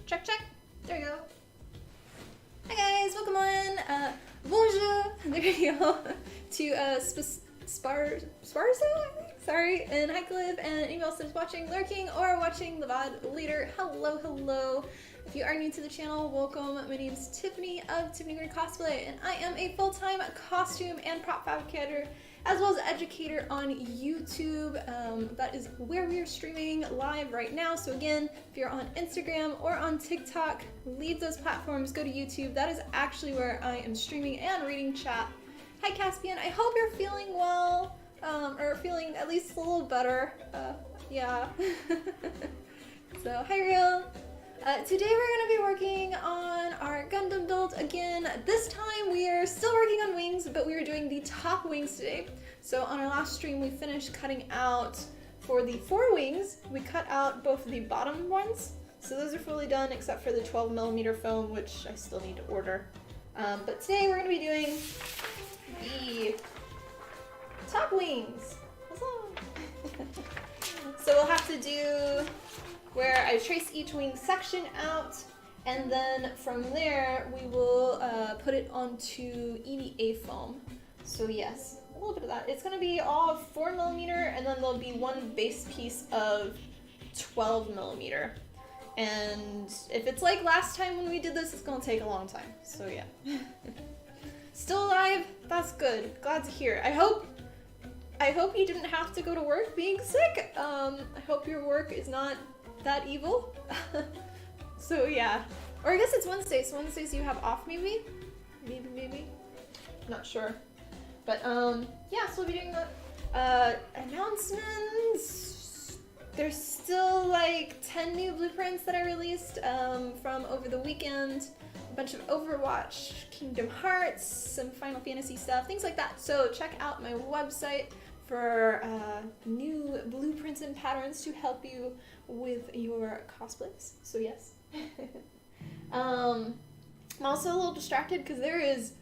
Check, check. There you go. Hi guys, welcome on. Bonjour. There you go. To Sparso, I think. Sorry. And hi Cliff, and anybody else that's watching, lurking, or watching the VOD later. Hello, hello. If you are new to the channel, welcome. My name is Tiffany of Tiffany Green Cosplay, and I am a full-time costume and prop fabricator, as well as educator on YouTube. That is where we are streaming live right now. So again, if you're on Instagram or on TikTok, leave those platforms, go to YouTube. That is actually where I am streaming and reading chat. Hi Caspian, I hope you're feeling well, or feeling at least a little better. Yeah. So, hi Real. Today we're going to be working on our Gundam build again. This time we are still working on wings, but we are doing the top wings today. So on our last stream we finished cutting out, for the 4 wings, we cut out both of the bottom ones. So those are fully done except for the 12mm foam, which I still need to order. But today we're going to be doing the top wings. So we'll have to do where I trace each wing section out, and then from there we will put it onto EVA foam. So yes, a little bit of that. It's going to be all 4mm, and then there'll be one base piece of 12mm. And if it's like last time when we did this, it's going to take a long time. So yeah. Still alive? That's good. Glad to hear. I hope you didn't have to go to work being sick. I hope your work is not that evil. So yeah, or I guess it's Wednesday, so Wednesdays you have off, maybe not sure, but yeah, so we'll be doing the announcements. There's still like 10 new blueprints that I released from over the weekend, a bunch of Overwatch, Kingdom Hearts, some Final Fantasy stuff, things like that. So check out my website for new blueprints and patterns to help you with your cosplays. So yes. I'm also a little distracted because there is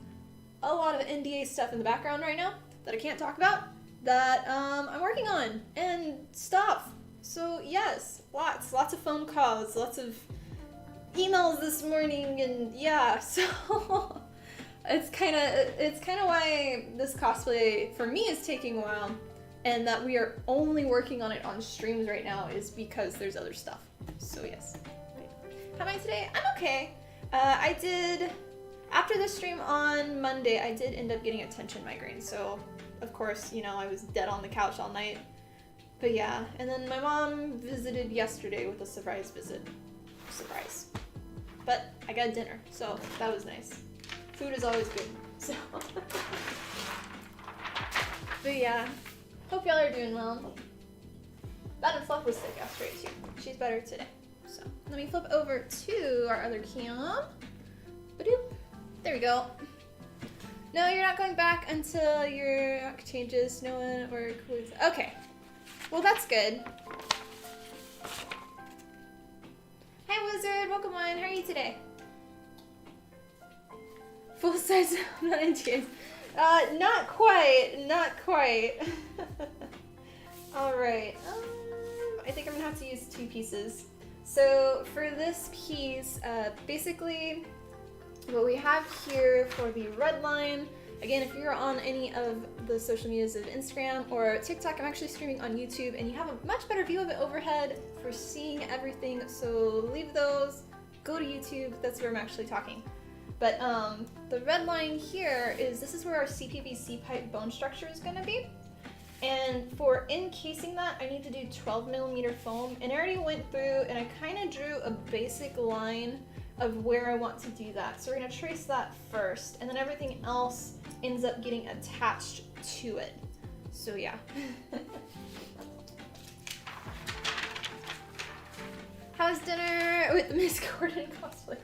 a lot of NDA stuff in the background right now that I can't talk about, that I'm working on and stuff. So yes, lots of phone calls, lots of emails this morning, and yeah, so it's kind of why this cosplay for me is taking a while, and that we are only working on it on streams right now is because there's other stuff. So yes. How am I today? I'm okay. I did, after the stream on Monday, I did end up getting a tension migraine. So of course, you know, I was dead on the couch all night. But yeah, and then my mom visited yesterday with a surprise visit. Surprise. But I got dinner, so that was nice. Food is always good, so. But yeah, hope y'all are doing well. Bad and Fluff was sick yesterday too. She's better today. So let me flip over to our other cam. Ba-doop. There we go. No, you're not going back until your changes. No one or okay. Well, that's good. Hi Wizard, welcome on. How are you today? Full size NTAs. Not quite. Alright, I think I'm gonna have to use 2 pieces. So for this piece, basically what we have here for the red line, again, if you're on any of the social medias of Instagram or TikTok, I'm actually streaming on YouTube, and you have a much better view of it overhead for seeing everything, so leave those, go to YouTube, that's where I'm actually talking. But the red line here this is where our CPVC pipe bone structure is going to be. And for encasing that, I need to do 12mm foam. And I already went through and I kind of drew a basic line of where I want to do that. So we're going to trace that first, and then everything else ends up getting attached to it. So yeah. How's dinner with Miss Gordon cosplay?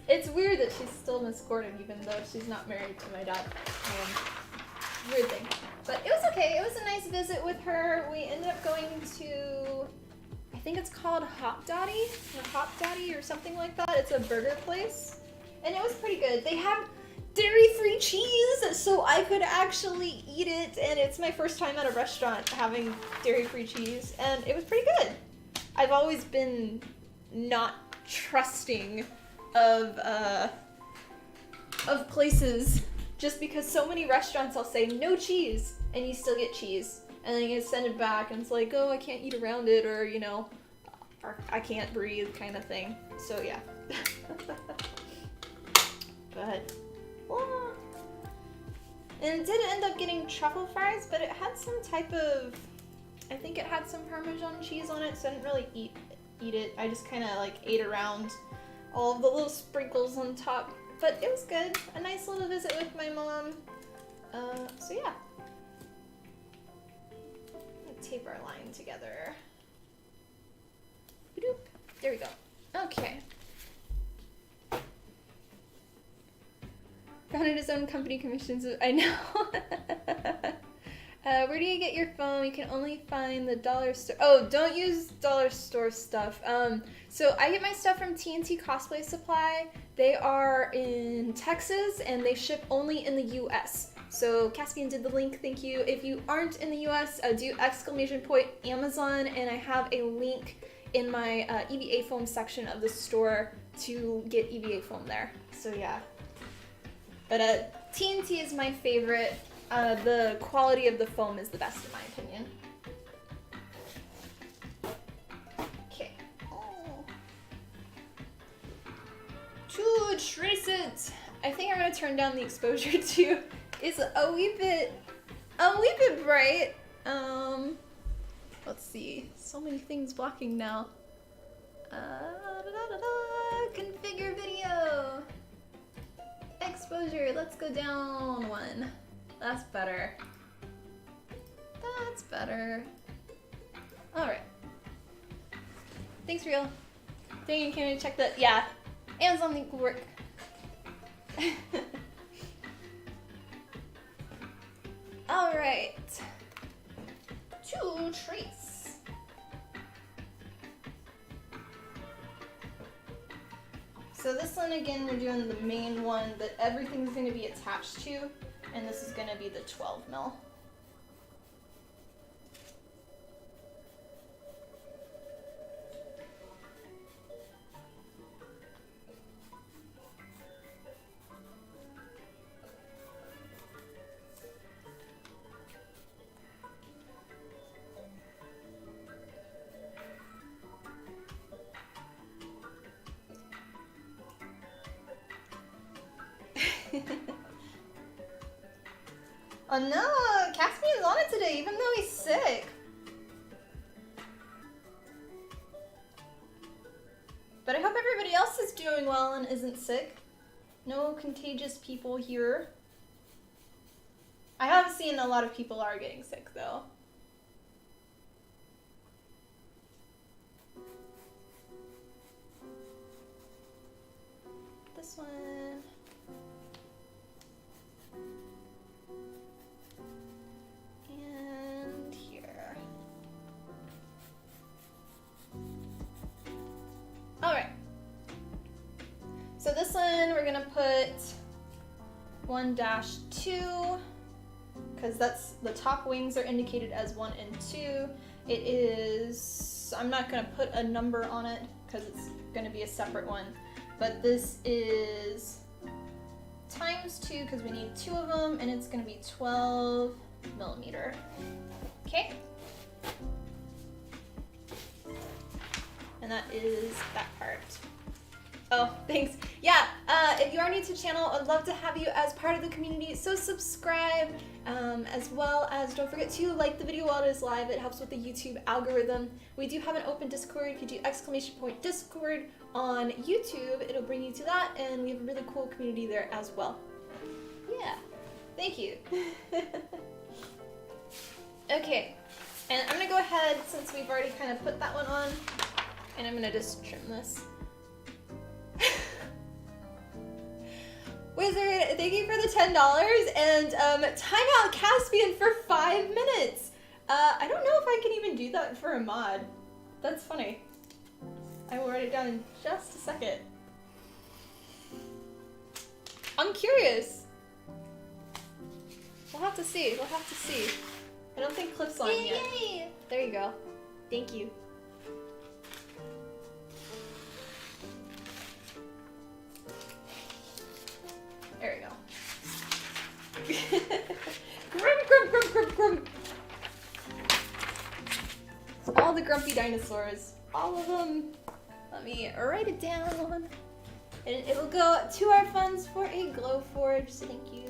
It's weird that she's still Miss Gordon even though she's not married to my dad. Weird thing. But it was okay. It was a nice visit with her. We ended up going to, I think it's called Hop Daddy or something like that. It's a burger place. And it was pretty good. They have dairy-free cheese, so I could actually eat it. And it's my first time at a restaurant having dairy-free cheese. And it was pretty good. I've always been not trusting of places just because so many restaurants will say no cheese and you still get cheese. And then you send it back and it's like, oh, I can't eat around it, or, you know, or I can't breathe kind of thing. So yeah. But, well, and it didn't end up getting truffle fries, but it had some type of, I think it had some Parmesan cheese on it, so I didn't really eat it. I just kind of like ate around all of the little sprinkles on top. But it was good. A nice little visit with my mom. So yeah. Tape our line together. Boop. There we go. Okay. Founded his own company, commissions. I know. Where do you get your foam? You can only find the dollar store. Oh, don't use dollar store stuff. So I get my stuff from TNT Cosplay Supply. They are in Texas and they ship only in the US. So Caspian did the link, thank you. If you aren't in the US, do !Amazon, and I have a link in my EVA foam section of the store to get EVA foam there. So yeah. But TNT is my favorite. The quality of the foam is the best in my opinion. Okay. Oh. To trace it. I think I'm gonna turn down the exposure too. It's a wee bit bright. Let's see. So many things blocking now. Configure video. Exposure. Let's go down one. That's better. That's better. All right. Thanks, Real. Dang, you can't even check that. Yeah, Amazon link will work. All right. To trace. So this one again, we're doing the main one that everything's going to be attached to, and this is going to be the 12 mil. Oh no, Caspian's on it today, even though he's sick. But I hope everybody else is doing well and isn't sick. No contagious people here. I have seen a lot of people are getting sick though. This one. And here. Alright. So this one we're gonna put 1-2 because that's the top wings are indicated as 1 and 2. It is, I'm not gonna put a number on it because it's gonna be a separate one, but this is times 2 because we need 2 of them, and it's gonna be 12 millimeter. Okay. And that is that part. Oh, thanks. Yeah, if you are new to the channel, I'd love to have you as part of the community, so subscribe, as well as don't forget to like the video while it is live. It helps with the YouTube algorithm. We do have an open Discord. If you do !Discord on YouTube, it'll bring you to that, and we have a really cool community there as well. Yeah, thank you. Okay, and I'm gonna go ahead, since we've already kind of put that one on, and I'm gonna just trim this. Wizard, thank you for the $10, and time out Caspian for 5 minutes. I don't know if I can even do that for a mod. That's funny. I will write it down in just a second. I'm curious. We'll have to see. We'll have to see. I don't think Cliff's on yet. Yay! There you go. Thank you. There we go. Grum. All the grumpy dinosaurs. All of them. Let me write it down. And it will go to our funds for a glow forge, so thank you.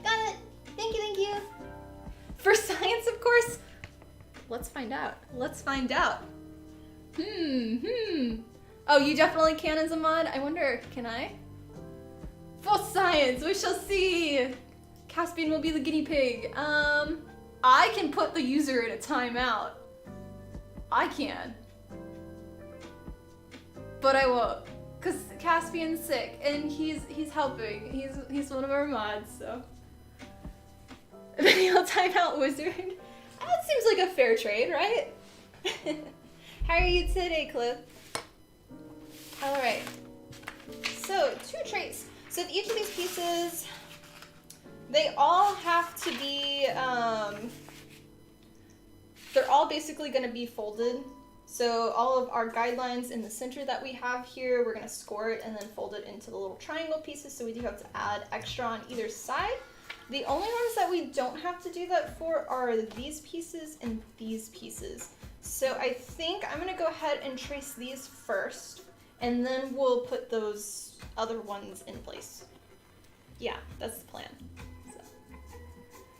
Got it! Thank you! For science, of course! Let's find out. Oh, you definitely can as a mod? I wonder, can I? For science, we shall see! Caspian will be the guinea pig. I can put the user in a timeout. I can. But I won't. Cause Caspian's sick and he's helping. He's one of our mods, so. Manual timeout wizard. That seems like a fair trade, right? How are you today, Cliff? Alright. So, 2 trays. So each of these pieces, they all have to be, they're all basically going to be folded. So all of our guidelines in the center that we have here, we're going to score it and then fold it into the little triangle pieces. So we do have to add extra on either side. The only ones that we don't have to do that for are these pieces and these pieces. So I think I'm going to go ahead and trace these first, and then we'll put those other ones in place. Yeah, that's the plan. So.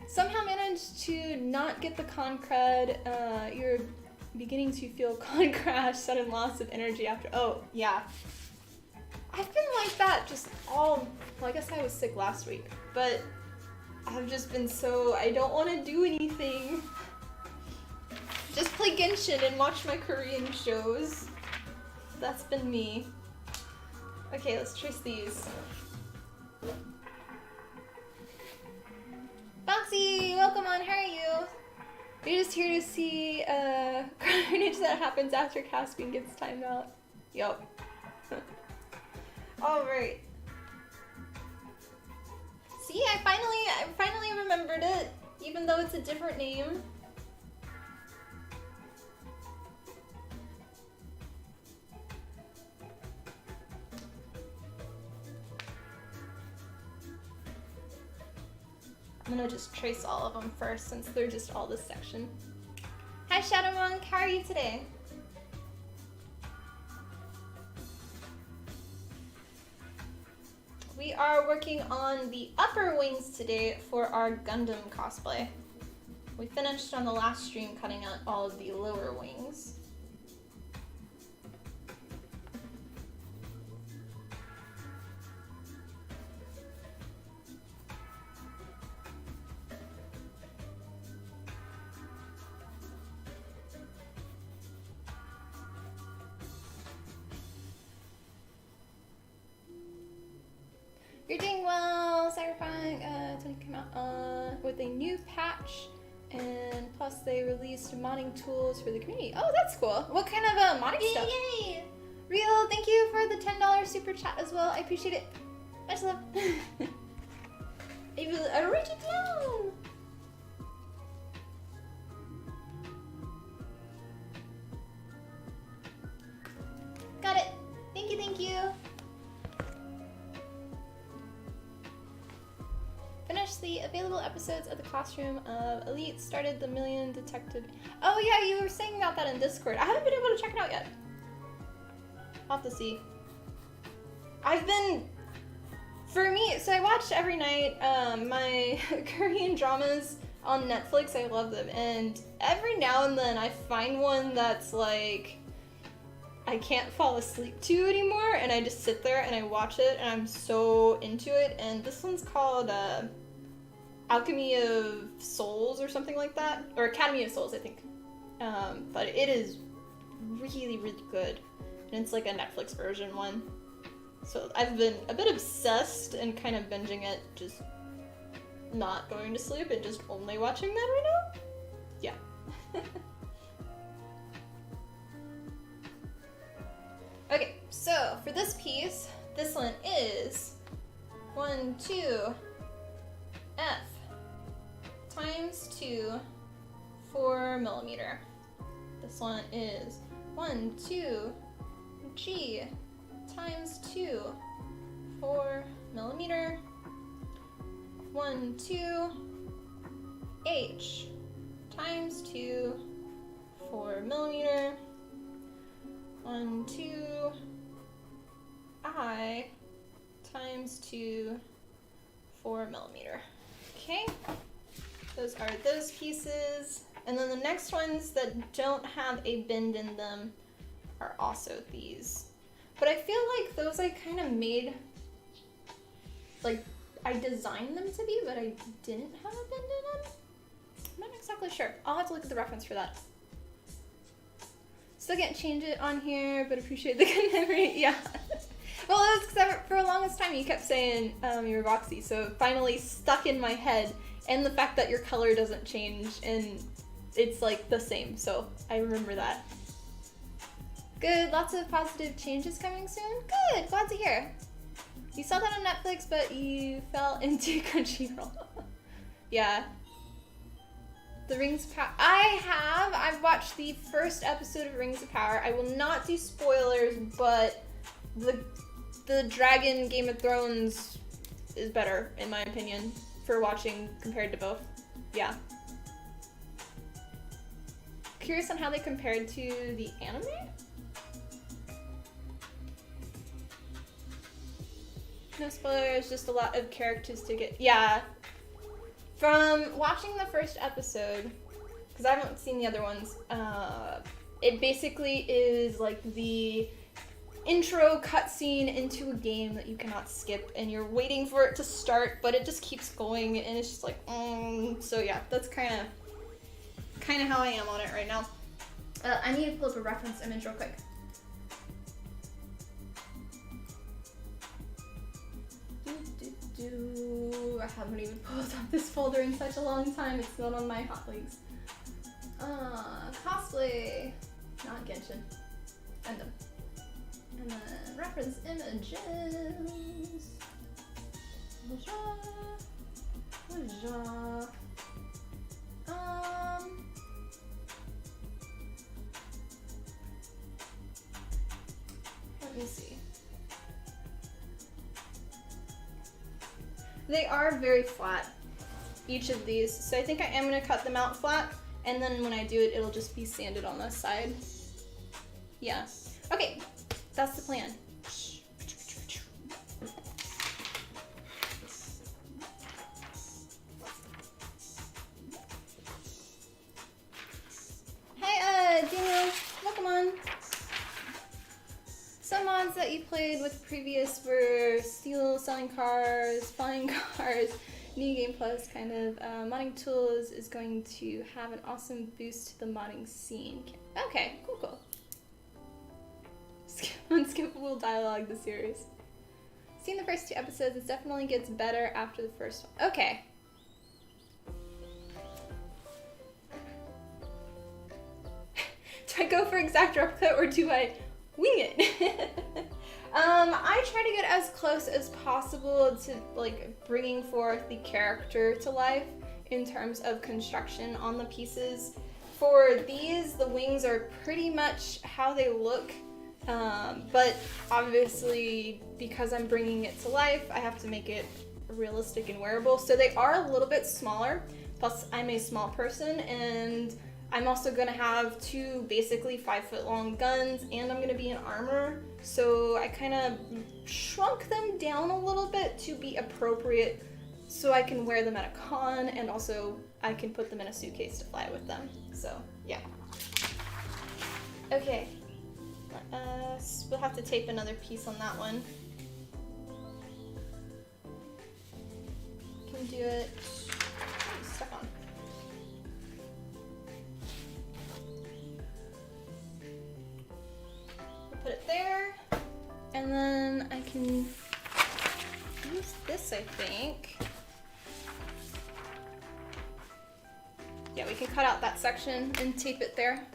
Somehow managed to not get the con cred. You're beginning to feel con crash, sudden loss of energy after. Oh, yeah. I've been like that just all. Well, I guess I was sick last week, but I've just been so. I don't want to do anything. Just play Genshin and watch my Korean shows. That's been me. Okay, let's trace these. Boxy, welcome on, how are you? You're just here to see carnage that happens after Caspian gets timed out. Yup. Alright. See, I finally remembered it, even though it's a different name. I'm gonna just trace all of them first since they're just all this section. Hi Shadow Monk, how are you today? We are working on the upper wings today for our Gundam cosplay. We finished on the last stream cutting out all of the lower wings. You're doing well, Sacrifying. Tony came out with a new patch, and plus they released modding tools for the community. Oh, that's cool. What kind of modding stuff? Yay! Real, thank you for the $10 super chat as well. I appreciate it. Much love. I will write it down. Got it. Thank you. Finished the available episodes of the Classroom of Elite, started the Million Detective. Oh yeah, you were saying about that in Discord. I haven't been able to check it out yet. I'll have to see. I've been, for me, so I watch every night my Korean dramas on Netflix. I love them, and every now and then I find one that's like I can't fall asleep to anymore, and I just sit there and I watch it, and I'm so into it. And this one's called Alchemy of Souls or something like that, or Academy of Souls, I think. But it is really, really good, and it's like a Netflix version one. So I've been a bit obsessed and kind of binging it, just not going to sleep and just only watching that right now. Yeah. Okay, so for this piece, this one is 1, 2, F, times 2, 4mm. This one is 1, 2, G times 2, 4mm. 1, 2, H times 2, 4mm. 1, 2, I times 2, 4mm. Okay, those are those pieces. And then the next ones that don't have a bend in them are also these. But I feel like those I kind of made, like, I designed them to be, but I didn't have a bend in them. I'm not exactly sure. I'll have to look at the reference for that. Still can't change it on here, but appreciate the good memory. Yeah. Well, it was because for the longest time you kept saying you were Roxy, so it finally stuck in my head. And the fact that your color doesn't change and it's like the same, so I remember that. Good, lots of positive changes coming soon. Good, glad to hear. You saw that on Netflix, but you fell into Crunchyroll. Yeah. The Rings of Power. I've watched the first episode of Rings of Power. I will not do spoilers, but the Dragon Game of Thrones is better, in my opinion, for watching compared to both. Yeah. Curious on how they compared to the anime? No spoilers, just a lot of characters to get. Yeah. From watching the first episode, because I haven't seen the other ones, it basically is like the intro cutscene into a game that you cannot skip, and you're waiting for it to start, but it just keeps going, and it's just like, so yeah, that's kind of how I am on it right now. I need to pull up a reference image real quick. I haven't even pulled up this folder in such a long time. It's not on my hot links. Cosplay, not Genshin. Gundam. And then reference images. Let me see. They are very flat, each of these, so I think I am going to cut them out flat, and then when I do it, it'll just be sanded on the side. Yeah. Okay, that's the plan. Hi, Daniel. Welcome on. Some mods that you played with previous were selling cars, flying cars, New Game Plus kind of. Modding tools is going to have an awesome boost to the modding scene. Okay, cool. Unskippable dialogue, the series. Seen the first 2 episodes, it definitely gets better after the first one. Okay. Do I go for exact replica or do I wing it? I try to get as close as possible to like bringing forth the character to life in terms of construction on the pieces. For these, the wings are pretty much how they look, but obviously because I'm bringing it to life, I have to make it realistic and wearable. So they are a little bit smaller, plus I'm a small person, and I'm also gonna have 2 basically 5-foot-long guns, and I'm gonna be in armor. So I kind of shrunk them down a little bit to be appropriate so I can wear them at a con, and also I can put them in a suitcase to fly with them. So, yeah. Okay. We'll have to tape another piece on that one. Can do it. Oh, stuck on. Put it there, and then I can use this, I think. Yeah, we can cut out that section and tape it there.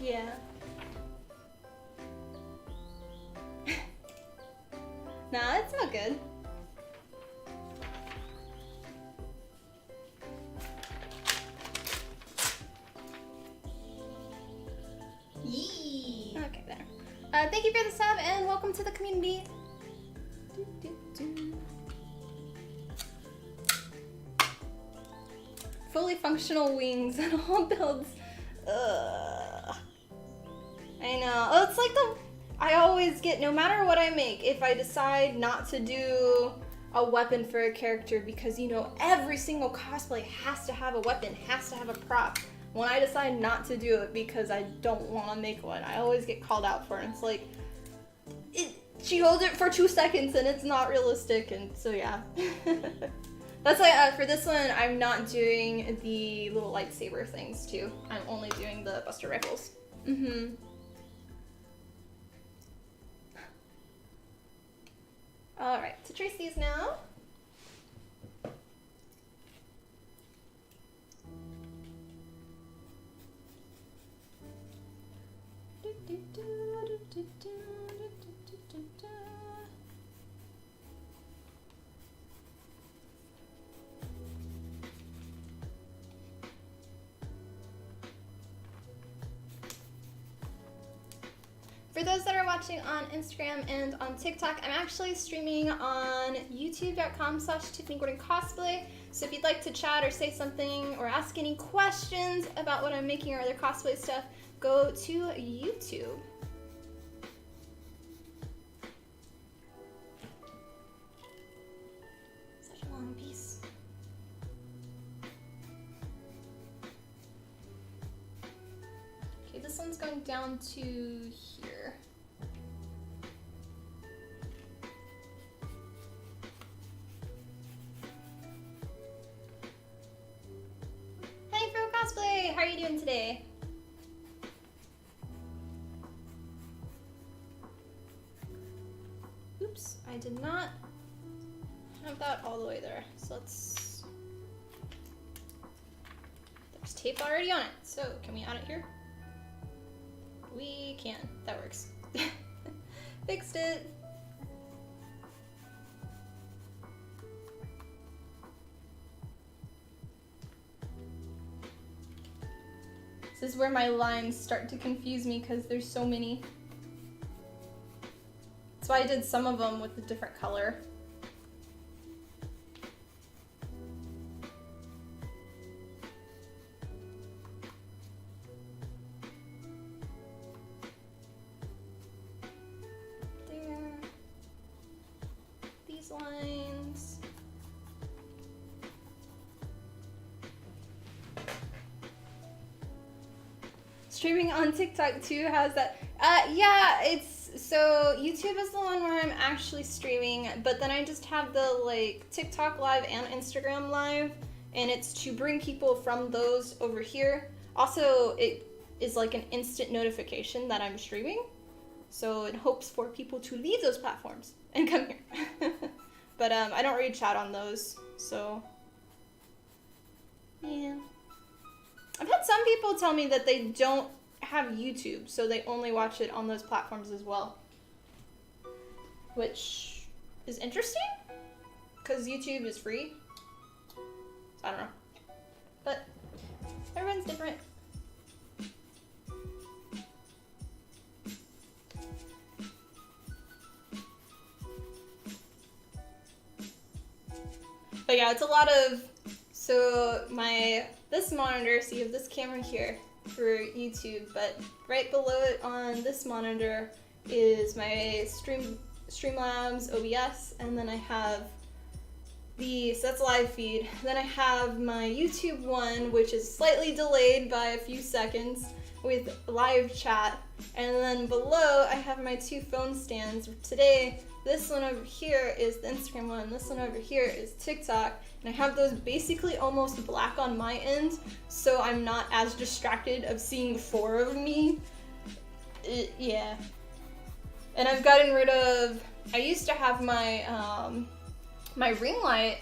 Yeah. Nah, it's not good. Yee. Okay, there. Thank you for the sub and welcome to the community. Fully functional wings and all builds. Ugh. I know. Oh, it's like I always get, no matter what I make, if I decide not to do a weapon for a character, because you know every single cosplay has to have a weapon, has to have a prop. When I decide not to do it because I don't want to make one, I always get called out for it. And it's like, she holds it for 2 seconds and it's not realistic, and so yeah. That's why for this one, I'm not doing the little lightsaber things too. I'm only doing the Buster Rifles. Mm-hmm. Alright, to trace these now. For those that are watching on Instagram and on TikTok, I'm actually streaming on youtube.com/TiffanyGordonCosplay. So if you'd like to chat or say something or ask any questions about what I'm making or other cosplay stuff, go to YouTube. Such a long piece. Okay, this one's going down to here. Hey, Fro Cosplay! How are you doing today? Oops, I did not have that all the way there. So let's... There's tape already on it, so can we add it here? We can. That works. Fixed it. This is where my lines start to confuse me because there's so many. That's why I did some of them with a different color. Lines. Streaming on TikTok too has that. Yeah, it's so YouTube is the one where I'm actually streaming, but then I just have the like TikTok live and Instagram live, and it's to bring people from those over here. Also, it is like an instant notification that I'm streaming, so it hopes for people to leave those platforms and come here. But I don't read chat on those, so yeah. I've had some people tell me that they don't have YouTube, so they only watch it on those platforms as well, which is interesting because YouTube is free. So I don't know, but everyone's different. But yeah, it's a lot of, so this monitor, so you have this camera here for YouTube, but right below it on this monitor is my Streamlabs OBS, and then I have so that's live feed. Then I have my YouTube one, which is slightly delayed by a few seconds with live chat, and then below I have my 2 phone stands. Today, this one over here is the Instagram one, this one over here is TikTok, and I have those basically almost black on my end, so I'm not as distracted of seeing 4 of me. Yeah. And I've gotten rid of, I used to have my, my ring light,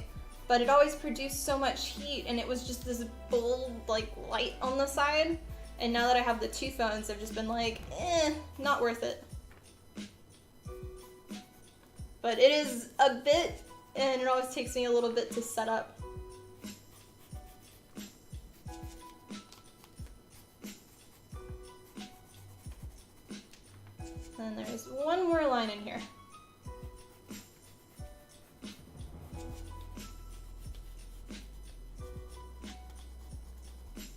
but it always produced so much heat, and it was just this bold, like, light on the side. And now that I have the 2 phones, I've just been like, not worth it. But it is a bit, and it always takes me a little bit to set up. And there's one more line in here.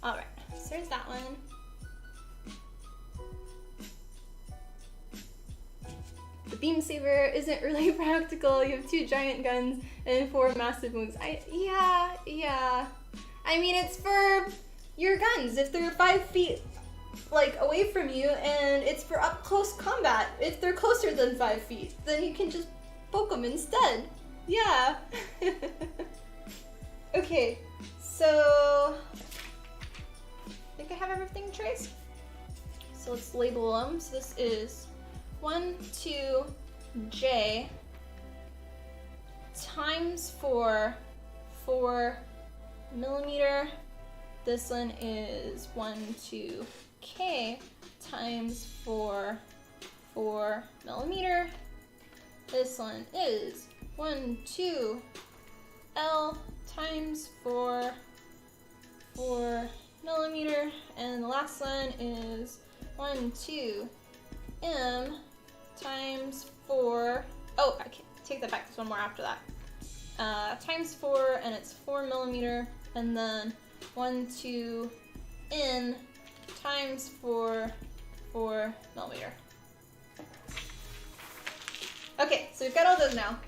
Alright, so there's that one. The beam saber isn't really practical. You have 2 giant guns and 4 massive wings. Yeah. I mean, it's for your guns. If they're 5 feet like away from you, and it's for up close combat. If they're closer than 5 feet, then you can just poke them instead. Yeah. Okay, so I think I have everything traced. So let's label them. So this is 12J times 4 millimeter. This one is 12K times 4 millimeter. This one is 12L times 4 millimeter, and the last one is 12M times 4. Oh, I can take that back. There's one more after that. Times 4, and it's 4 millimeter, and then 12N times 4 millimeter. Okay, so we've got all those now.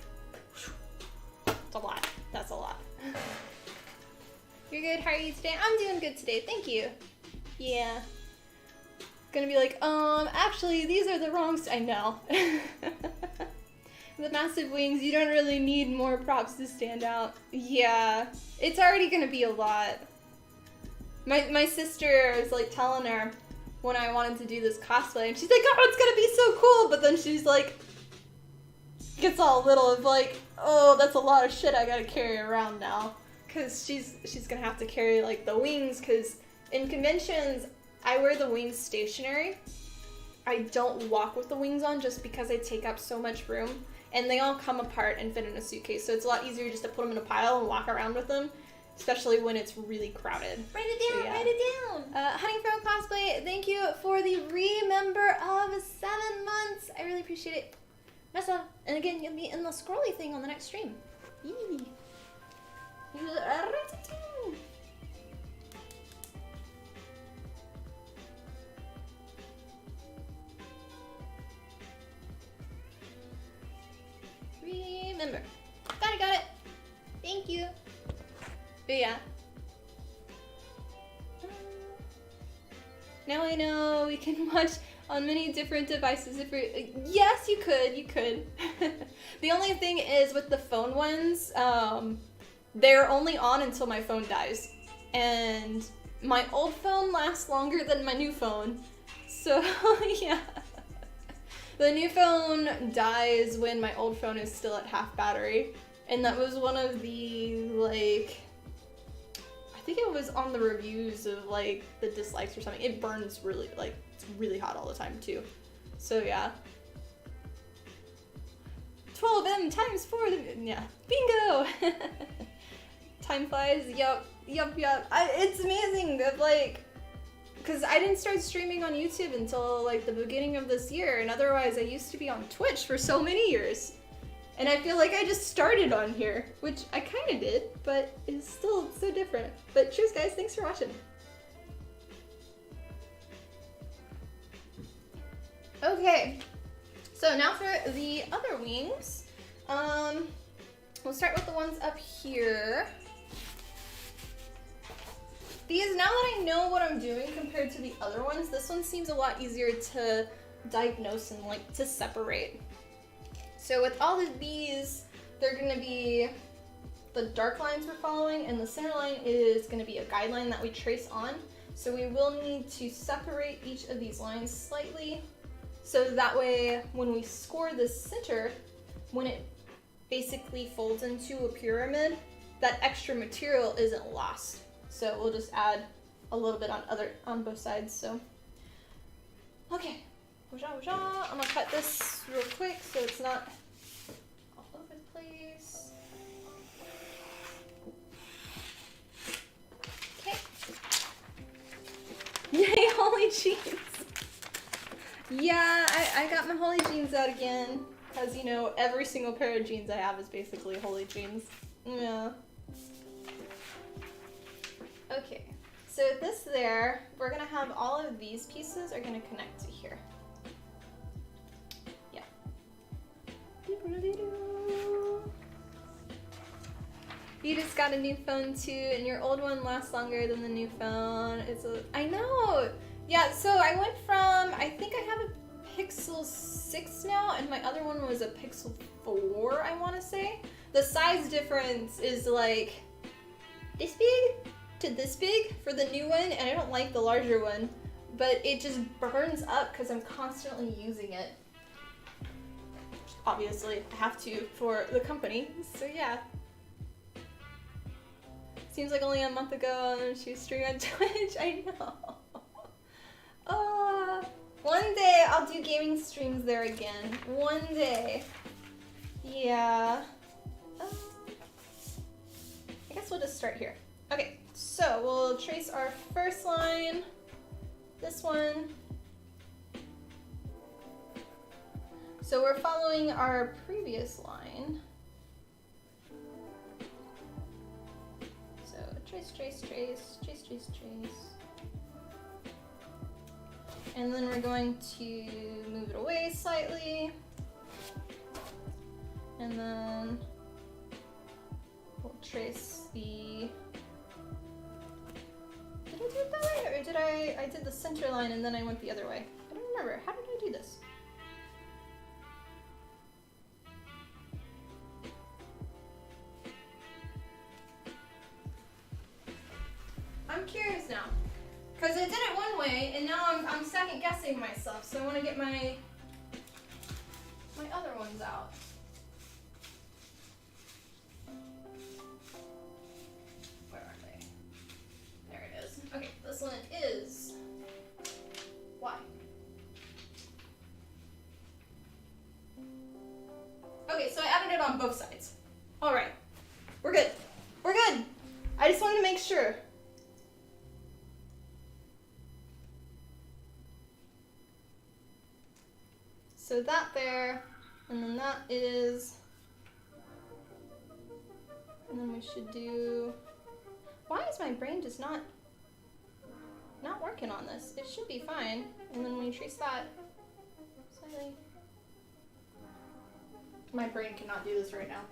It's a lot. That's a lot. You're good. How are you today? I'm doing good today. Thank you. Yeah. Gonna be like, actually, these are the wrong. I know. The massive wings. You don't really need more props to stand out. Yeah. It's already gonna be a lot. My sister was like telling her when I wanted to do this cosplay, and she's like, oh, it's gonna be so cool. But then she's like, gets all little of like, oh, that's a lot of shit I gotta carry around now. Cause she's gonna have to carry like the wings, cause in conventions, I wear the wings stationary. I don't walk with the wings on just because they take up so much room, and they all come apart and fit in a suitcase. So it's a lot easier just to put them in a pile and walk around with them, especially when it's really crowded. Write it down, so, yeah. Write it down. Honey from Cosplay, thank you for the remember of 7 months. I really appreciate it. Nessa, and again, you'll be in the scrolly thing on the next stream. Yee. Remember. Got it. Thank you. But yeah. Now I know we can watch on many different devices. Yes, you could. The only thing is with the phone ones, they're only on until my phone dies. And my old phone lasts longer than my new phone. So, yeah. The new phone dies when my old phone is still at half battery. And that was one of the, like, I think it was on the reviews of, like, the dislikes or something. It burns really, like, it's really hot all the time, too. So, yeah. 12M times 4, yeah. Bingo! Time flies, yup. It's amazing that, like, because I didn't start streaming on YouTube until, like, the beginning of this year, and otherwise I used to be on Twitch for so many years. And I feel like I just started on here, which I kind of did, but it's still so different. But cheers, guys. Thanks for watching. Okay, so now for the other wings. We'll start with the ones up here. These, now that I know what I'm doing compared to the other ones, this one seems a lot easier to diagnose and, like, to separate. So with all of these, they're going to be the dark lines we're following, and the center line is going to be a guideline that we trace on. So we will need to separate each of these lines slightly, so that way when we score the center, when it basically folds into a pyramid, that extra material isn't lost. So we'll just add a little bit on both sides, so. Okay, I'm gonna cut this real quick so it's not all over the place. Okay. Yay, Holy Jeans! Yeah, I got my Holy Jeans out again. Because, you know, every single pair of jeans I have is basically Holy Jeans. Yeah. Okay, so this there, we're gonna have all of these pieces are gonna connect to here. Yeah. You just got a new phone too, and your old one lasts longer than the new phone. I know! Yeah, so I went from, I think I have a Pixel 6 now, and my other one was a Pixel 4, I want to say. The size difference is like this big to this big for the new one, and I don't like the larger one, but it just burns up because I'm constantly using it. Obviously, I have to for the company, so yeah. Seems like only a month ago and she streamed on Twitch, I know. One day I'll do gaming streams there again. One day. Yeah. I guess we'll just start here. Okay, so we'll trace our first line. This one. So we're following our previous line. So trace, trace, trace, trace, trace, trace. And then we're going to move it away slightly. And then we'll trace the... Did I do it that way? Or did I did the center line and then I went the other way? I don't remember. How did I do this? I'm curious now. Because I did it one way, and now I'm second guessing myself, so I want to get my other ones out. Where are they? There it is. Okay, this one is Y. Okay, so I added it on both sides. All right, we're good. We're good. I just wanted to make sure. So that there, and then that is, and then we should do, why is my brain just not working on this? It should be fine. And then we trace that slightly. My brain cannot do this right now.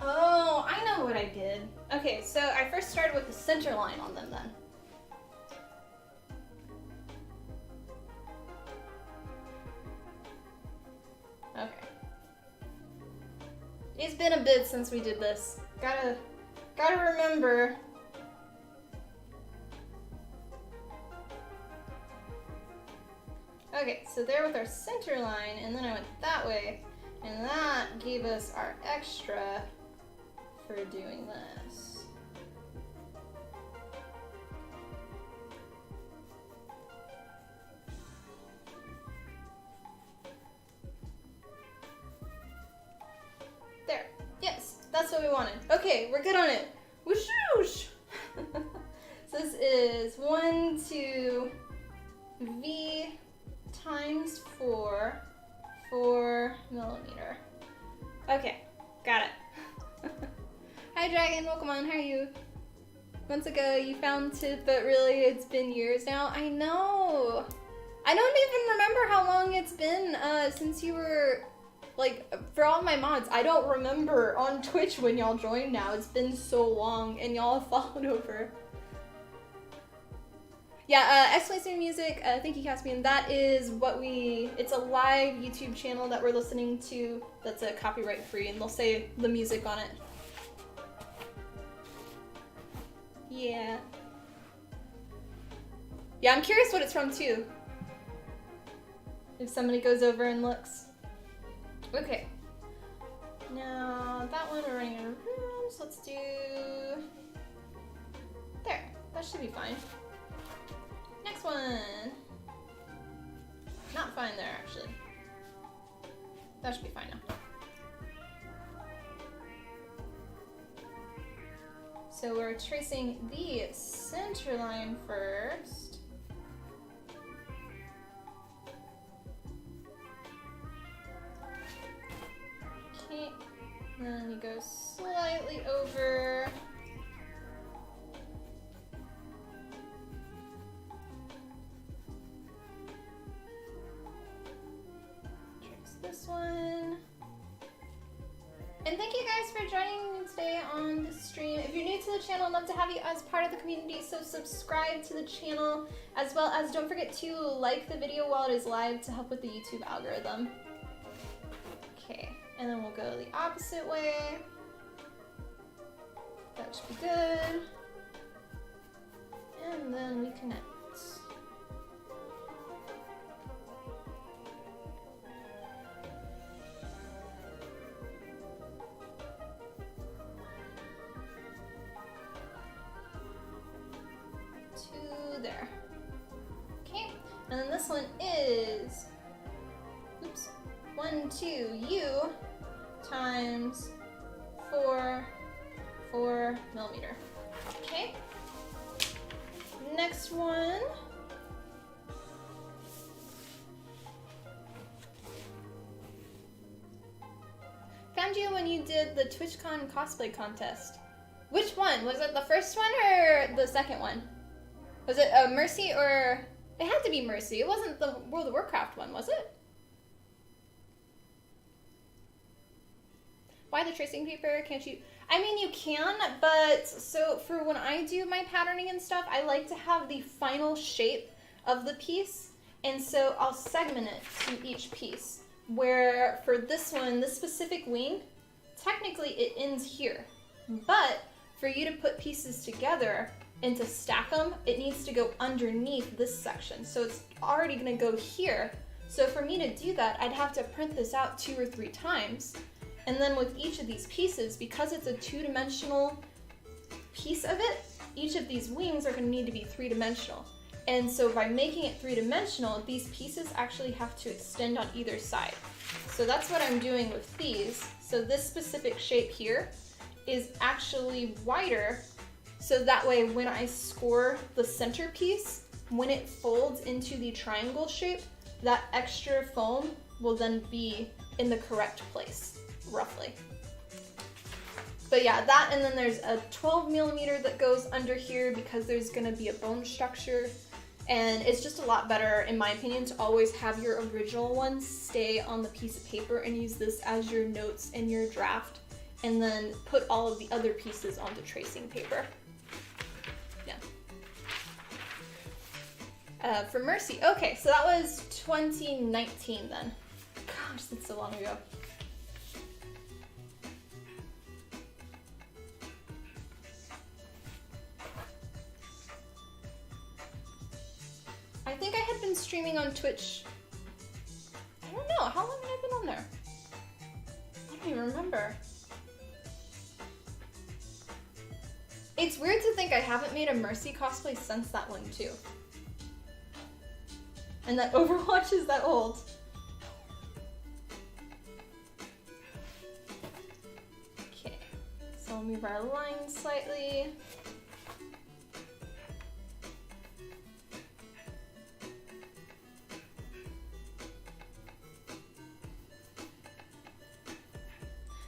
Oh, I know what I did. Okay, so I first started with the center line on them then. Okay. It's been a bit since we did this. Gotta remember. Okay, so there with our center line, and then I went that way, and that gave us our extra for doing this. There. Yes, that's what we wanted. Okay, we're good on it. Whoosh whoosh. So this is 1 to V times 4 4mm. Okay, got it. Hi Dragon, welcome on, how are you? Months ago you found Tiff, but really it's been years now. I know! I don't even remember how long it's been since you were, like, for all my mods, I don't remember on Twitch when y'all joined now. It's been so long and y'all have followed over. Yeah, Explanation Music, thank you Caspian. That is what it's a live YouTube channel that we're listening to that's copyright free, and they'll say the music on it. Yeah. Yeah, I'm curious what it's from too. if somebody goes over and looks. Okay. Now, that one we're running out of room, so let's do... There. That should be fine. Next one. Not fine there, actually. That should be fine now. So we're tracing the center line first. Okay, then we go slightly over. Trace this one. And thank you guys for joining me today on the stream. If you're new to the channel, I'd love to have you as part of the community, so subscribe to the channel, as well as don't forget to like the video while it is live to help with the YouTube algorithm. Okay, and then we'll go the opposite way. That should be good. And then we connect. There. Okay, and then this one is, oops, 1, 2, U times 4 millimeter. Okay, next one. Found you when you did the TwitchCon cosplay contest. Which one? Was it the first one or the second one? Was it a Mercy or... It had to be Mercy. It wasn't the World of Warcraft one, was it? Why the tracing paper? Can't you... I mean, you can, but... So, for when I do my patterning and stuff, I like to have the final shape of the piece. And so, I'll segment it to each piece. Where, for this one, this specific wing, technically it ends here. But, for you to put pieces together... and to stack them, it needs to go underneath this section. So it's already gonna go here. So for me to do that, I'd have to print this out 2 or 3 times. And then with each of these pieces, because it's a 2-dimensional piece of it, each of these wings are gonna need to be 3-dimensional. And so by making it 3-dimensional, these pieces actually have to extend on either side. So that's what I'm doing with these. So this specific shape here is actually wider. So that way when I score the center piece, when it folds into the triangle shape, that extra foam will then be in the correct place, roughly. But yeah, that, and then there's a 12 millimeter that goes under here because there's gonna be a bone structure. And it's just a lot better, in my opinion, to always have your original one stay on the piece of paper and use this as your notes in your draft, and then put all of the other pieces onto tracing paper. For Mercy. Okay, so that was 2019 then. Gosh, that's so long ago. I think I had been streaming on Twitch. I don't know, how long had I been on there? I don't even remember. It's weird to think I haven't made a Mercy cosplay since that one too. And that Overwatch is that old. Okay, so we'll move our line slightly.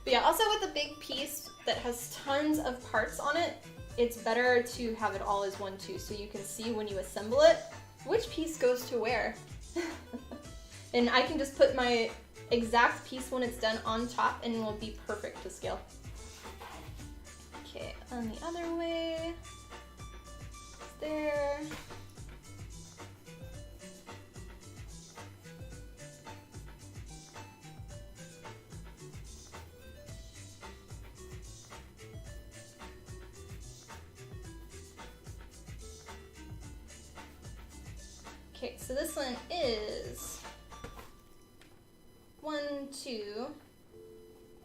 But yeah, also with a big piece that has tons of parts on it, it's better to have it all as one too, so you can see when you assemble it which piece goes to where. And I can just put my exact piece when it's done on top and it will be perfect to scale. Okay, on the other way. There. Okay, so this one is 2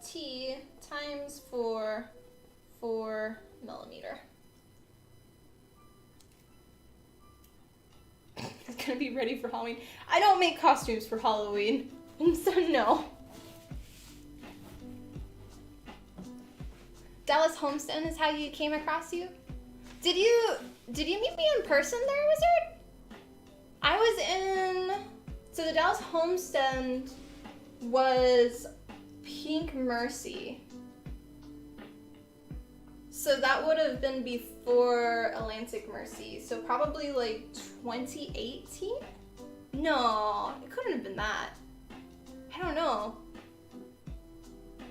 T times 4 4mm. It's gonna be ready for Halloween. I don't make costumes for Halloween, so no. Dallas Homestead is how you came across you? Did you meet me in person there, Wizard? I was in... So the Dallas Homestead was Pink Mercy. So that would have been before Atlantic Mercy. So probably like 2018? No, it couldn't have been that. I don't know.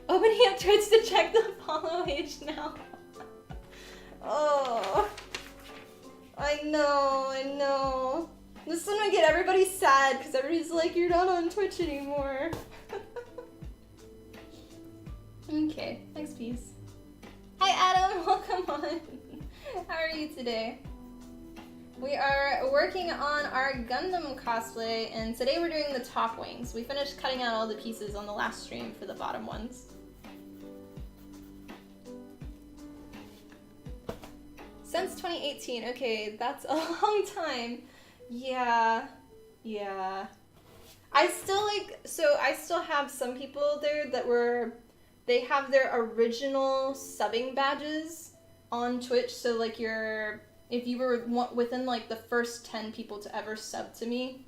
Opening up Twitch to check the follow age now. Oh. I know. This is when we get everybody sad because everybody's like, you're not on Twitch anymore. Okay, next piece. Hi Adam, welcome on. How are you today? We are working on our Gundam cosplay, and today we're doing the top wings. We finished cutting out all the pieces on the last stream for the bottom ones. Since 2018, okay, that's a long time. Yeah. I still have some people there that they have their original subbing badges on Twitch, so like if you were within like the first 10 people to ever sub to me,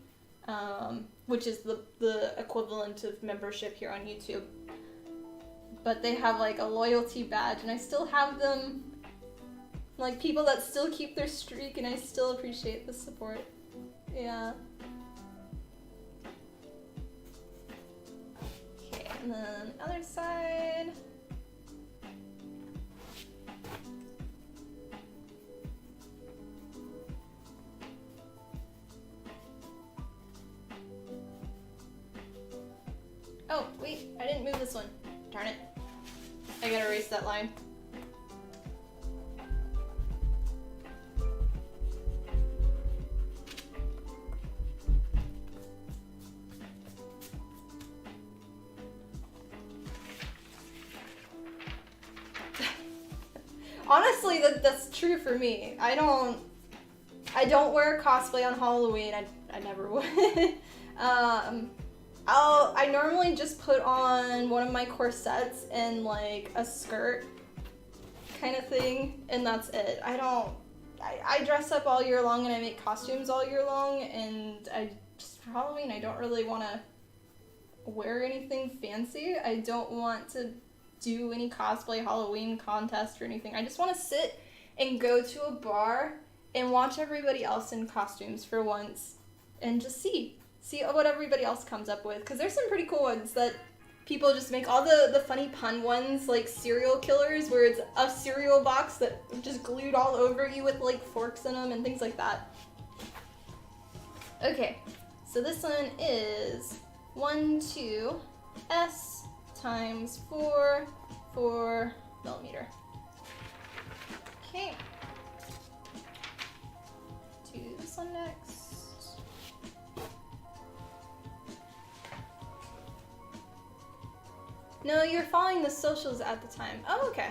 which is the equivalent of membership here on YouTube. But they have like a loyalty badge, and I still have them, like people that still keep their streak, and I still appreciate the support. Yeah. Okay, and then other side. Oh, wait, I didn't move this one. Darn it. I gotta erase that line. Honestly, that's true for me. I don't wear cosplay on Halloween. I never would. I normally just put on one of my corsets and like a skirt kind of thing, and that's it. I dress up all year long and I make costumes all year long, and for Halloween I don't really want to wear anything fancy. I don't want to do any cosplay Halloween contest or anything. I just want to sit and go to a bar and watch everybody else in costumes for once and just see what everybody else comes up with, because there's some pretty cool ones that people just make. All the funny pun ones, like serial killers, where it's a cereal box that just glued all over you with like forks in them and things like that. Okay, so this one is 12S times 4mm. Okay. Do this one next. No, you're following the socials at the time. Oh, okay.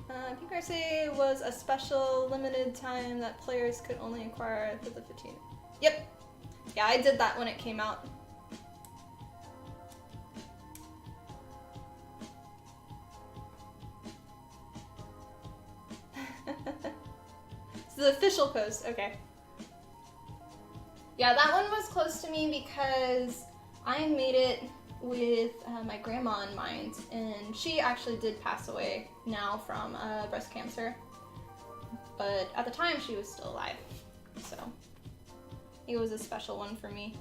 Pink Mercy was a special limited time that players could only acquire for the 15th. Yep. Yeah, I did that when it came out. It's the official post, okay. Yeah, that one was close to me because I made it with my grandma in mind, and she actually did pass away now from breast cancer, but at the time she was still alive, so it was a special one for me.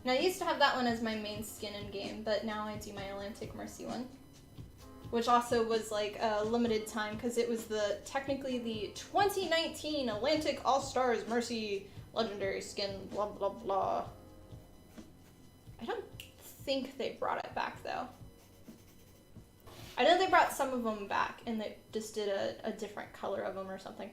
Now, I used to have that one as my main skin in game, but now I do my Atlantic Mercy one, which also was like a limited time because it was technically the 2019 Atlantic All-Stars Mercy legendary skin, blah blah blah. I don't think they brought it back though. I know they brought some of them back and they just did a different color of them or something.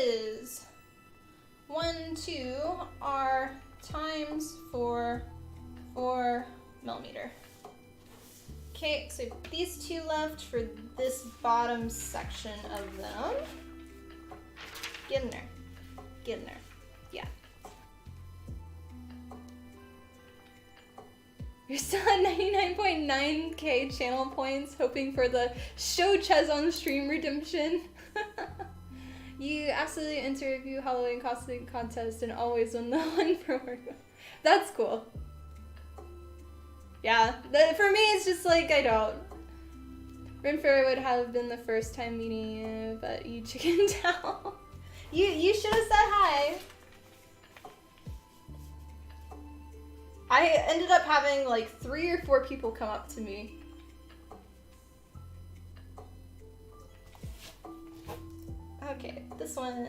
is 1, 2 are times 4 millimeter. Okay, so these two left for this bottom section of them. Get in there. Get in there. Yeah. You're still at 99.9k channel points, hoping for the show Ches on stream redemption. You absolutely enter a few Halloween costume contest and always win the one for work. That's cool. Yeah, for me it's just like, I don't. Ren Fair would have been the first time meeting you, but you chickened out. You should have said hi. I ended up having like 3 or 4 people come up to me. Okay, this one.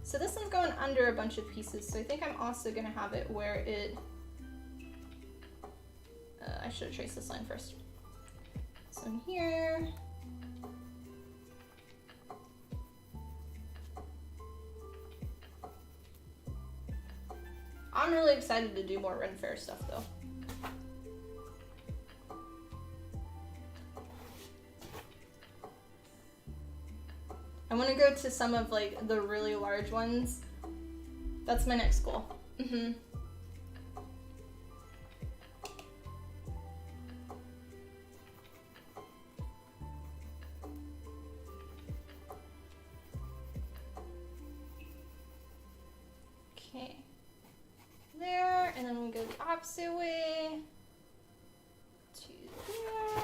So this one's going under a bunch of pieces, so I think I'm also gonna have it where it... I should have traced this line first. So in here. I'm really excited to do more Ren Fair stuff though. I want to go to some of like the really large ones. That's my next goal. Mm-hmm. Okay. There, and then we go the opposite way to there.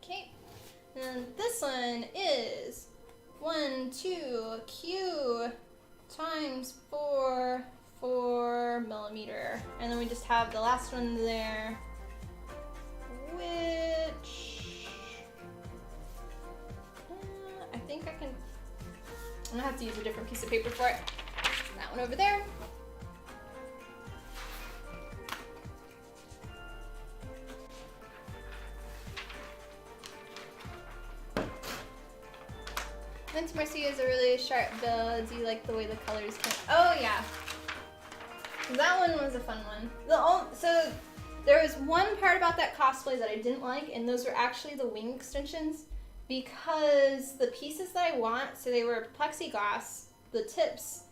Okay, and this one is 1, 2, Q times 4 millimeter, and then we just have the last one there, which I think I can. I'm gonna have to use a different piece of paper for it. That one over there. Vince Marcy is a really sharp build. Do you like the way the colors came? Oh yeah. That one was a fun one. So there was one part about that cosplay that I didn't like, and those were actually the wing extensions, because the pieces that I want, so they were plexiglass, the tips,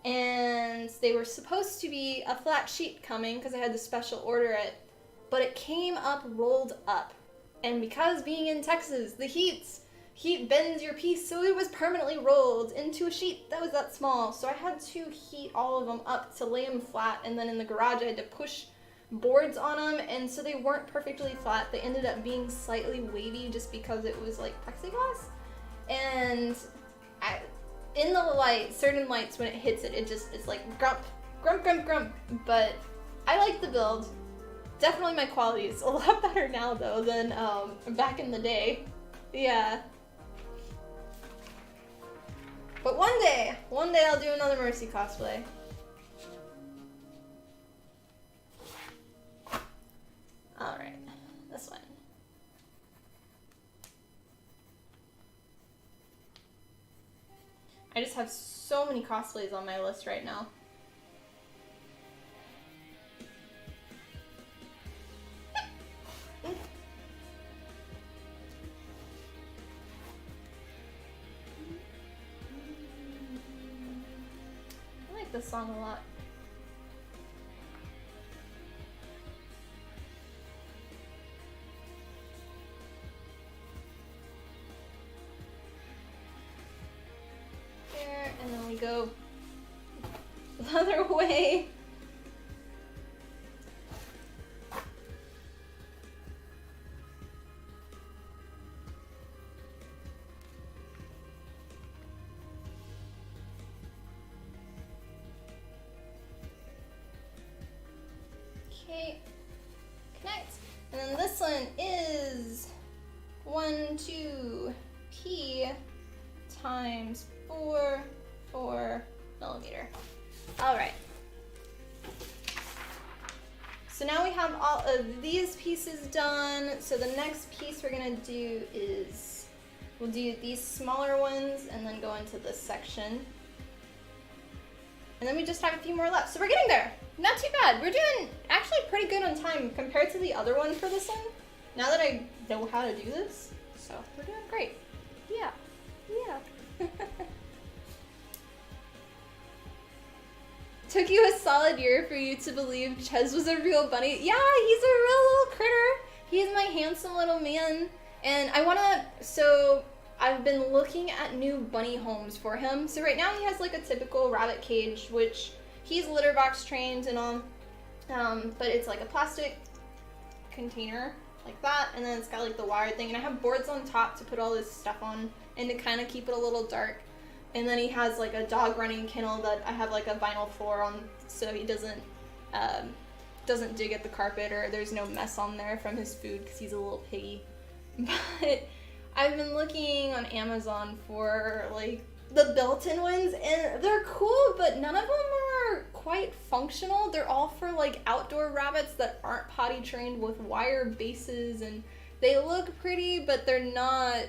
and they were supposed to be a flat sheet coming because I had to special order it, but it came up rolled up, and because being in Texas, the heat bends your piece, so it was permanently rolled into a sheet that was that small. So I had to heat all of them up to lay them flat, and then in the garage I had to push boards on them, and so they weren't perfectly flat. They ended up being slightly wavy just because it was like plexiglass. And in the light, certain lights, when it hits it, it's like grump, grump, grump, grump. But I like the build. Definitely my quality is a lot better now though than back in the day. Yeah. But one day I'll do another Mercy cosplay. Alright, this one. I just have so many cosplays on my list right now. This song a lot. There, and then we go the other way. Okay, connect. And then this one is 1, 2, P times 4 4mm. All right. So now we have all of these pieces done. So the next piece we're gonna do is, we'll do these smaller ones and then go into this section. And then we just have a few more left. So we're getting there. Not too bad. We're doing actually pretty good on time compared to the other one for this one. Now that I know how to do this. So we're doing great. Yeah. Yeah. Took you a solid year for you to believe Ches was a real bunny. Yeah, he's a real little critter. He's my handsome little man. And I wanna, so I've been looking at new bunny homes for him. So right now he has like a typical rabbit cage, which he's litter box trained and all. But it's like a plastic container like that. And then it's got like the wire thing. And I have boards on top to put all this stuff on and to kind of keep it a little dark. And then he has like a dog running kennel that I have like a vinyl floor on so he doesn't dig at the carpet or there's no mess on there from his food because he's a little piggy. But I've been looking on Amazon for like the built-in ones and they're cool, but none of them are quite functional. They're all for like outdoor rabbits that aren't potty trained with wire bases, and they look pretty, but they're not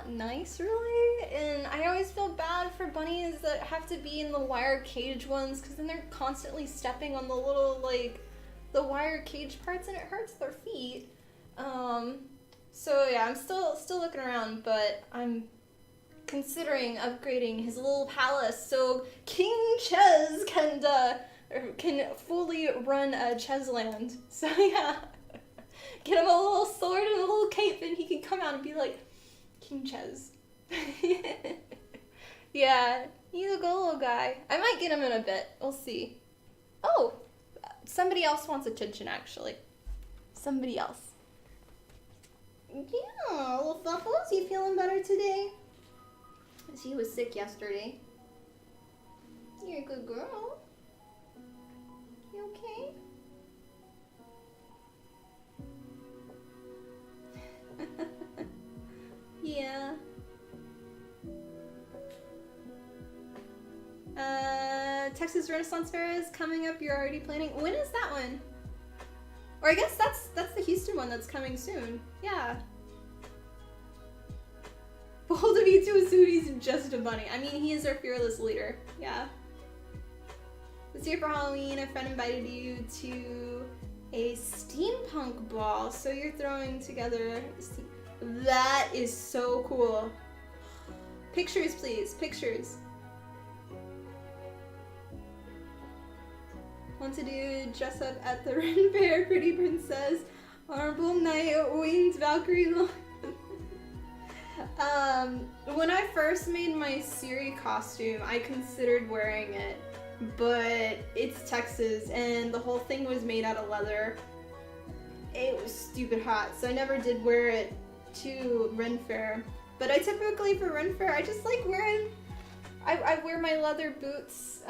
nice really. And I always feel bad for bunnies that have to be in the wire cage ones because then they're constantly stepping on the little like the wire cage parts and it hurts their feet. So yeah, I'm still looking around, but I'm considering upgrading his little palace so King Ches can fully run Chesland. So yeah, get him a little sword and a little cape and he can come out and be like King Ches. Yeah, he's a good little guy. I might get him in a bit. We'll see. Oh, somebody else wants attention actually. Somebody else. Yeah, little Fluffles, you feeling better today? She was sick yesterday. You're a good girl. You okay? Yeah. Texas Renaissance Fair is coming up. You're already planning. When is that one? Or I guess that's the Houston one that's coming soon. Yeah. Bold of you to assume he's just a bunny. I mean, he is our fearless leader. Yeah. This year for Halloween, a friend invited you to a steampunk ball. So you're throwing together. That is so cool. Pictures, please. Pictures. Want to do dress up at the Ren Fair, Pretty Princess, Honorable Knight, Winged Valkyrie. When I first made my Siri costume, I considered wearing it, but it's Texas and the whole thing was made out of leather. It was stupid hot, so I never did wear it to Ren Fair. But I typically for Ren Fair, I just like wearing, I wear my leather boots,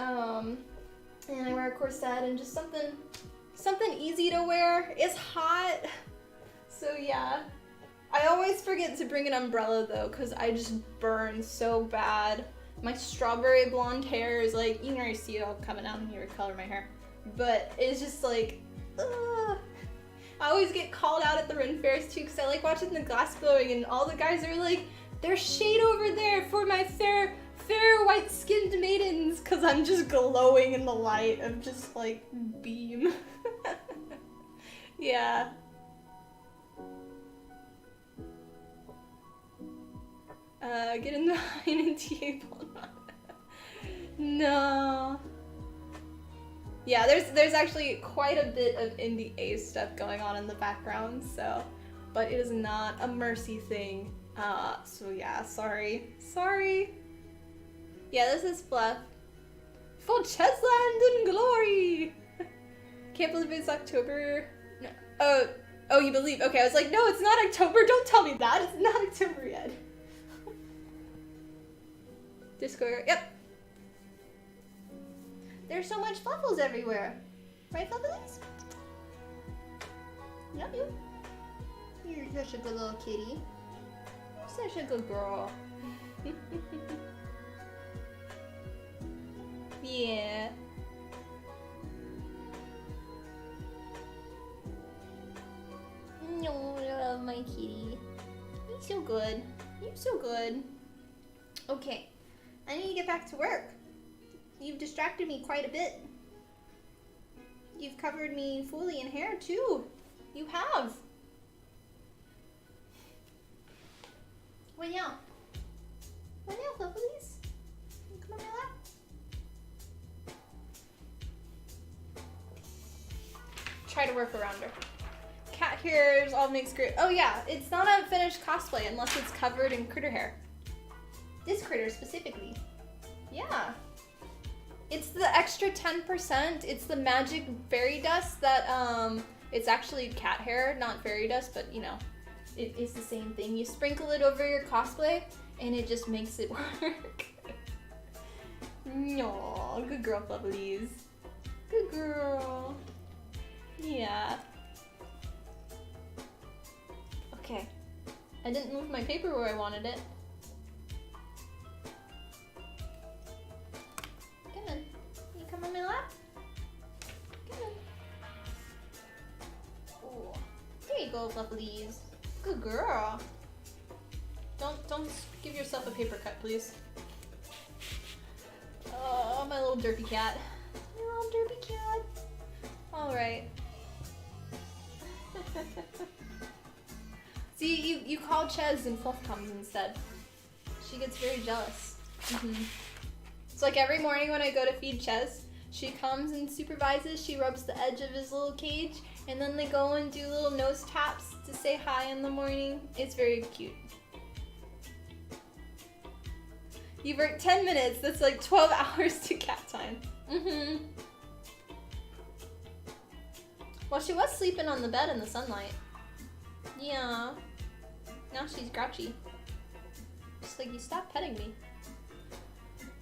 and I wear a corset and just something easy to wear. It's hot, so yeah. I always forget to bring an umbrella though, because I just burn so bad. My strawberry blonde hair is like, you can already see it all coming out when you color my hair. But it's just like, ugh. I always get called out at the Ren Fairs too, because I like watching the glass blowing and all the guys are like, there's shade over there for my fair white-skinned maidens, because I'm just glowing in the light of just like beam. Yeah. Get in the behind and table. No. Yeah, there's actually quite a bit of indie A stuff going on in the background, so, but it is not a Mercy thing. So yeah, sorry. Yeah, this is Fluff. For Chesland and glory! Can't believe it's October. No. Oh, you believe? Okay, I was like, no, it's not October. Don't tell me that. It's not October yet. Discord. Yep. There's so much Fluffles everywhere. Right, Fluffles? Love you. You're such a good little kitty. Such a good girl. Yeah. No, I love my kitty. He's so good. You're so good. Okay, I need to get back to work. You've distracted me quite a bit. You've covered me fully in hair too. You have. Well, lovelies. Come on my lap. Try to work around her. Cat hairs all makes great. Oh yeah, it's not a finished cosplay unless it's covered in critter hair. This critter specifically. Yeah. It's the extra 10%. It's the magic fairy dust that, it's actually cat hair, not fairy dust, but you know, it is the same thing. You sprinkle it over your cosplay and it just makes it work. No, good girl, lovelies. Good girl. Yeah. Okay. I didn't move my paper where I wanted it. Come on. You come on my lap? Come on. Oh. There you go, lovelies. Good girl. Don't give yourself a paper cut, please. Oh, my little derpy cat. My little derpy cat. Alright. See, you call Ches and Fluff comes instead. She gets very jealous. It's like every morning when I go to feed Ches, she comes and supervises, she rubs the edge of his little cage, and then they go and do little nose taps to say hi in the morning. It's very cute. You've worked 10 minutes, that's like 12 hours to cat time. Well, she was sleeping on the bed in the sunlight. Yeah. Now she's grouchy. Just like, you stop petting me.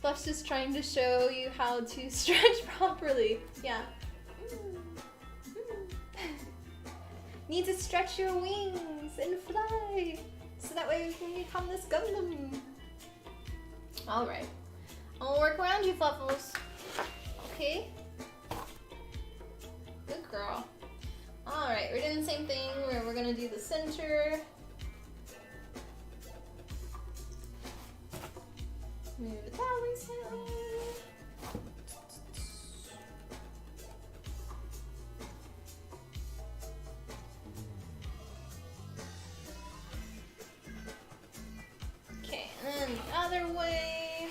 Fluff's just trying to show you how to stretch properly. Yeah. Need to stretch your wings and fly. So that way you can become this Gundam. Alright. I'm gonna work around you, Fluffles. Okay? Good girl. Alright, we're doing the same thing where we're gonna do the center. Move it that way slightly. Okay, and then the other way.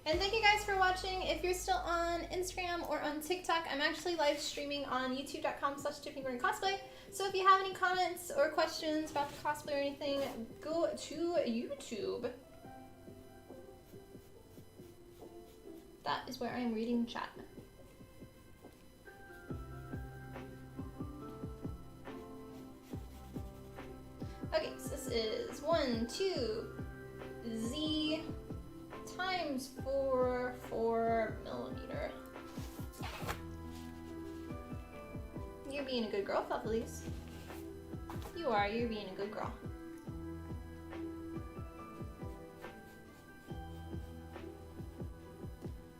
And thank you guys for watching. If you're still on Instagram or on TikTok, I'm actually live streaming on youtube.com/TiffanyCosplay. So if you have any comments or questions about the cosplay or anything, go to YouTube. That is where I'm reading chat. Okay, so this is 1, 2, Z times 4 millimeter. You're being a good girl, Fluffalies. You are, you're being a good girl.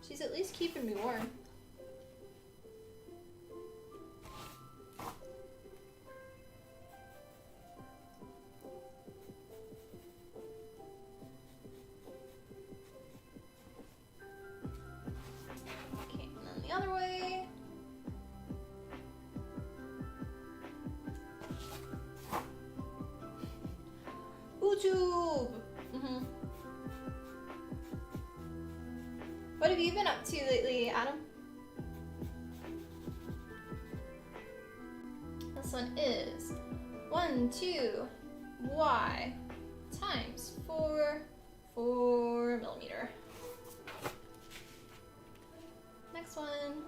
She's at least keeping me warm. Okay, and then the other way. YouTube! What have you been up to lately, Adam? This one is 1, 2, Y times 4 millimeter. Next one.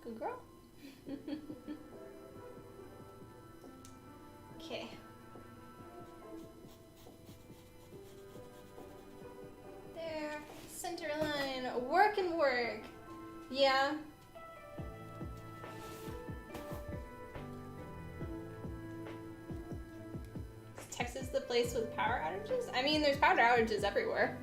Good girl. Okay. There. Center line. Work and work. Yeah. is the place with power outages? I mean, there's power outages everywhere.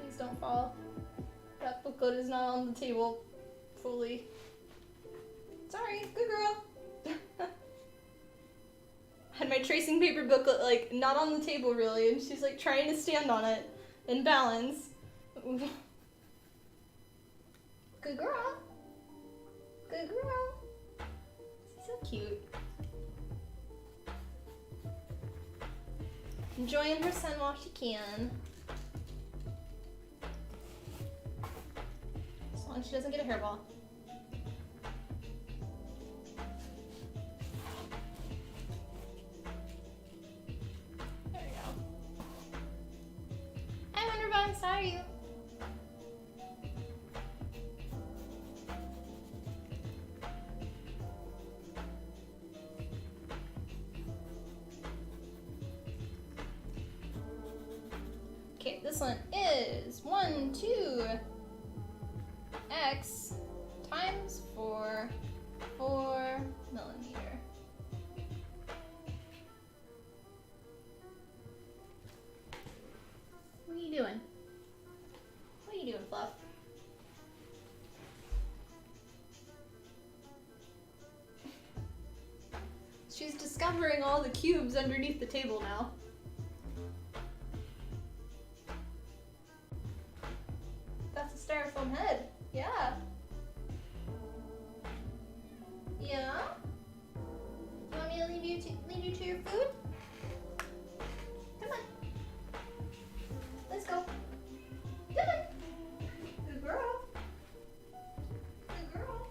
Please don't fall. That booklet is not on the table fully. Sorry, good girl. Had my tracing paper booklet like not on the table really, and she's like trying to stand on it and balance. Good girl. Good girl. She's so cute. Enjoying her sun while she can. As long as she doesn't get a hairball. How are you? Okay, this one is 1, 2 x times 4 millimeter. What are you doing? What are you doing, Fluff? She's discovering all the cubes underneath the table now. That's a styrofoam head. Yeah. Yeah? You want me to lead you to your food? Come on. Let's go. Come on. Good girl. Good girl.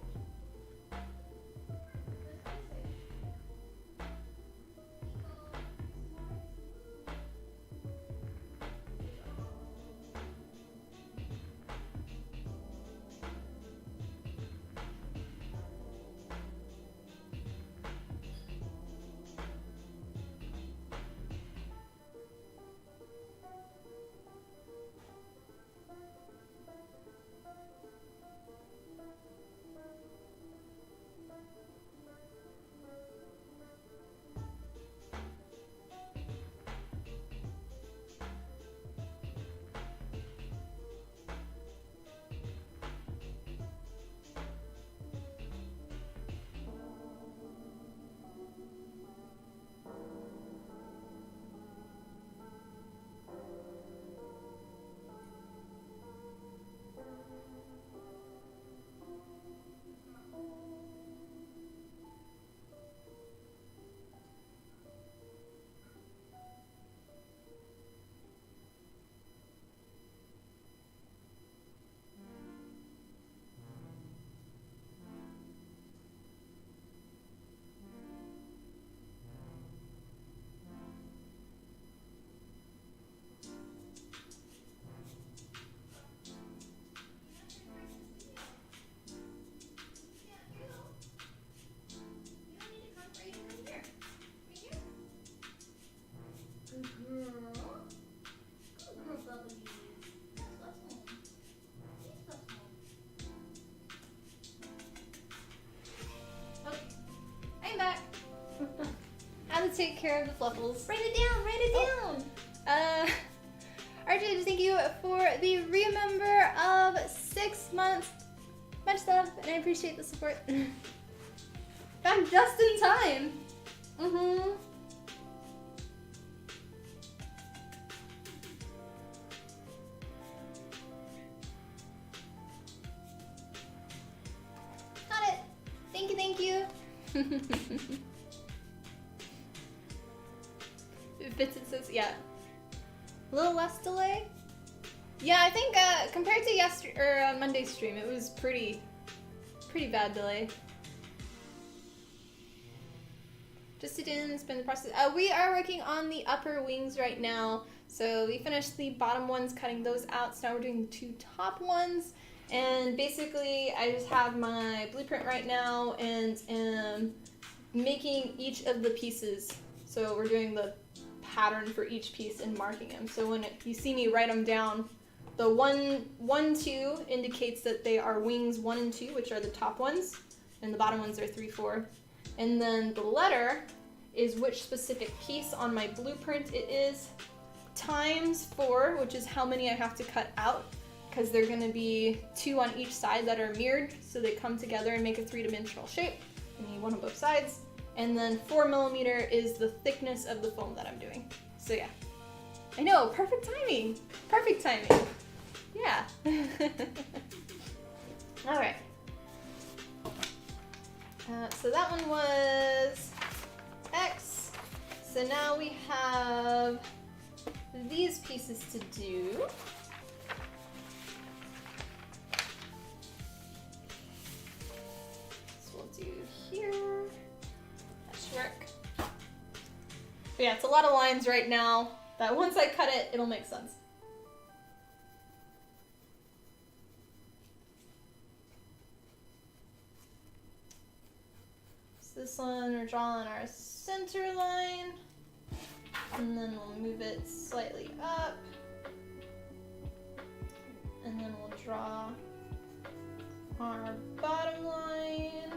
Take care of the fluffles. Write it down, write it down. RJ, thank you for the remember of 6 months. Much love, and I appreciate the support. Back just in time. Got it. Thank you. It says, yeah. A little less delay? Yeah, I think compared to yesterday or Monday's stream, it was pretty bad delay. Just sit in and spin the process. We are working on the upper wings right now. So we finished the bottom ones, cutting those out. So now we're doing the 2 top ones. And basically, I just have my blueprint right now and am making each of the pieces. So we're doing the pattern for each piece and marking them. So when you see me write them down, the 1, 2 indicates that they are wings 1 and 2, which are the top ones, and the bottom ones are 3, 4. And then the letter is which specific piece on my blueprint it is, times 4, which is how many I have to cut out, because they're going to be 2 on each side that are mirrored, so they come together and make a 3-dimensional shape. You need 1 on both sides. And then 4mm is the thickness of the foam that I'm doing. So yeah. I know, perfect timing. Perfect timing. Yeah. All right. So that one was X. So now we have these pieces to do. So we'll do here. That should work. But yeah, it's a lot of lines right now, but once I cut it, it'll make sense. This one, we're drawing our center line, and then we'll move it slightly up, and then we'll draw our bottom line,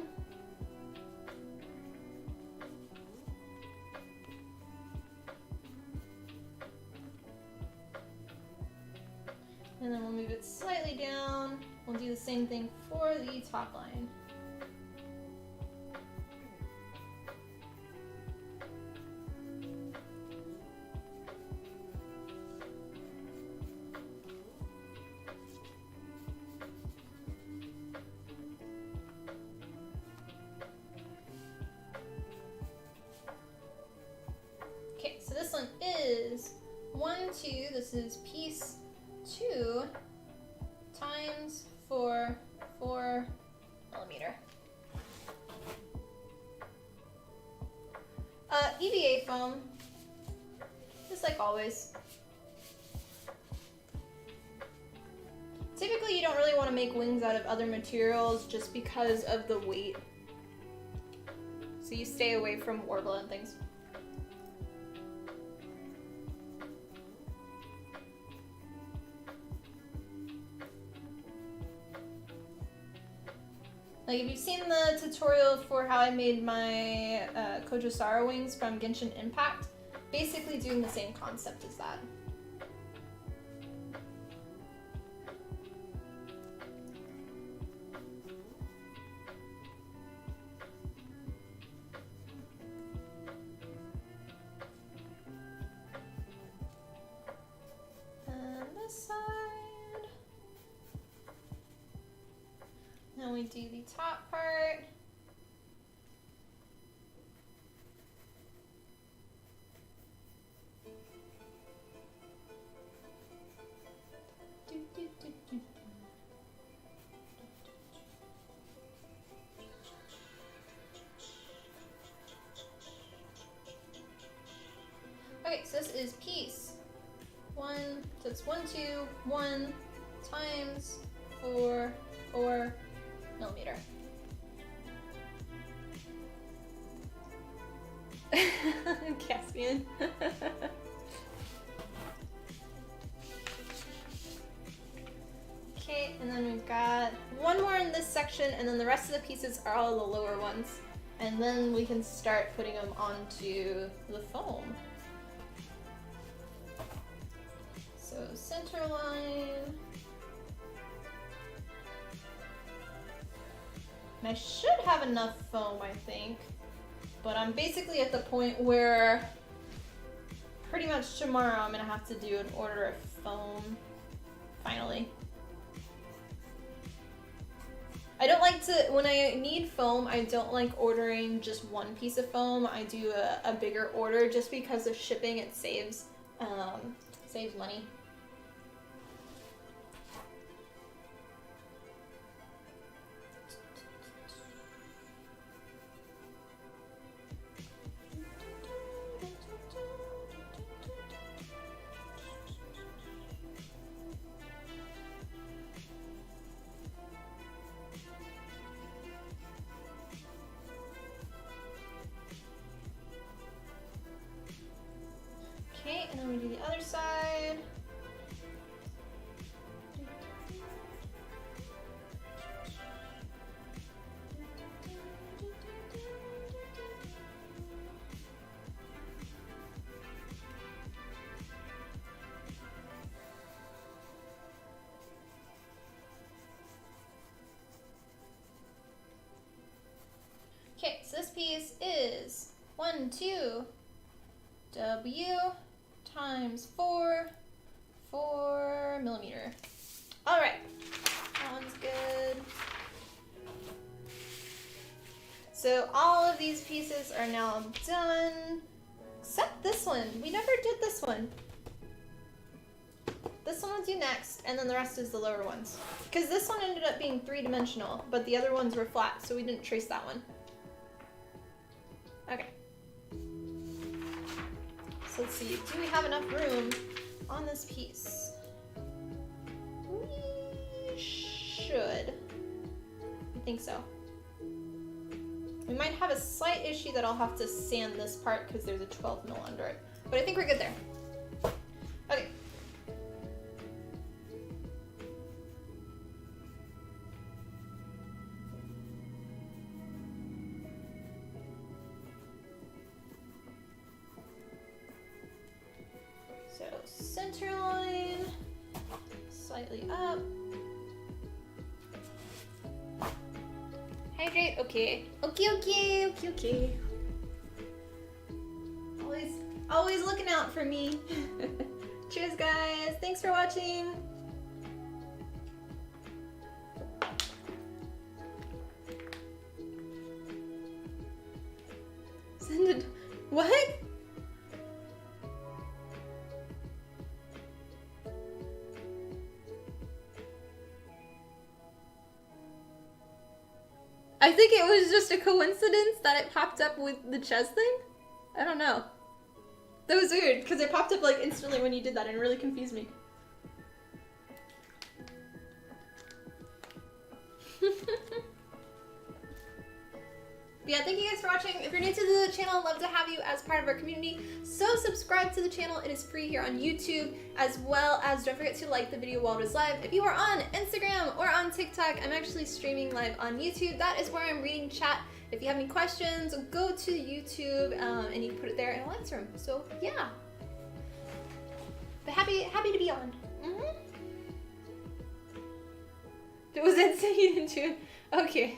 and then we'll move it slightly down. We'll do the same thing for the top line. This one is 1, 2, this is piece 2 times 4, 4mm. EVA foam, just like always. Typically you don't really want to make wings out of other materials just because of the weight. So you stay away from Warble and things. Like, if you've seen the tutorial for how I made my Kojosara wings from Genshin Impact, basically doing the same concept as that. And this side. Now we do the top part. Okay, so this is piece 1, so it's 1, 2, 1 times 4, 4mm. Caspian. Okay, and then we've got one more in this section, and then the rest of the pieces are all the lower ones. And then we can start putting them onto the foam. So center line. And I should have enough foam, I think. But I'm basically at the point where pretty much tomorrow I'm gonna have to do an order of foam, finally. I don't like to, when I need foam, I don't like ordering just one piece of foam. I do a bigger order just because of shipping. It saves money. Okay, so this piece is 1, 2, W times 4 millimeter. All right, that one's good. So all of these pieces are now done, except this one. We never did this one. This one we'll do next, and then the rest is the lower ones. Because this one ended up being 3-dimensional, but the other ones were flat, so we didn't trace that one. Okay. So let's see, do we have enough room on this piece? We should. I think so. We might have a slight issue that I'll have to sand this part because there's a 12 mil under it. But I think we're good there. Okay. So center line, slightly up. Hydrate, okay. Okay. Always looking out for me. Cheers, guys. Thanks for watching. Send it. What? I think it was just a coincidence that it popped up with the chess thing. I don't know. That was weird because it popped up like instantly when you did that and it really confused me. Yeah, thank you guys for watching. If you're new to the channel, I'd love to have you as part of our community. So subscribe to the channel. It is free here on YouTube, as well as don't forget to like the video while it is live. If you are on Instagram or on TikTok, I'm actually streaming live on YouTube. That is where I'm reading chat. If you have any questions, go to YouTube and you can put it there and I'll answer them. So yeah. But happy to be on. It was insane you didn't do it. Okay.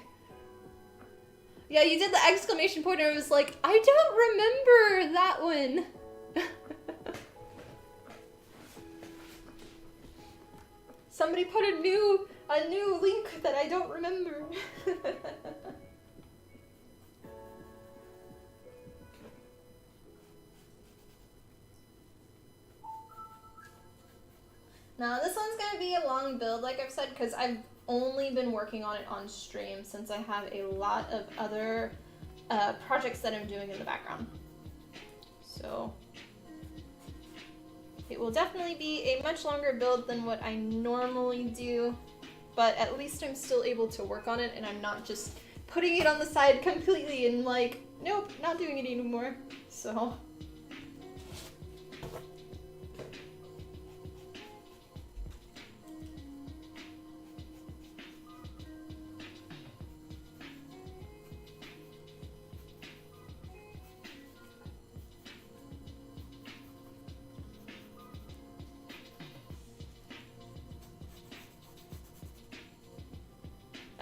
Yeah, you did the exclamation point and I was like, I don't remember that one. Somebody put a new link that I don't remember. Now this one's gonna be a long build, like I've said, because I've only been working on it on stream since I have a lot of other projects that I'm doing in the background. So it will definitely be a much longer build than what I normally do, but at least I'm still able to work on it and I'm not just putting it on the side completely and like, nope, not doing it anymore. So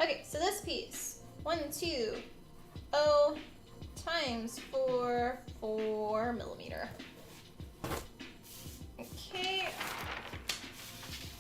okay, so this piece, 1, 2, O times 4 millimeter. Okay.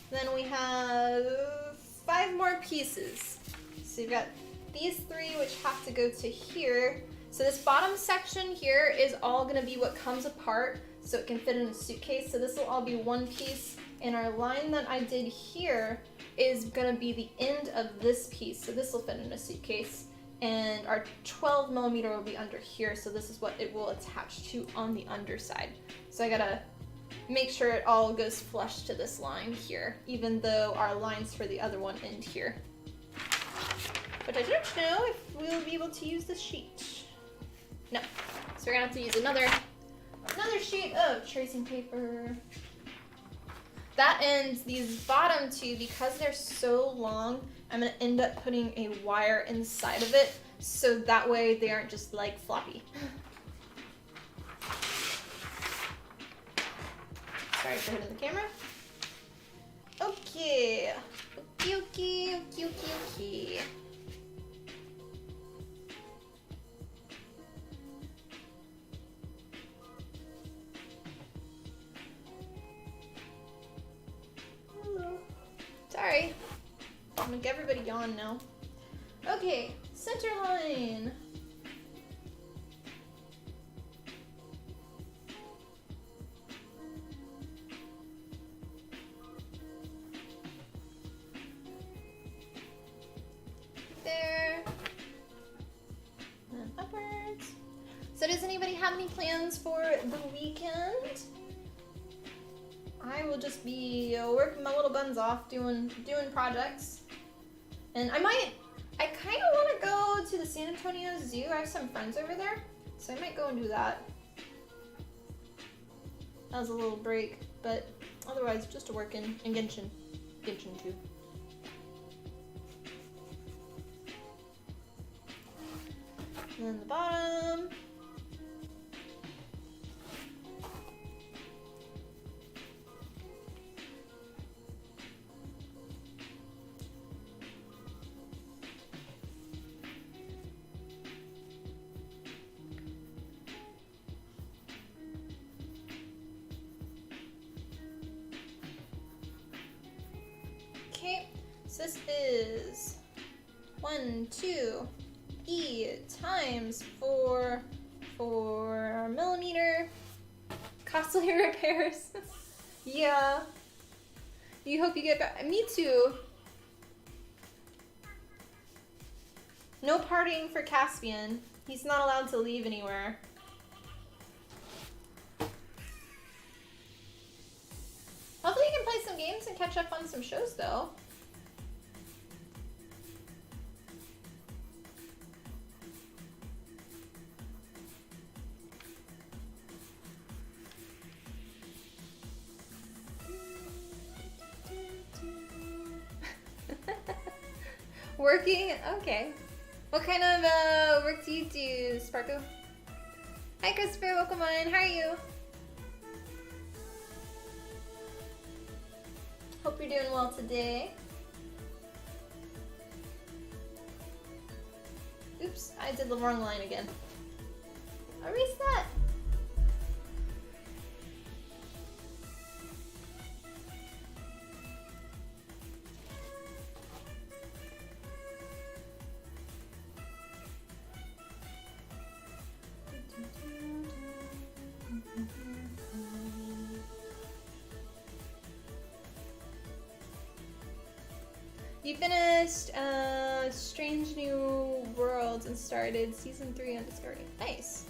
Then we have 5 more pieces. So you've got these 3 which have to go to here. So this bottom section here is all gonna be what comes apart so it can fit in a suitcase. So this will all be one piece. And our line that I did here is gonna be the end of this piece. So this will fit in a suitcase. And our 12 millimeter will be under here. So this is what it will attach to on the underside. So I gotta make sure it all goes flush to this line here, even though our lines for the other one end here. But I don't know if we'll be able to use this sheet. No, so we're gonna have to use another sheet of tracing paper. That ends these bottom 2, because they're so long, I'm gonna end up putting a wire inside of it, so that way they aren't just like floppy. Sorry for hitting the camera. Okay. Okay. I'll make everybody yawn now. Okay, center line. There. And upwards. So does anybody have any plans for the weekend? I will just be working my little buns off doing projects. And I kind of want to go to the San Antonio Zoo. I have some friends over there, so I might go and do that. That was a little break, but otherwise just working and Genshin too. And then the bottom. Okay, so this is 1, 2, E times 4 millimeter. Costly repairs. Yeah. You hope you get back. Me too. No partying for Caspian. He's not allowed to leave anywhere. Hopefully you can play some games and catch up on some shows though. Working? Okay. What kind of work do you do, Sparko? Hi Christopher, welcome on. How are you? Hope you're doing well today. Oops, I did the wrong line again. Erase that. You finished Strange New Worlds and started Season 3 on Discovery. Nice.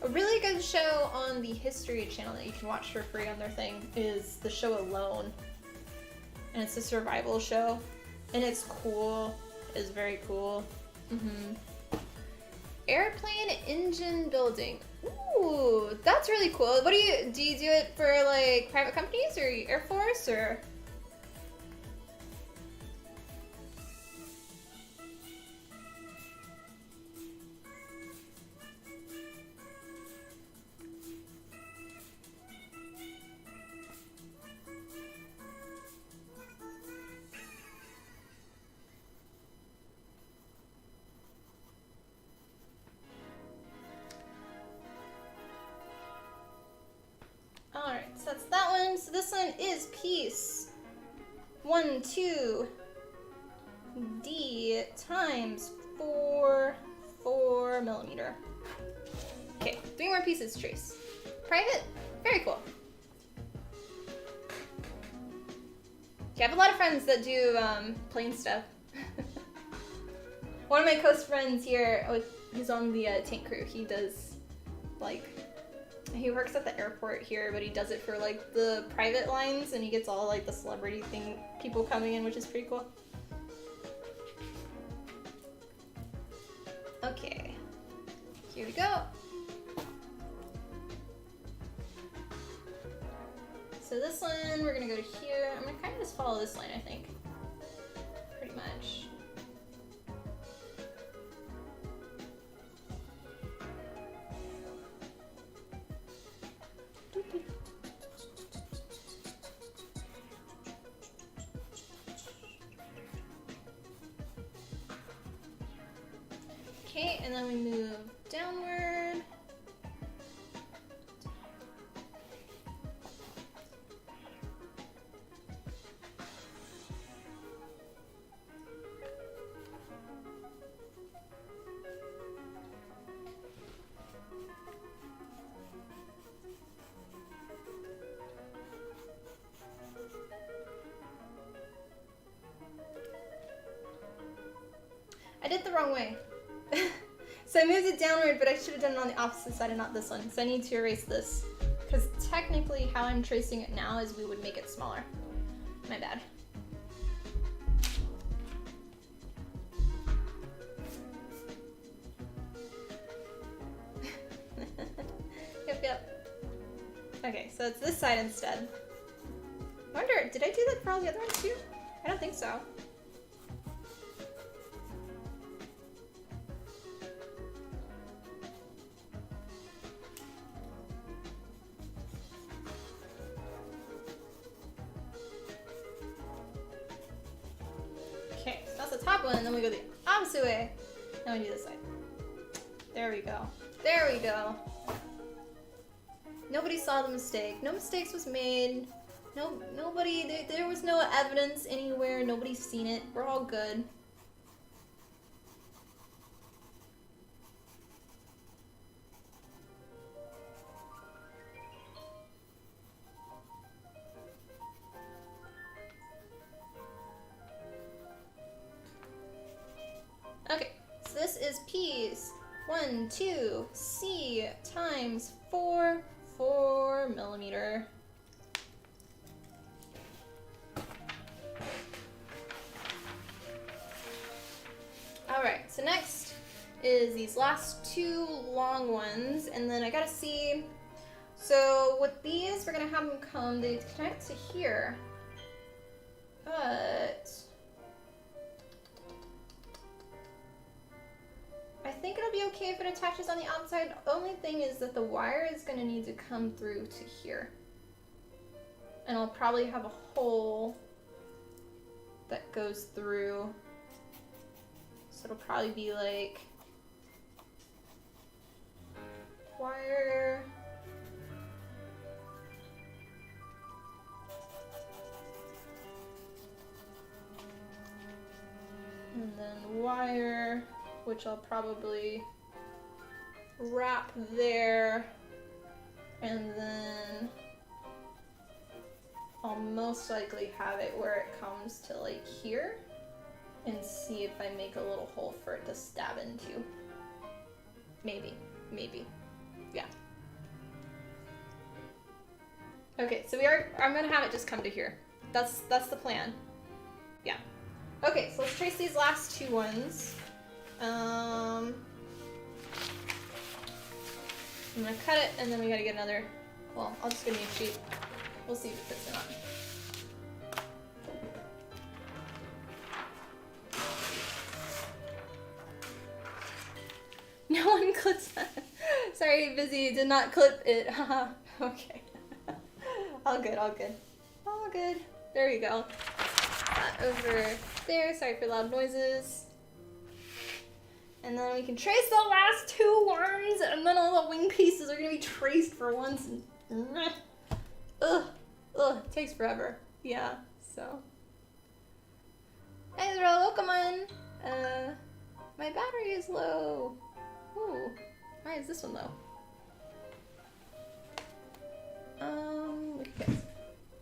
A really good show on the History Channel that you can watch for free on their thing is the show Alone. And it's a survival show. And it's cool. It's very cool. Airplane engine building. Ooh, that's really cool. What do you do it for like private companies or Air Force or? Alright, so that's that one. So this one is piece 1, 2, D times 4 millimeter. Okay, 3 more pieces, Trace. Private? Very cool. Okay, I have a lot of friends that do plane stuff. One of my close friends here, he's on the tank crew. He does, like, he works at the airport here, but he does it for, like, the private lines, and he gets all, like, the celebrity people coming in, which is pretty cool. Okay, here we go. So this one, we're gonna go to here. I'm gonna kind of just follow this line, I think. Pretty much. Okay, and then we move downward. wrong way. So I moved it downward, but I should have done it on the opposite side and not this one. So I need to erase this. Because technically how I'm tracing it now is we would make it smaller. My bad. Yep. Okay, so it's this side instead. I wonder, did I do that for all the other ones too? I don't think so. Okay, so that's the top one, and then we go the opposite way. Now we do this side. There we go. There we go. Nobody saw the mistake. No mistakes was made. Nobody, there was no evidence anywhere. Nobody's seen it. We're all good. Okay, so this is P's 1, 2, C times 4 millimeter. Alright, so next is these last two long ones, and then I gotta see, so with these, we're gonna have them come, they connect to here, but I think it'll be okay if it attaches on the outside. The only thing is that the wire is gonna need to come through to here. And I'll probably have a hole that goes through. So it'll probably be like wire. And then wire, which I'll probably wrap there, and then I'll most likely have it where it comes to like here, and see if I make a little hole for it to stab into. Maybe, yeah. Okay, so I'm gonna have it just come to here. That's the plan. Yeah. Okay, so let's trace these last two ones. I'm gonna cut it, and then we gotta get another, well, I'll just get a new sheet. We'll see if it fits or not. No one clips that. Sorry, busy, did not clip it. Haha, okay. All good. There we go. That over there, sorry for loud noises. And then we can trace the last two ones, and then all the wing pieces are gonna be traced for once. And ugh, it takes forever. Yeah, so. Hey Israel, welcome on. My battery is low. Ooh, why is this one low? Look at this.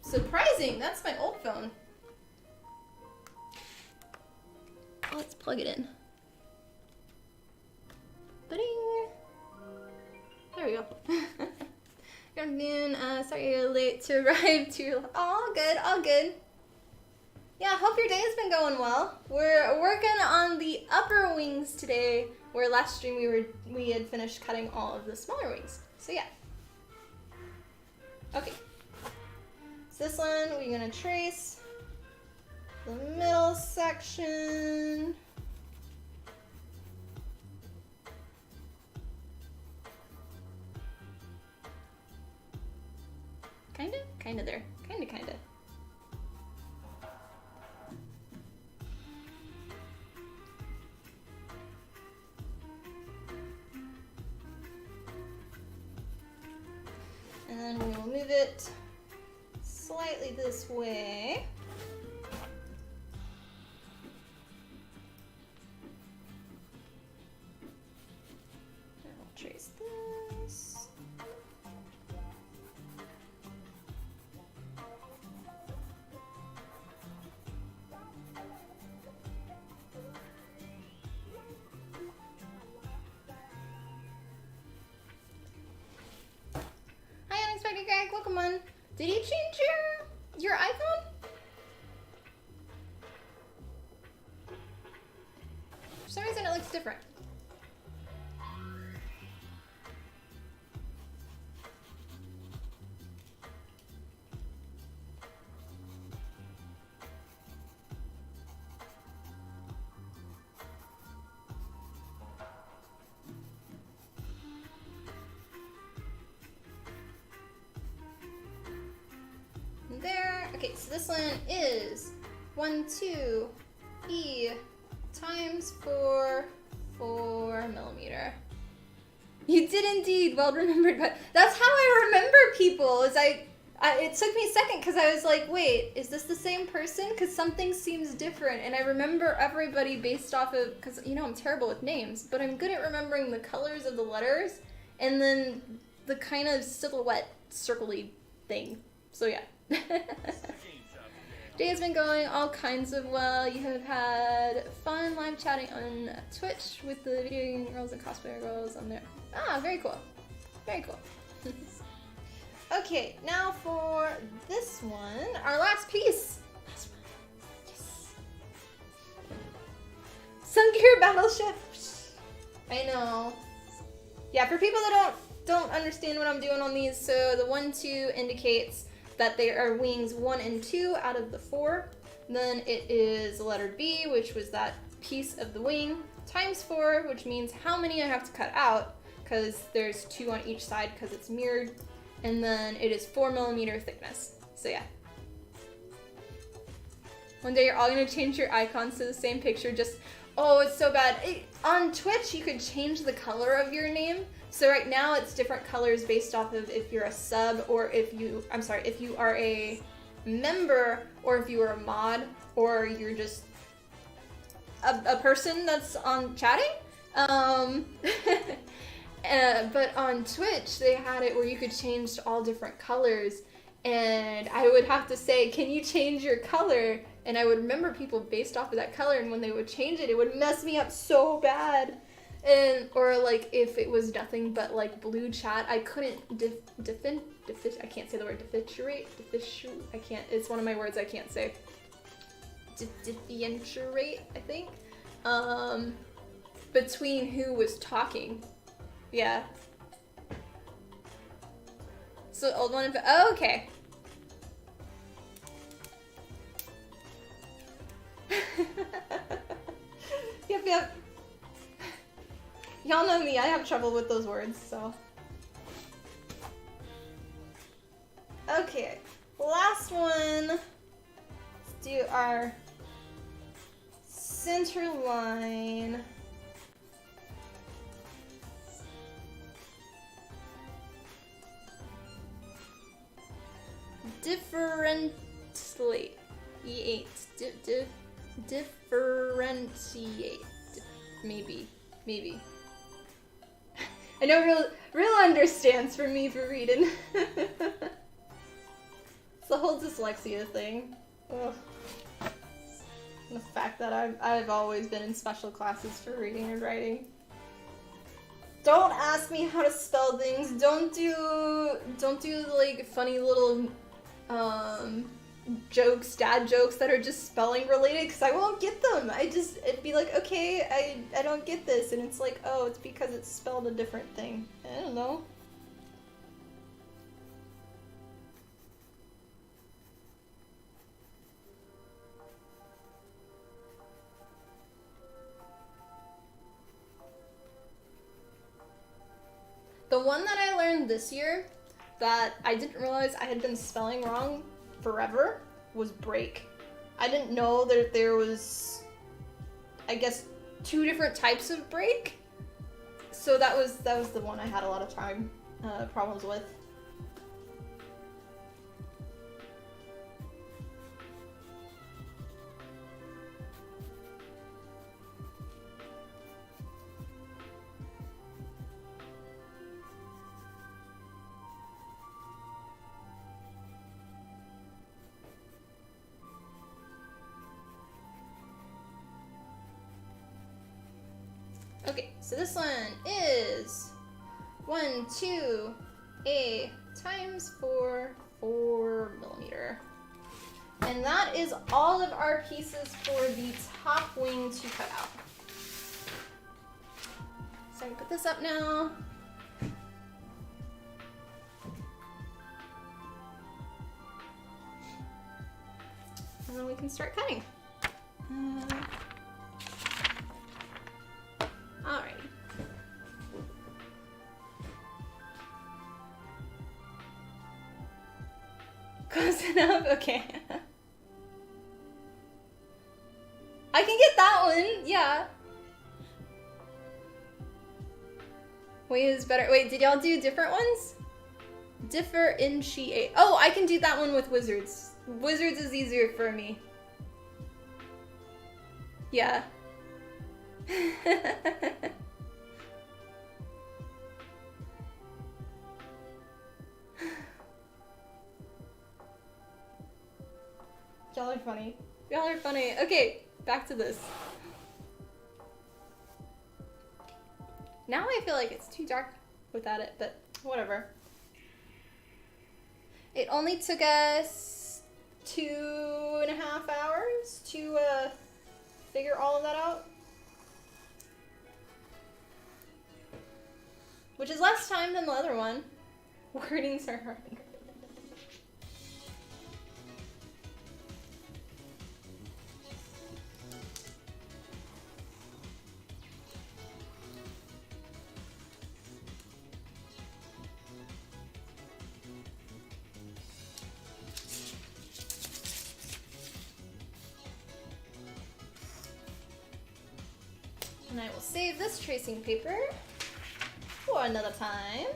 Surprising, that's my old phone. Let's plug it in. Ba-ding! There we go. Good afternoon. Sorry you're late to arrive to. All good. Yeah, hope your day has been going well. We're working on the upper wings today, where last stream we had finished cutting all of the smaller wings. So yeah. Okay. So this one we're gonna trace the middle section. Kinda there. Kinda. And then we will move it slightly this way. And we'll trace this. Eric, welcome on. Did you change your icon? For some reason it looks different. There. Okay, so this one is 1, 2, E times 4 4mm. You did indeed. Well remembered, but that's how I remember people. Is it took me a second because I was like, wait, is this the same person? Because something seems different, and I remember everybody based off of, because you know I'm terrible with names, but I'm good at remembering the colors of the letters and then the kind of silhouette circly thing. So yeah. Day has been going all kinds of well. You have had fun live chatting on Twitch with the video game girls and cosplayer girls on there. Ah, very cool. Very cool. Okay, now for this one, our last piece. Last one. Yes. Sungear Battleship. I know. Yeah, for people that don't understand what I'm doing on these, so the 1, 2 indicates that they are wings 1 and 2 out of the 4. Then it is the letter B, which was that piece of the wing, times 4, which means how many I have to cut out, because there's 2 on each side because it's mirrored. And then it is 4mm thickness. So yeah. One day you're all gonna change your icons to the same picture, just, oh, it's so bad. On Twitch, you could change the color of your name. So right now it's different colors based off of if you're a sub or if you are a member or if you are a mod or you're just a person that's on chatting. But on Twitch they had it where you could change to all different colors, and I would have to say, can you change your color? And I would remember people based off of that color, and when they would change it, it would mess me up so bad. And or like if it was nothing but like blue chat, I couldn't I can't say the word I can't, it's one of my words I can't say. Differentiate, I think. Between who was talking. Yeah. So old one, oh, okay. Yep. Y'all know me, I have trouble with those words, so. Okay, last one. Let's do our center line. Differentiate. Differentiate. Maybe. I know real understands for me for reading. It's the whole dyslexia thing. Ugh. The fact that I've always been in special classes for reading and writing. Don't ask me how to spell things. Don't do like funny little jokes, dad jokes that are just spelling related, because I won't get them. It'd be like, okay, I don't get this, and it's like, oh, it's because it's spelled a different thing. I don't know. The one that I learned this year that I didn't realize I had been spelling wrong forever was break. I didn't know that there was, I guess, 2 different types of break. So that was the one I had a lot of problems with. Okay, so this one is 1, 2, A times 4 and that is all of our pieces for the top wing to cut out. So I can put this up now. And then we can start cutting. Alright. Close enough? Okay. I can get that one, yeah. Wait, is better. Wait, did y'all do different ones? Differentiate. Oh, I can do that one with wizards. Wizards is easier for me. Yeah. Y'all are funny. Y'all are funny. Okay, back to this. Now I feel like it's too dark without it, but whatever. It only took us 2.5 hours to figure all of that out. Which is less time than the other one. Wordings are hard. And I will save this tracing paper for another time.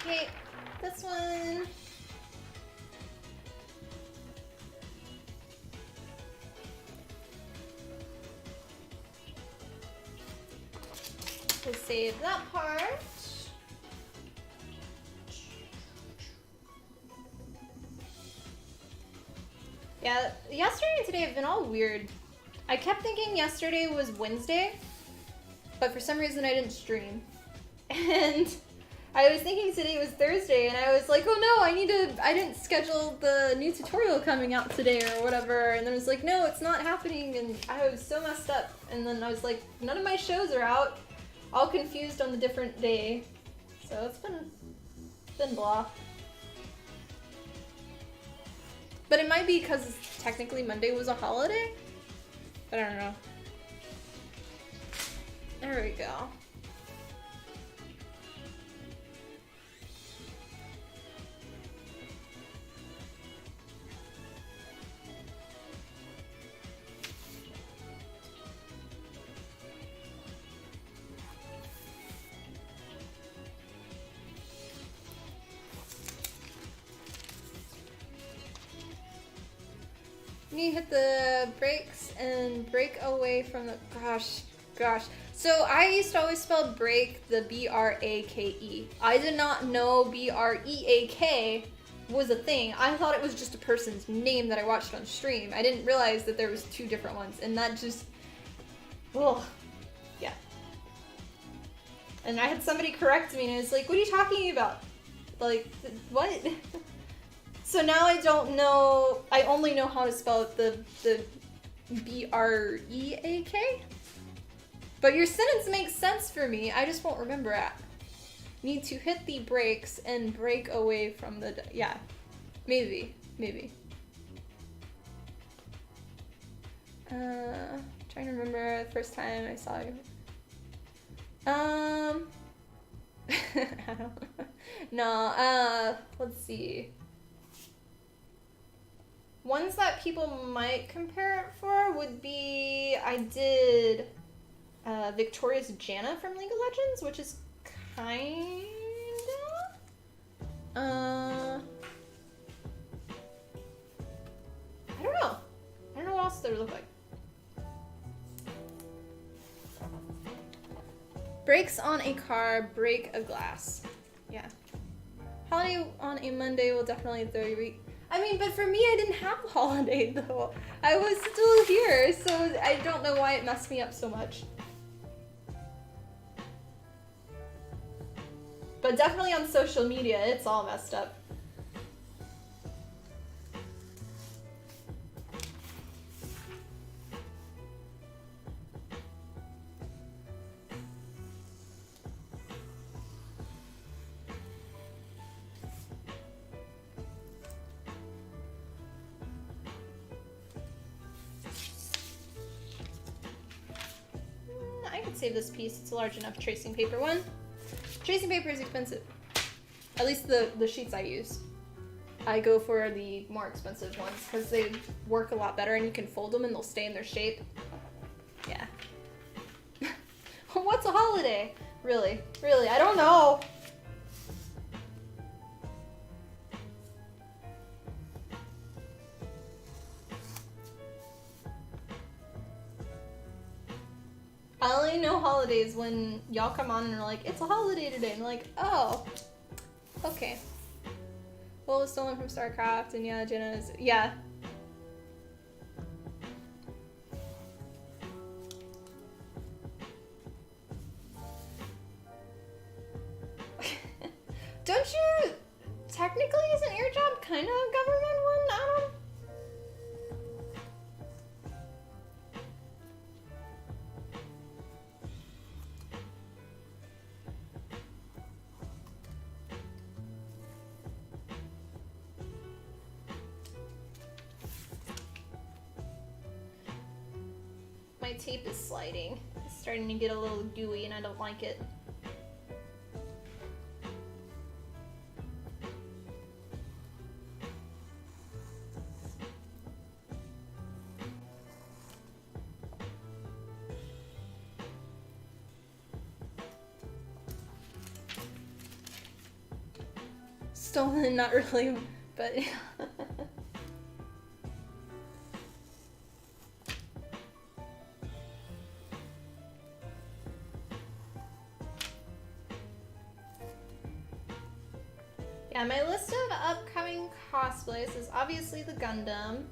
Okay, this one. We'll save that part. Yeah, yesterday and today have been all weird. I kept thinking yesterday was Wednesday, but for some reason I didn't stream. And I was thinking today was Thursday, and I was like, oh no, I didn't schedule the new tutorial coming out today or whatever. And then I was like, no, it's not happening, and I was so messed up. And then I was like, none of my shows are out. All confused on the different day. So it's been blah. But it might be because technically Monday was a holiday? I don't know. There we go. You hit the brakes and break away from the gosh. So I used to always spell break the B-R-A-K-E. I did not know B-R-E-A-K was a thing. I thought it was just a person's name that I watched on stream. I didn't realize that there was two different ones, and that just, ugh, yeah. And I had somebody correct me, and I was like, what are you talking about? Like, what? So now I don't know, I only know how to spell it, the B-R-E-A-K? But your sentence makes sense for me, I just won't remember it. Need to hit the brakes and break away from the, yeah, maybe. Trying to remember the first time I saw you. I don't know. Let's see. Ones that people might compare it for would be, I did Victorious Jana from League of Legends, which is kinda... does it look like? Brakes on a car, break a glass. Yeah. Holiday on a Monday will definitely throw you. I mean, but for me, I didn't have a holiday though. I was still here, so I don't know why it messed me up so much. But definitely on social media, it's all messed up. I could save this piece. It's a large enough tracing paper one. Tracing paper is expensive. At least the sheets I use. I go for the more expensive ones because they work a lot better and you can fold them and they'll stay in their shape. Yeah. What's a holiday? Really? Really? I don't know. I only know holidays when y'all come on and are like, it's a holiday today. And I'm like, oh, okay. Well, it was stolen from StarCraft, and yeah, Jenna is, yeah. Don't you, technically, isn't your job kind of a government one, Adam? My tape is sliding. It's starting to get a little gooey and I don't like it. Stolen, not really, but yeah, my list of upcoming cosplays is obviously the Gundam.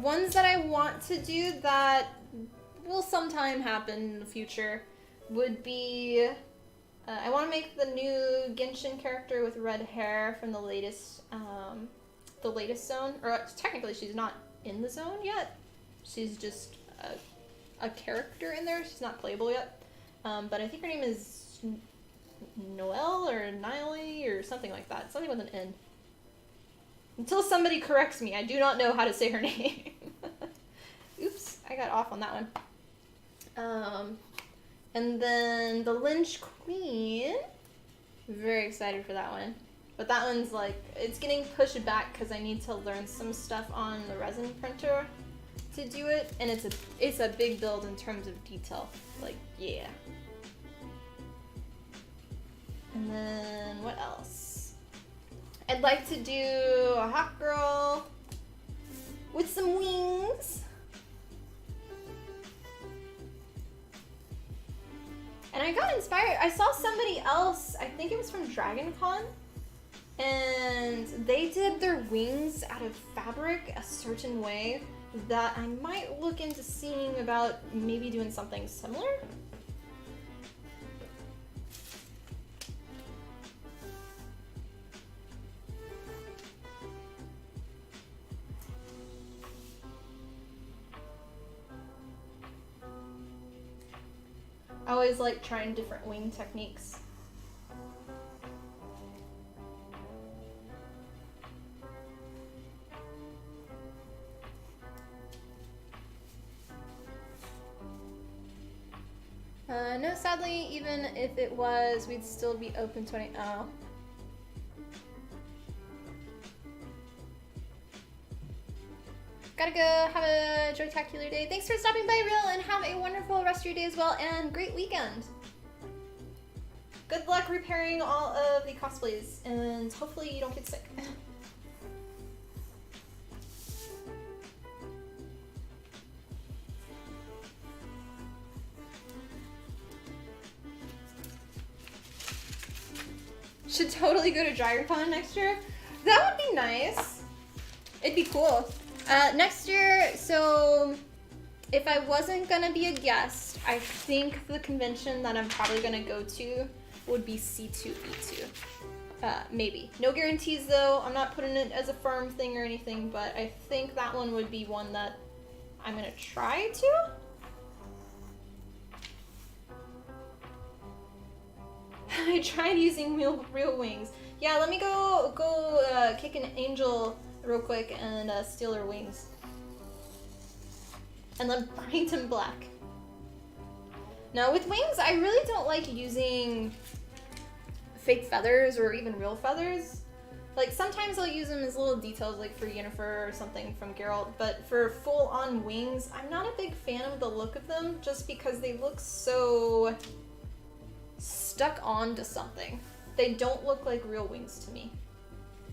Ones that I want to do that will sometime happen in the future would be, I want to make the new Genshin character with red hair from the latest zone. Or technically she's not in the zone yet. She's just a character in there. She's not playable yet. But I think her name is Noelle or Nile or something like that. Something with an N. Until somebody corrects me, I do not know how to say her name. Oops, I got off on that one. And then the Lynch Queen. Very excited for that one. But that one's like, it's getting pushed back because I need to learn some stuff on the resin printer to do it. And it's a big build in terms of detail. Like, yeah. And then what else? I'd like to do a hot girl with some wings. And I got inspired. I saw somebody else, I think it was from Dragon Con, and they did their wings out of fabric a certain way that I might look into seeing about maybe doing something similar. I always like trying different wing techniques. No, sadly, even if it was, we'd still be open 20. Oh. Gotta go. Have a joytacular day. Thanks for stopping by, Real, and have a wonderful rest of your day as well, and great weekend. Good luck repairing all of the cosplays, and hopefully you don't get sick. Should totally go to DragonCon next year. That would be nice. It'd be cool. Next year, so if I wasn't gonna be a guest, I think the convention that I'm probably gonna go to would be C2E2. Maybe. No guarantees though. I'm not putting it as a firm thing or anything, but I think that one would be one that I'm gonna try to. I tried using real wings. Yeah, let me go kick an angel real quick and steal her wings. And then paint them black. Now with wings, I really don't like using fake feathers or even real feathers. Like sometimes I'll use them as little details like for Yennefer or something from Geralt, but for full-on wings, I'm not a big fan of the look of them just because they look so stuck onto something. They don't look like real wings to me.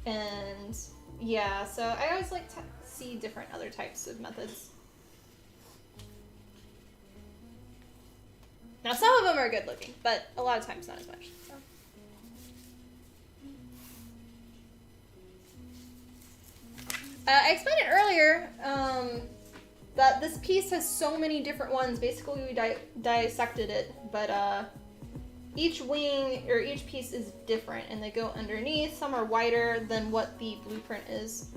And yeah, so I always like to see different other types of methods. Now some of them are good looking, but a lot of times not as much. So. I explained it earlier that this piece has so many different ones. Basically we dissected it, but each wing or each piece is different and they go underneath. Some are wider than what the blueprint is.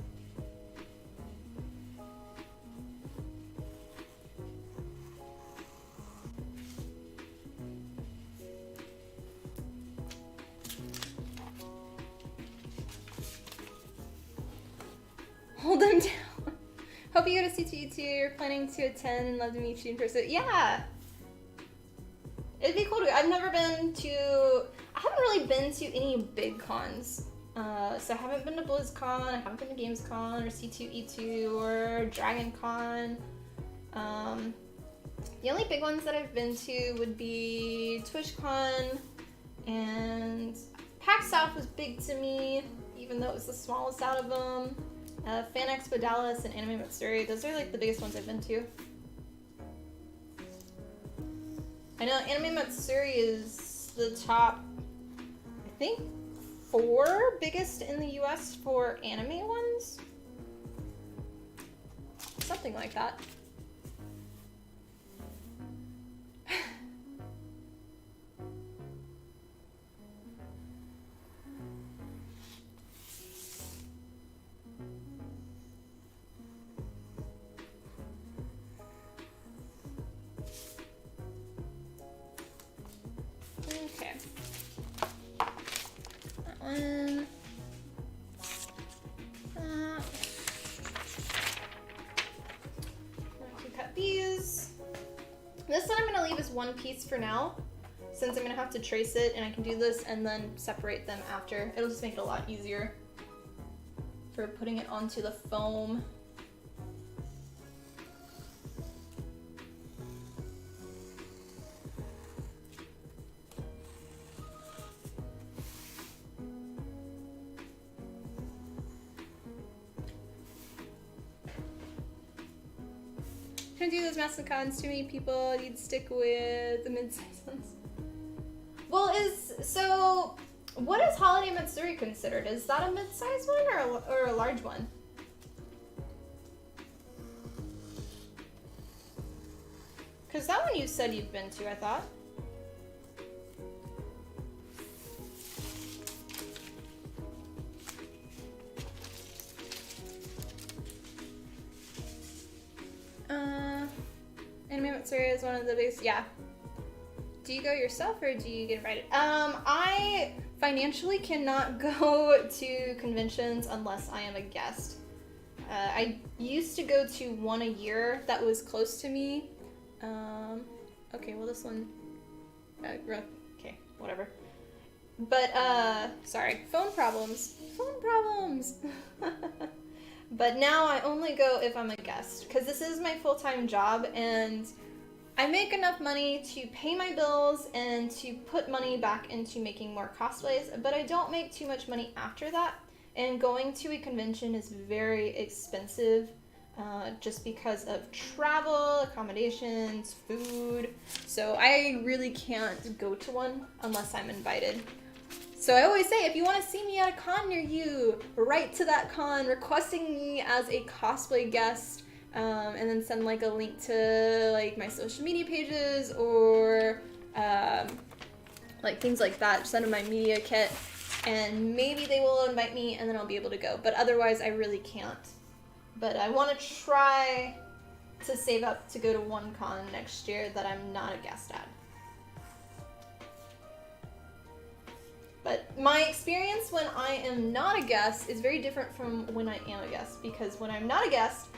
Hold them down. Hope you go to C2E2. You're planning to attend and love to meet you in person. Yeah. It'd be cool to. I haven't really been to any big cons. So I haven't been to BlizzCon, I haven't been to Gamescom or C2E2 or DragonCon. The only big ones that I've been to would be TwitchCon, and PAX South was big to me, even though it was the smallest out of them. Fan Expo Dallas and Anime Matsuri, those are like the biggest ones I've been to. I know Anime Matsuri is the top, I think, 4 biggest in the US for anime ones. Something like that. Okay. That one. I can cut these. This one I'm going to leave as one piece for now, since I'm going to have to trace it, and I can do this and then separate them after. It'll just make it a lot easier for putting it onto the foam. Couldn't do those massive cons, too many people, you'd stick with the mid-sized ones. Well, so what is Holiday Matsuri considered? Is that a mid-sized one or a large one? Because that one you said you've been to, I thought. Anime Matsuri is one of the biggest, yeah. Do you go yourself or do you get invited? I financially cannot go to conventions unless I am a guest. I used to go to one a year that was close to me. Okay, well this one, okay, whatever. But, sorry, phone problems. But now I only go if I'm a guest, because this is my full-time job, and I make enough money to pay my bills and to put money back into making more cosplays, but I don't make too much money after that, and going to a convention is very expensive, just because of travel, accommodations, food, so I really can't go to one unless I'm invited. So I always say, if you want to see me at a con near you, write to that con requesting me as a cosplay guest, and then send like a link to like my social media pages or like things like that. Send them my media kit, and maybe they will invite me, and then I'll be able to go. But otherwise, I really can't. But I want to try to save up to go to one con next year that I'm not a guest at. But my experience when I am not a guest is very different from when I am a guest, because when I'm not a guest,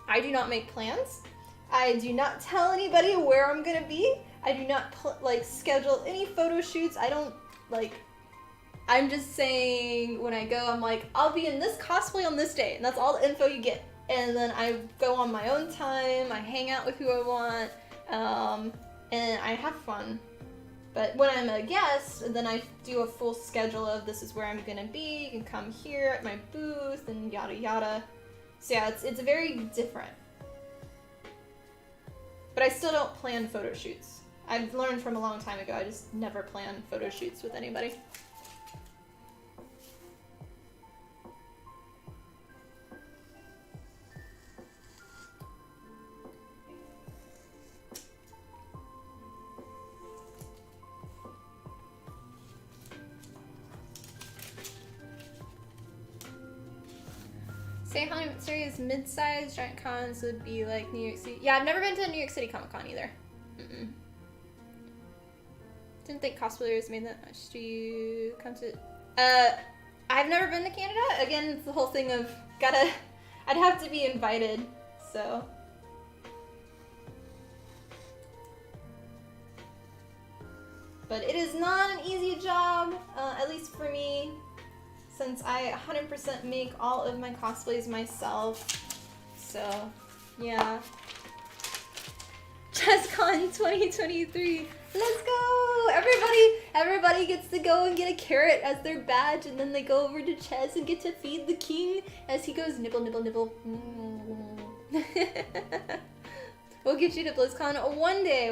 I do not make plans. I do not tell anybody where I'm gonna be. I do not schedule any photo shoots. I don't I'm just saying when I go, I'm like, I'll be in this cosplay on this day, and that's all the info you get. And then I go on my own time. I hang out with who I want, and I have fun. But when I'm a guest, then I do a full schedule of this is where I'm gonna be, you can come here at my booth, and yada yada. So yeah, it's very different. But I still don't plan photo shoots. I've learned from a long time ago, I just never plan photo shoots with anybody. Say how serious mid-sized giant cons would be like New York City. Yeah, I've never been to New York City Comic Con either. Didn't think cosplayers made that much to come to. I've never been to Canada. Again, it's the whole thing of I'd have to be invited, so. But it is not an easy job, at least for me, since I 100% make all of my cosplays myself. So, yeah. ChessCon 2023. Let's go! Everybody gets to go and get a carrot as their badge, and then they go over to Chess and get to feed the king as he goes nibble, nibble, nibble. We'll get you to BlizzCon one day.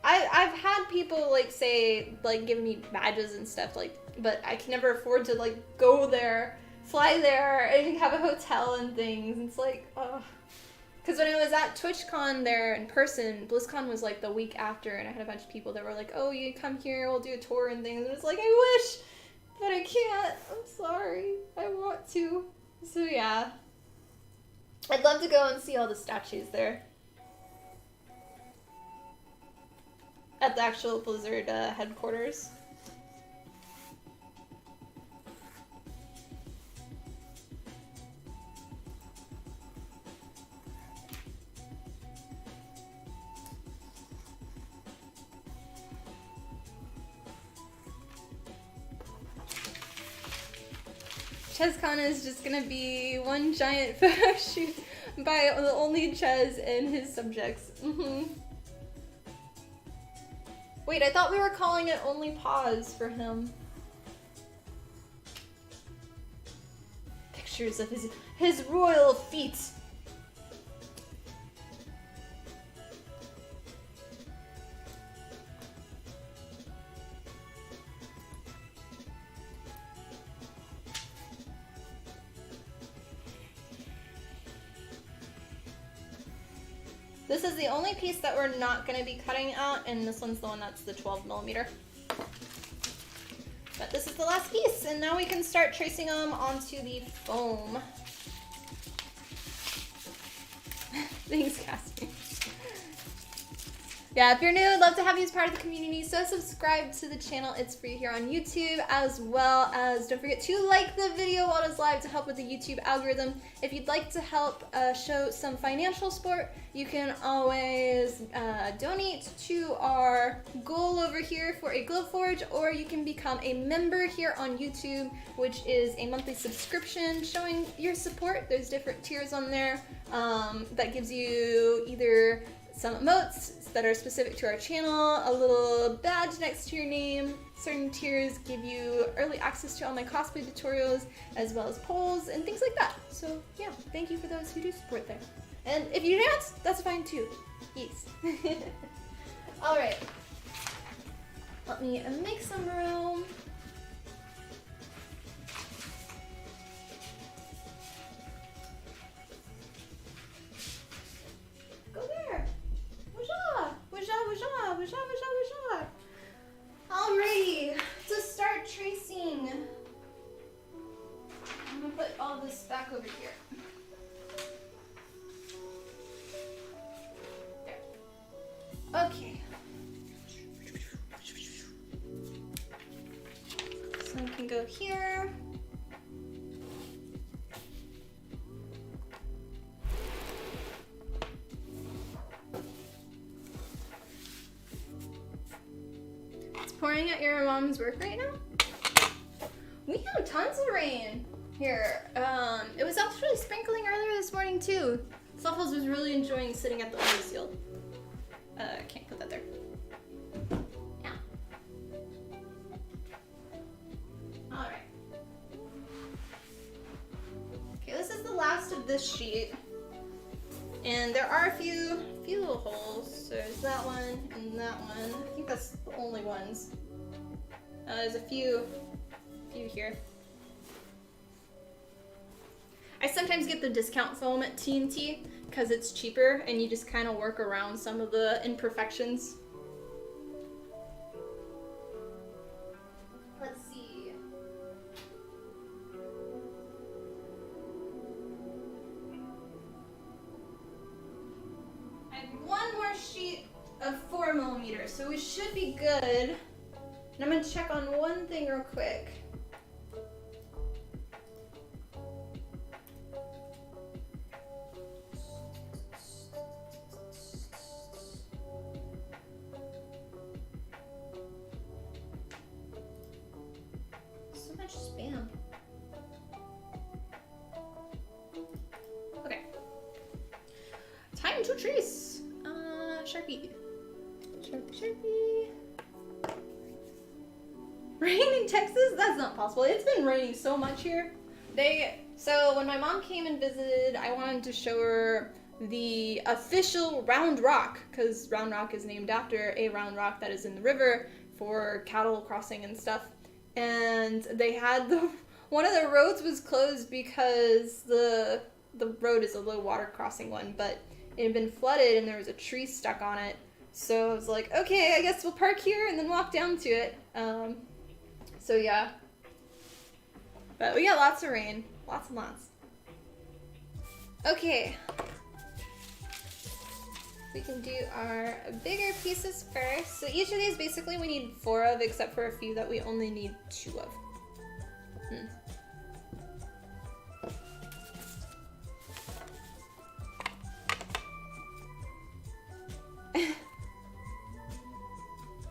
I've had people say give me badges and stuff but I can never afford to go there, fly there, and have a hotel and things. It's because when I was at TwitchCon there in person, BlizzCon was the week after, and I had a bunch of people that were like, oh, you come here, we'll do a tour and things. And it's like, I wish, but I can't. I'm sorry. I want to. So yeah. I'd love to go and see all the statues there. At the actual Blizzard headquarters. ChezCon is just gonna be one giant photo shoot by the only Chez and his subjects. Wait, I thought we were calling it only pause for him. Pictures of his royal feet. This is the only piece that we're not going to be cutting out, and this one's the one that's the 12mm. But this is the last piece, and now we can start tracing them onto the foam. Thanks, Cassie. Yeah, if you're new, I'd love to have you as part of the community, so subscribe to the channel. It's free here on YouTube, as well as don't forget to like the video while it's live to help with the YouTube algorithm. If you'd like to help show some financial support, you can always donate to our goal over here for a Glowforge, or you can become a member here on YouTube, which is a monthly subscription showing your support. There's different tiers on there that gives you either some emotes that are specific to our channel, a little badge next to your name. Certain tiers give you early access to all my cosplay tutorials, as well as polls and things like that. So yeah, thank you for those who do support there. And if you don't, that's fine too. Yes. All right. Let me make some room. go here. It's pouring at your mom's work right now? We have tons of rain here. It was actually sprinkling earlier this morning too. Snuffles was really enjoying sitting at the window can't put that there. Yeah. Alright. Okay, this is the last of this sheet. And there are a few little holes. So there's that one and that one. I think that's the only ones. There's a few here. I sometimes get the discount foam at TNT because it's cheaper and you just kind of work around some of the imperfections. Let's see. I have one more sheet of 4mm, so we should be good. And I'm gonna check on one thing real quick. Spam. Okay. Time to trace. Sharpie. Sharpie. Rain in Texas? That's not possible. It's been raining so much here. So when my mom came and visited, I wanted to show her the official Round Rock, because Round Rock is named after a round rock that is in the river for cattle crossing and stuff. And they had one of the roads was closed because the road is a low water crossing one, but it had been flooded and there was a tree stuck on it. So I was like, okay, I guess we'll park here and then walk down to it. So yeah. But we got lots of rain. Lots and lots. Okay. We can do our bigger pieces first. So each of these basically we need 4 of, except for a few that we only need 2 of.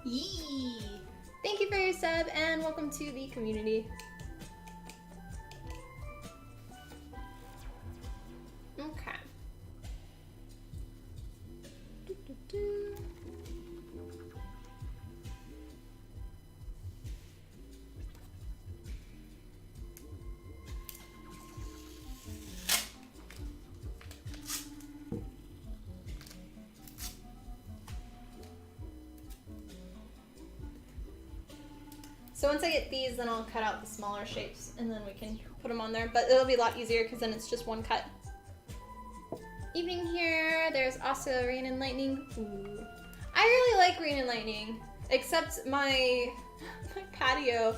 Yee! Thank you for your sub and welcome to the community. Okay. So once I get these, then I'll cut out the smaller shapes and then we can put them on there. But it'll be a lot easier because then it's just one cut. Evening here. There's also rain and lightning. Ooh. I really like rain and lightning, except my patio.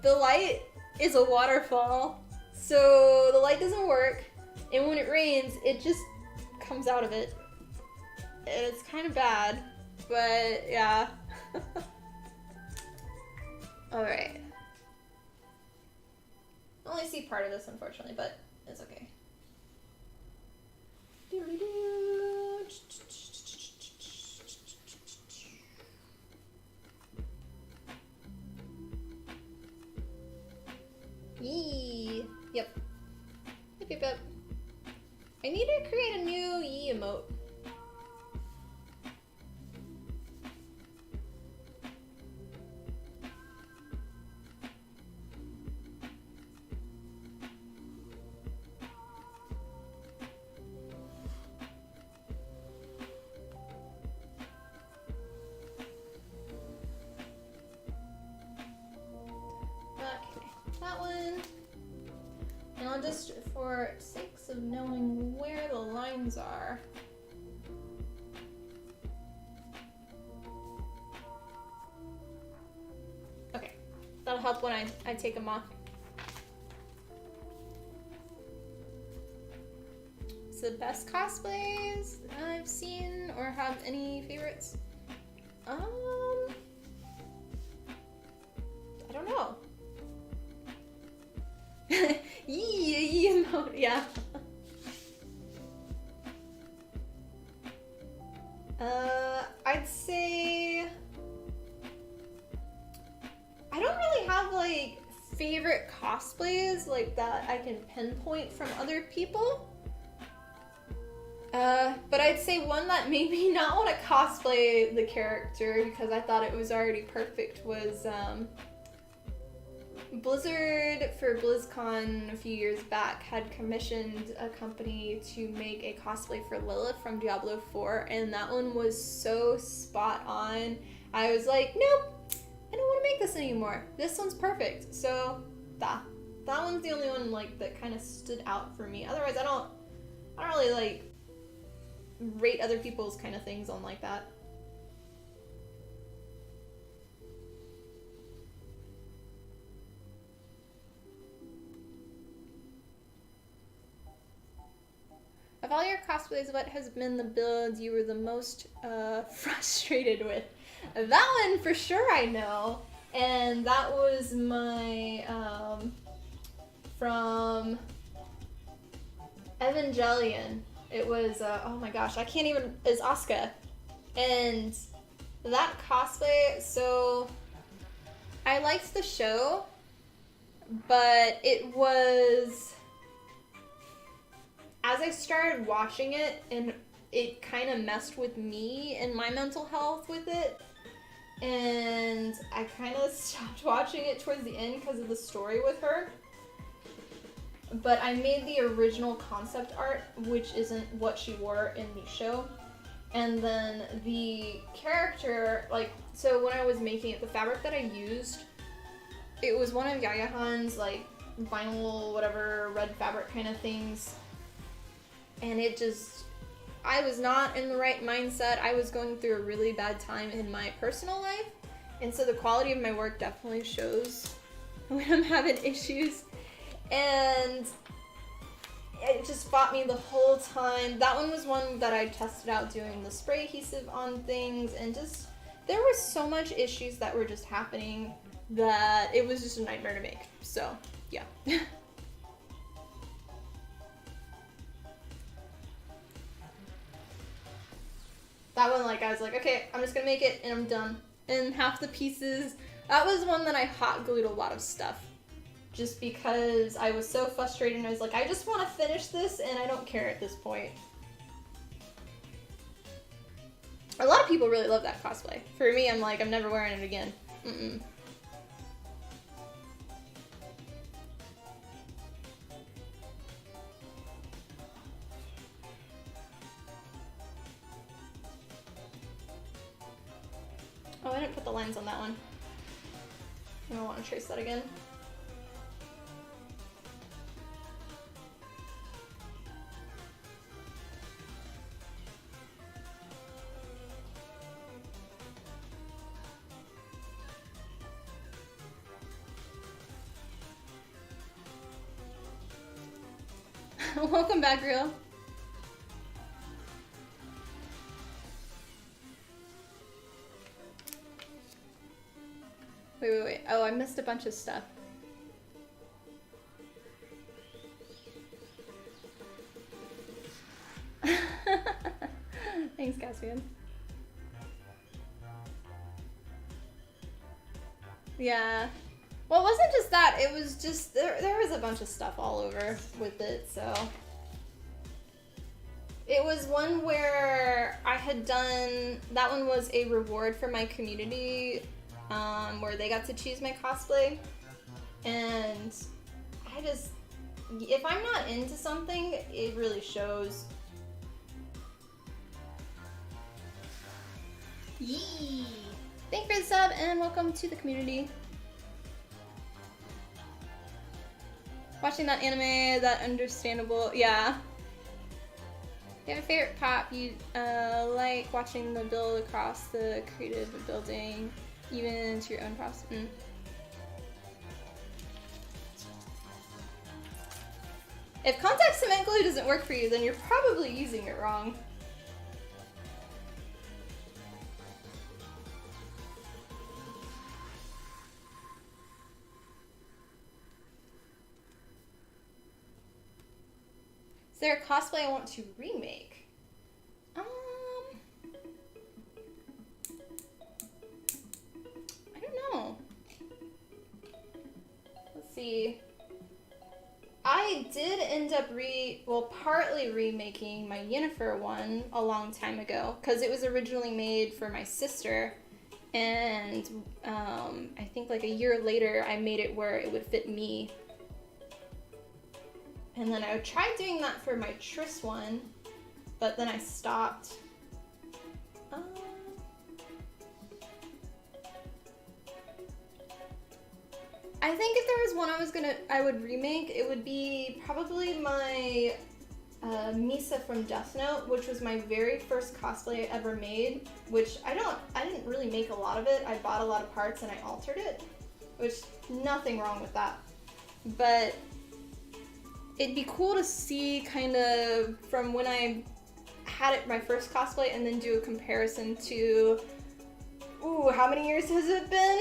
The light is a waterfall, so the light doesn't work. And when it rains, it just comes out of it. And it's kind of bad, but yeah. Alright. I only see part of this, unfortunately, but it's okay. Yee. Yep. Yep. I need to create a new yee emote. Just for sakes of knowing where the lines are. Okay, that'll help when I take them off. It's the best cosplays I've seen or have any favorites. Yeah. I'd say I don't really have like favorite cosplays like that I can pinpoint from other people. But I'd say one that made me not want to cosplay the character because I thought it was already perfect was Blizzard for BlizzCon a few years back had commissioned a company to make a cosplay for Lilith from Diablo 4, and that one was so spot on. I was like, nope, I don't want to make this anymore. This one's perfect. So that one's the only one like that kind of stood out for me. Otherwise, I don't really like rate other people's kind of things on like that. Of all your cosplays, what has been the build you were the most frustrated with? That one for sure I know, and that was my from Evangelion. It was oh my gosh, I can't even. It's Asuka, and that cosplay. So I liked the show, but it was. As I started watching it, and it kind of messed with me and my mental health with it, and I kind of stopped watching it towards the end because of the story with her. But I made the original concept art, which isn't what she wore in the show. And then the character, like, so when I was making it, the fabric that I used, it was one of Yaya Han's, like, vinyl, whatever, red fabric kind of things. And it just, I was not in the right mindset. I was going through a really bad time in my personal life. And so the quality of my work definitely shows when I'm having issues. And it just fought me the whole time. That one was one that I tested out doing the spray adhesive on things. And just, there was so much issues that were just happening that it was just a nightmare to make. So, yeah. That one, like, I was like, okay, I'm just gonna make it, and I'm done. And half the pieces, that was one that I hot glued a lot of stuff. Just because I was so frustrated, and I was like, I just want to finish this, and I don't care at this point. A lot of people really love that cosplay. For me, I'm like, I'm never wearing it again. Mm-mm. Oh, I didn't put the lines on that one. I don't want to trace that again. Welcome back, Real. Wait. Oh, I missed a bunch of stuff. Thanks, Caspian. Yeah. Well, it wasn't just that. It was just, there was a bunch of stuff all over with it, so. It was one where I had done, that one was a reward for my community, where they got to choose my cosplay. And I just, if I'm not into something, it really shows. Yee! Thank you for the sub and welcome to the community. Watching that anime, that understandable, yeah. Do you have a favorite pop you like watching the build across the creative building, even into your own props? If contact cement glue doesn't work for you, then you're probably using it wrong. there a cosplay I want to remake? I don't know. Let's see. I did end up partly remaking my Yennefer one a long time ago, because it was originally made for my sister, and I think like a year later I made it where it would fit me. And then I tried doing that for my Triss one, but then I stopped. I think if there was one I would remake, it would be probably my Misa from Death Note, which was my very first cosplay I ever made, which I didn't really make a lot of it. I bought a lot of parts and I altered it, which nothing wrong with that. But it'd be cool to see kind of from when I had it my first cosplay and then do a comparison to, how many years has it been?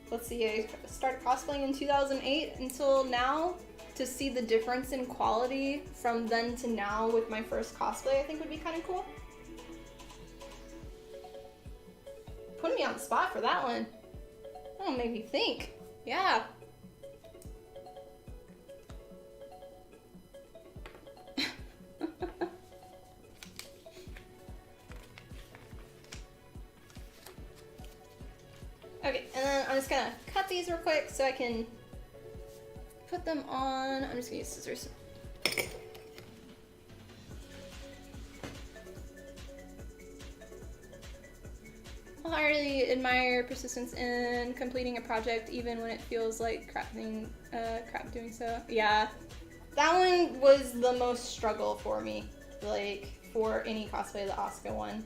Let's see, I started cosplaying in 2008 until now. To see the difference in quality from then to now with my first cosplay, I think would be kind of cool. Putting me on the spot for that one. That'll make me think. Yeah. Okay, and then I'm just gonna cut these real quick so I can put them on. I'm just gonna use scissors. I highly admire persistence in completing a project even when it feels like crap doing so. Yeah, that one was the most struggle for me, like for any cosplay, the Asuka one.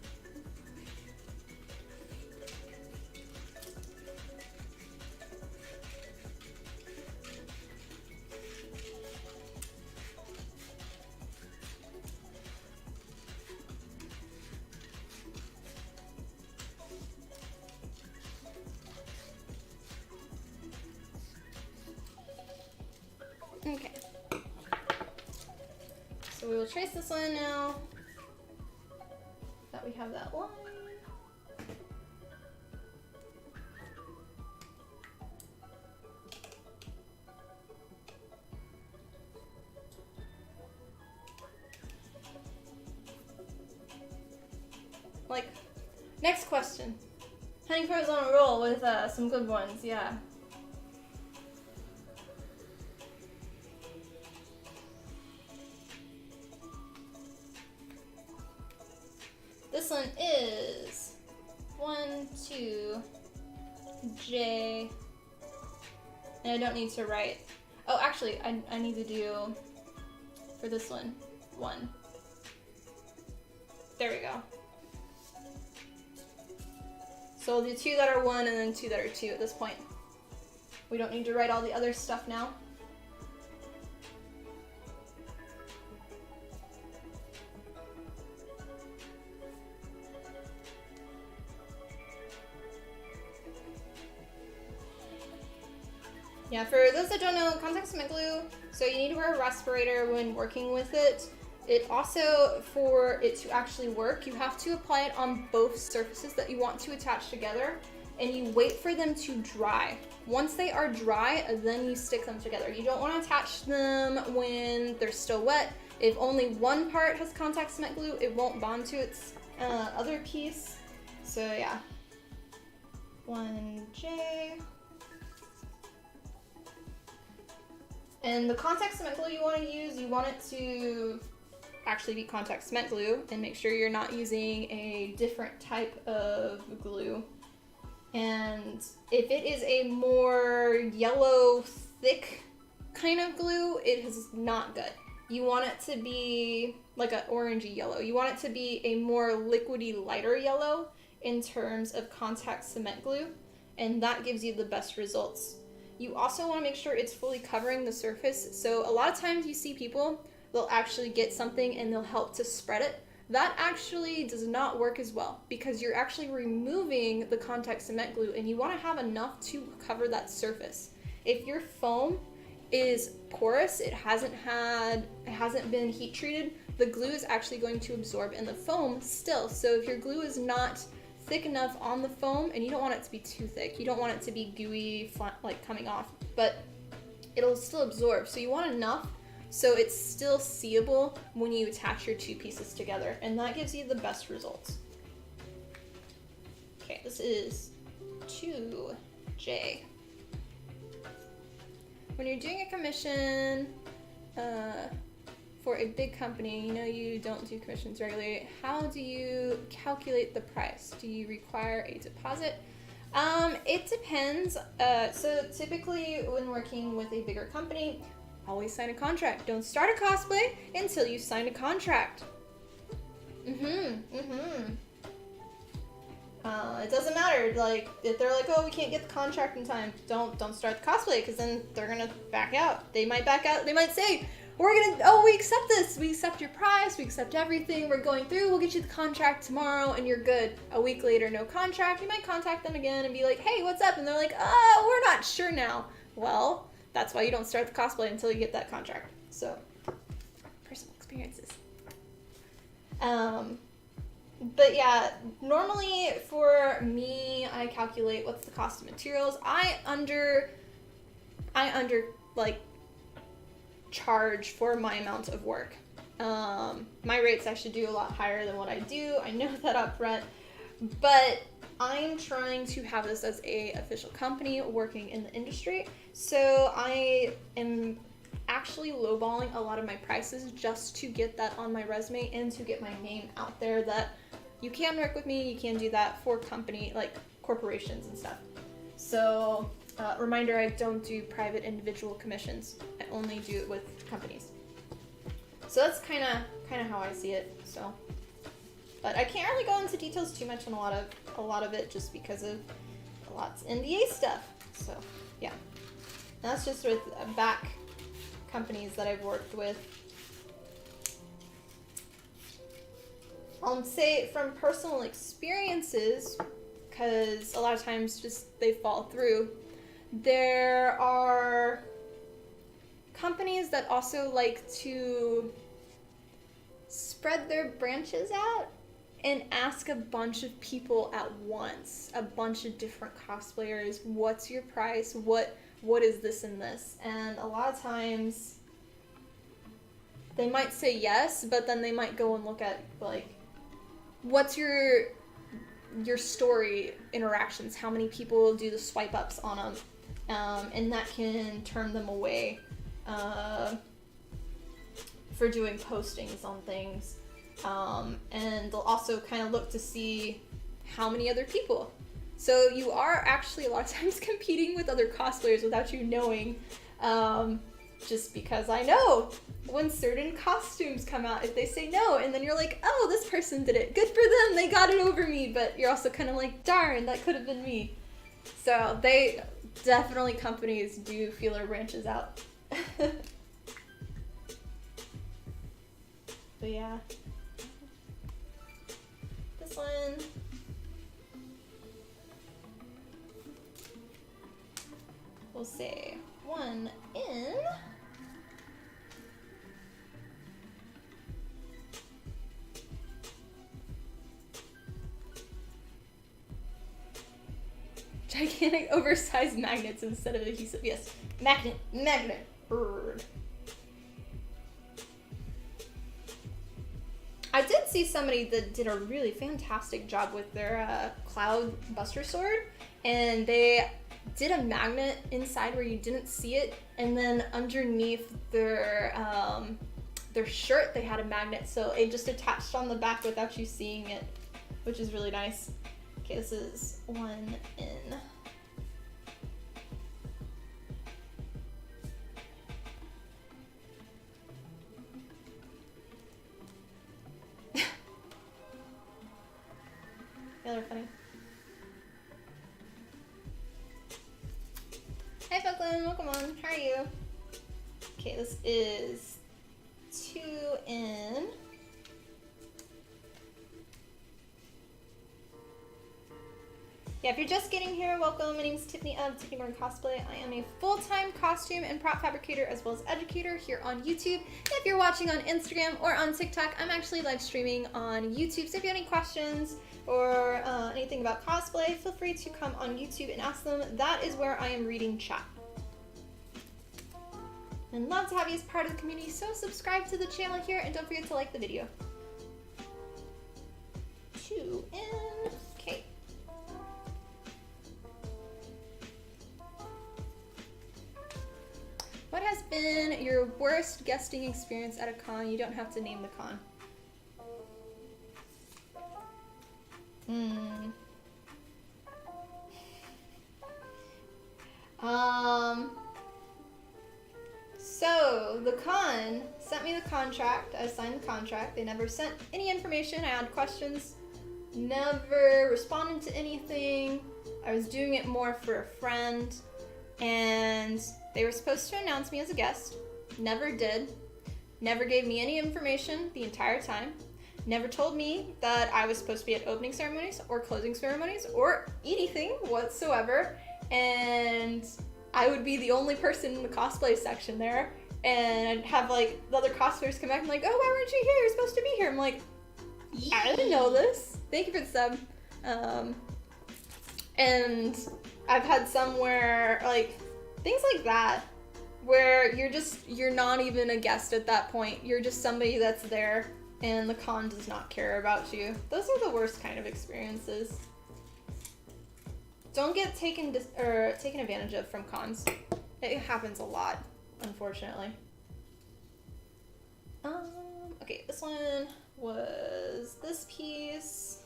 Okay, so we will trace this one now that we have that line. Like, next question. Honeycomb is on a roll with some good ones, yeah. This one is 1, 2, J, and I don't need to write. Oh, actually, I need to do, for this one, 1. There we go. So we'll do 2 that are 1 and then 2 that are 2 at this point. We don't need to write all the other stuff now. Yeah, for those that don't know, contact cement glue, so you need to wear a respirator when working with it. It also, for it to actually work, you have to apply it on both surfaces that you want to attach together, and you wait for them to dry. Once they are dry, then you stick them together. You don't want to attach them when they're still wet. If only one part has contact cement glue, it won't bond to its other piece. So yeah, 1J. And the contact cement glue you want to use, you want it to actually be contact cement glue, and make sure you're not using a different type of glue. And if it is a more yellow, thick kind of glue, it is not good. You want it to be like an orangey yellow. You want it to be a more liquidy, lighter yellow in terms of contact cement glue, and that gives you the best results. You also want to make sure it's fully covering the surface. So a lot of times you see people, they'll actually get something and they'll help to spread it. That actually does not work as well, because you're actually removing the contact cement glue and you want to have enough to cover that surface. If your foam is porous. It hasn't been heat treated. The glue is actually going to absorb in the foam still. So if your glue is not thick enough on the foam, and you don't want it to be too thick, you don't want it to be gooey, flat, like coming off, but it'll still absorb. So you want enough so it's still seeable when you attach your two pieces together, and that gives you the best results. Okay, this is 2J. When you're doing a commission for a big company, you know you don't do commissions regularly, how do you calculate the price? Do you require a deposit? It depends. So typically when working with a bigger company, always sign a contract. Don't start a cosplay until you sign a contract. It doesn't matter, like, if they're like, oh, we can't get the contract in time, don't start the cosplay, because then they're gonna back out. They might back out, they might say, we accept this, we accept your price, we accept everything, we're going through, we'll get you the contract tomorrow, and you're good. A week later, no contract. You might contact them again and be like, hey, what's up? And they're like, oh, we're not sure now. Well, that's why you don't start the cosplay until you get that contract. So, personal experiences. But yeah, normally for me, I calculate what's the cost of materials. I like charge for my amount of work. My rates actually do a lot higher than what I do. I know that up front, but I'm trying to have this as a official company working in the industry. So I am actually lowballing a lot of my prices just to get that on my resume and to get my name out there that you can work with me, you can do that for company, like corporations and stuff. So, reminder, I don't do private individual commissions. I only do it with companies. So that's kind of how I see it. So, but I can't really go into details too much on a lot of it just because of lots of NDA stuff. So, yeah. That's just with back companies that I've worked with. I'll say from personal experiences, because a lot of times just they fall through, there are companies that also like to spread their branches out and ask a bunch of people at once, a bunch of different cosplayers, what's your price, what is this and this, and a lot of times they might say yes, but then they might go and look at like, what's your story interactions, how many people do the swipe ups on them, and that can turn them away for doing postings on things, and they'll also kind of look to see how many other people. So you are actually a lot of times competing with other cosplayers without you knowing, just because I know when certain costumes come out, if they say no, and then you're like, oh, this person did it, good for them, they got it over me, but you're also kind of like, darn, that could have been me. So they definitely, companies do feel their branches out. But yeah, this one, we'll say 1 in. Gigantic oversized magnets instead of adhesive. Yes, magnet. Bird. I did see somebody that did a really fantastic job with their Cloud Buster Sword, and they did a magnet inside where you didn't see it, and then underneath their shirt they had a magnet, so it just attached on the back without you seeing it, which is really nice. Okay, this is 1 in. Yeah, they're funny. Hi, Folklin, welcome on. How are you? Okay, this is 2 in. Yeah, if you're just getting here, welcome. My name is Tiffany of Tiffany Morgan Cosplay. I am a full-time costume and prop fabricator as well as educator here on YouTube. If you're watching on Instagram or on TikTok, I'm actually live streaming on YouTube. So if you have any questions or anything about cosplay, feel free to come on YouTube and ask them. That is where I am reading chat. And love to have you as part of the community, so subscribe to the channel here and don't forget to like the video. 2 in. Okay. What has been your worst guesting experience at a con? You don't have to name the con. So the con sent me the contract. I signed the contract. They never sent any information. I had questions. Never responded to anything. I was doing it more for a friend. And they were supposed to announce me as a guest. Never did. Never gave me any information the entire time. Never told me that I was supposed to be at opening ceremonies or closing ceremonies or anything whatsoever. And I would be the only person in the cosplay section there. And I'd have like the other cosplayers come back and like, oh, why weren't you here? You're supposed to be here. I'm like, I didn't know this. Thank you for the sub. And I've had some where, like, things like that, where you're not even a guest at that point. You're just somebody that's there, and the con does not care about you. Those are the worst kind of experiences. Don't get taken advantage of from cons. It happens a lot, unfortunately. Okay, this one was this piece.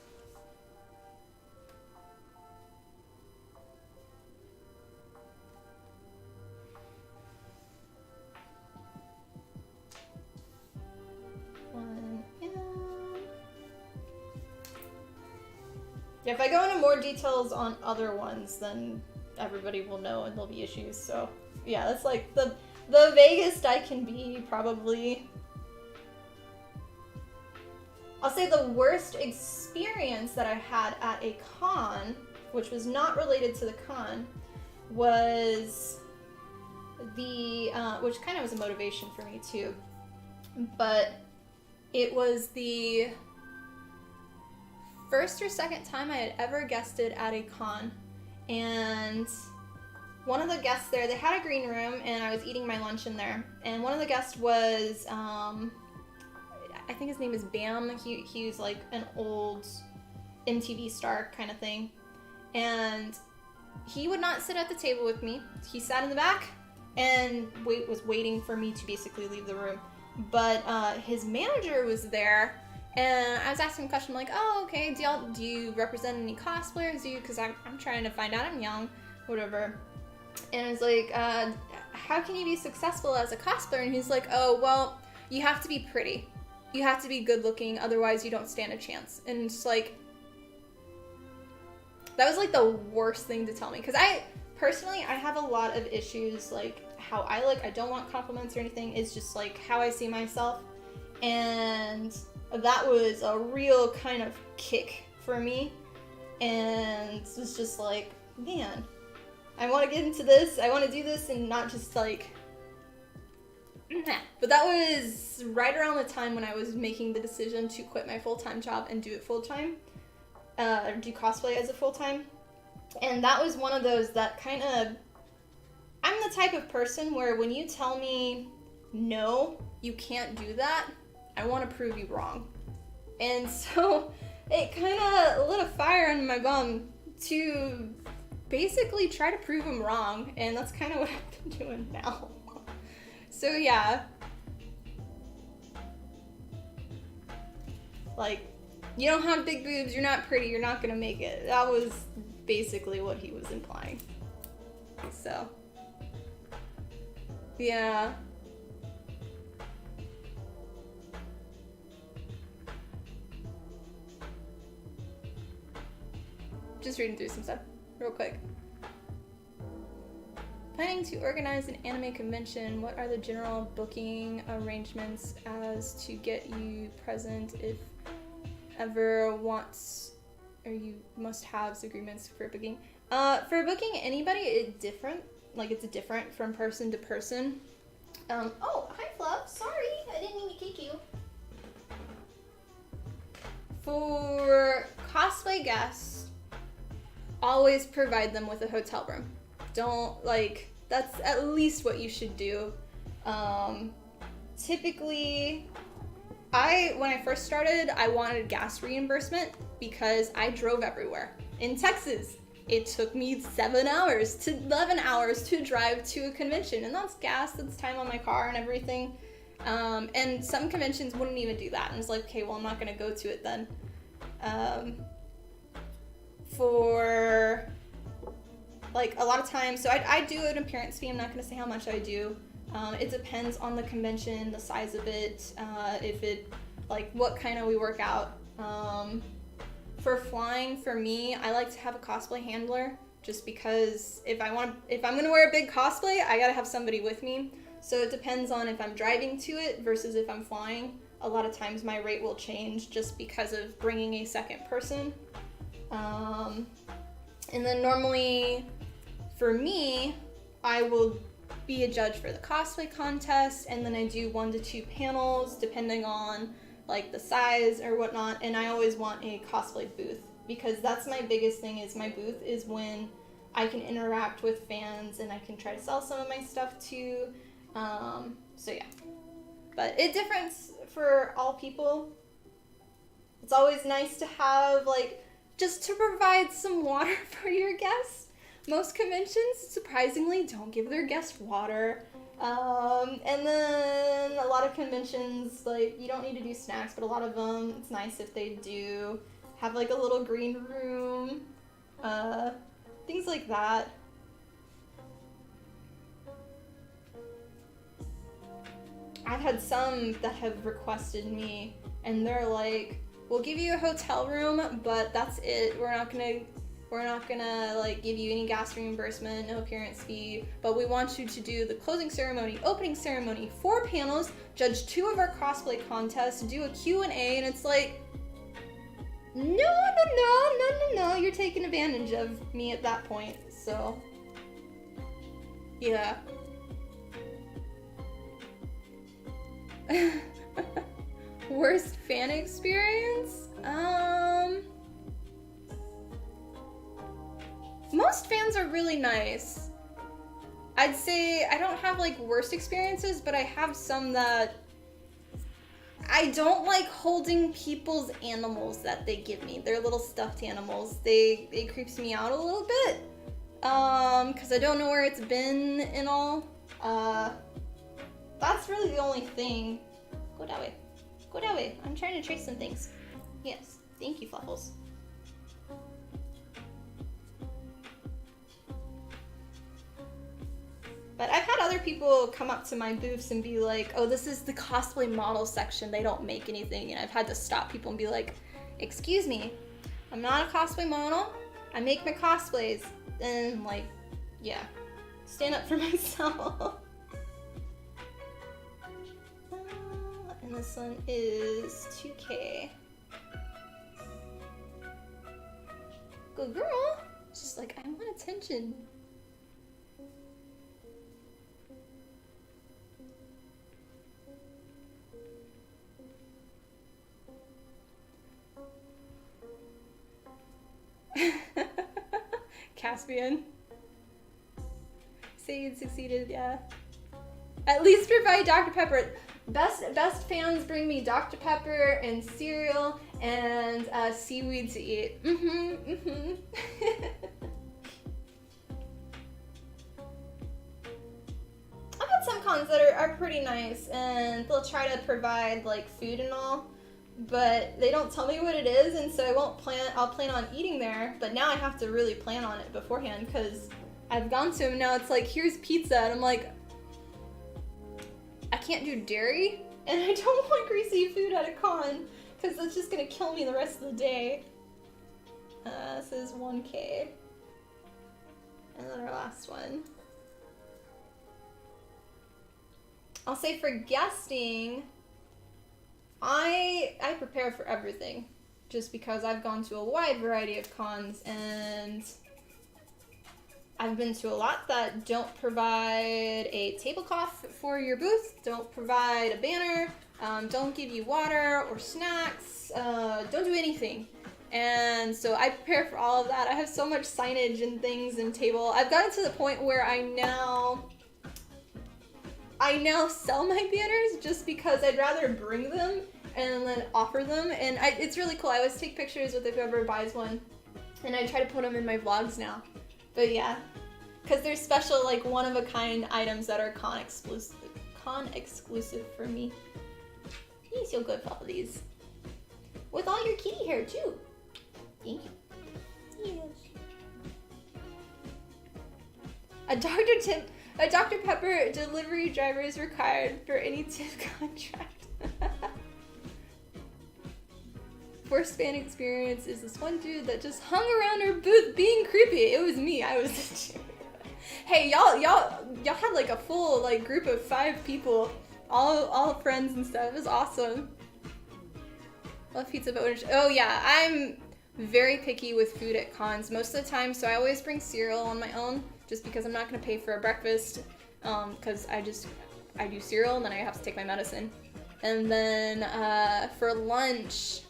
Yeah, if I go into more details on other ones, then everybody will know and there'll be issues. So yeah, that's like the vaguest I can be, probably. I'll say the worst experience that I had at a con, which was not related to the con, was which kind of was a motivation for me too, but it was the first or second time I had ever guested at a con. And one of the guests there, they had a green room and I was eating my lunch in there. And one of the guests was, I think his name is Bam. He was like an old MTV star kind of thing. And he would not sit at the table with me. He sat in the back and was waiting for me to basically leave the room. But his manager was there. And I was asking a question like, oh, okay, do you represent any cosplayers? Because I'm trying to find out, I'm young, whatever. And I was like, how can you be successful as a cosplayer? And he's like, oh, well, you have to be pretty. You have to be good looking, otherwise you don't stand a chance. And it's like, that was like the worst thing to tell me. Because personally, I have a lot of issues, like how I look. I don't want compliments or anything. It's just like how I see myself. And that was a real kind of kick for me, and it was just like, man, I want to get into this, I want to do this, and not just like, nah. But that was right around the time when I was making the decision to quit my full-time job and do it full-time, do cosplay as a full-time, and that was one of those that kind of, I'm the type of person where when you tell me, no, you can't do that, I want to prove you wrong. And so it kind of lit a fire under my bum to basically try to prove him wrong. And that's kind of what I've been doing now. So yeah. Like, you don't have big boobs, you're not pretty, you're not gonna make it. That was basically what he was implying. So, yeah. Just reading through some stuff real quick. Planning to organize an anime convention. What are the general booking arrangements as to get you present if ever wants or you must-haves agreements for booking. For booking anybody, it's different. Like, it's different from person to person. Oh, hi, Fluff. Sorry, I didn't mean to kick you. For cosplay guests, always provide them with a hotel room. Don't, like, that's at least what you should do. Typically, when I first started, I wanted gas reimbursement because I drove everywhere. In Texas, it took me 7 hours to 11 hours to drive to a convention, and that's gas, that's time on my car and everything. And some conventions wouldn't even do that, and it's like, okay, well, I'm not gonna go to it then. For like a lot of times, so I do an appearance fee. I'm not gonna say how much I do. It depends on the convention, the size of it, if it, like, what kind of we work out. For flying, for me, I like to have a cosplay handler, just because if I'm gonna wear a big cosplay, I gotta have somebody with me. So it depends on if I'm driving to it versus if I'm flying. A lot of times my rate will change just because of bringing a second person. And then normally, for me, I will be a judge for the cosplay contest, and then I do 1 to 2 panels depending on like the size or whatnot, and I always want a cosplay booth because that's my biggest thing. Is my booth is when I can interact with fans and I can try to sell some of my stuff too. So yeah, but it differs for all people. It's always nice to have, like, just to provide some water for your guests. Most conventions, surprisingly, don't give their guests water. And then a lot of conventions, like, you don't need to do snacks, but a lot of them, it's nice if they do have, like, a little green room, things like that. I've had some that have requested me, and they're like, we'll give you a hotel room, but that's it. We're not gonna like give you any gas reimbursement, no appearance fee, but we want you to do the closing ceremony, opening ceremony, 4 panels, judge 2 of our cosplay contests, do a Q&A, and it's like, no, you're taking advantage of me at that point. So yeah. Worst fan experience? Most fans are really nice. I'd say I don't have like worst experiences, but I have some that I don't like holding people's animals that they give me. They're little stuffed animals. It creeps me out a little bit. Cause I don't know where it's been and all. That's really the only thing. Go that way. Go that way. I'm trying to trace some things. Yes. Thank you, Fluffles. But I've had other people come up to my booths and be like, oh, this is the cosplay model section. They don't make anything. And I've had to stop people and be like, excuse me, I'm not a cosplay model. I make my cosplays. And like, yeah, stand up for myself. And this one is 2K. Good girl. It's just like, I want attention. Caspian. Say you'd succeeded, yeah. At least provide Dr. Pepper. Best fans bring me Dr. Pepper and cereal and seaweed to eat. I've had some cons that are pretty nice, and they'll try to provide like food and all, but they don't tell me what it is, and so I'll plan on eating there, but now I have to really plan on it beforehand, because I've gone to them now, it's like, here's pizza, and I'm like, I can't do dairy, and I don't want greasy food at a con, because that's just gonna kill me the rest of the day. This is 1K. And then our last one. I'll say for guesting, I prepare for everything. just because I've gone to a wide variety of cons, and I've been to a lot that don't provide a tablecloth for your booth, don't provide a banner, don't give you water or snacks, don't do anything. And so I prepare for all of that. I have so much signage and things and table. I've gotten to the point where I now sell my banners just because I'd rather bring them and then offer them. And it's really cool. I always take pictures with whoever buys one, and I try to put them in my vlogs now. But yeah, because there's special, like, one-of-a-kind items that are con exclusive for me. He's so good for all these. With all your kitty hair too. Thank you. Yes. A Dr. Pepper delivery driver is required for any tip contract. Worst fan experience is this one dude that just hung around our booth being creepy. It was me. I was the dude. Hey, y'all had like a full like group of 5 people, all friends and stuff. It was awesome. Love pizza, but oh yeah, I'm very picky with food at cons most of the time, so I always bring cereal on my own, just because I'm not gonna pay for a breakfast, because I do cereal and then I have to take my medicine. And then for lunch,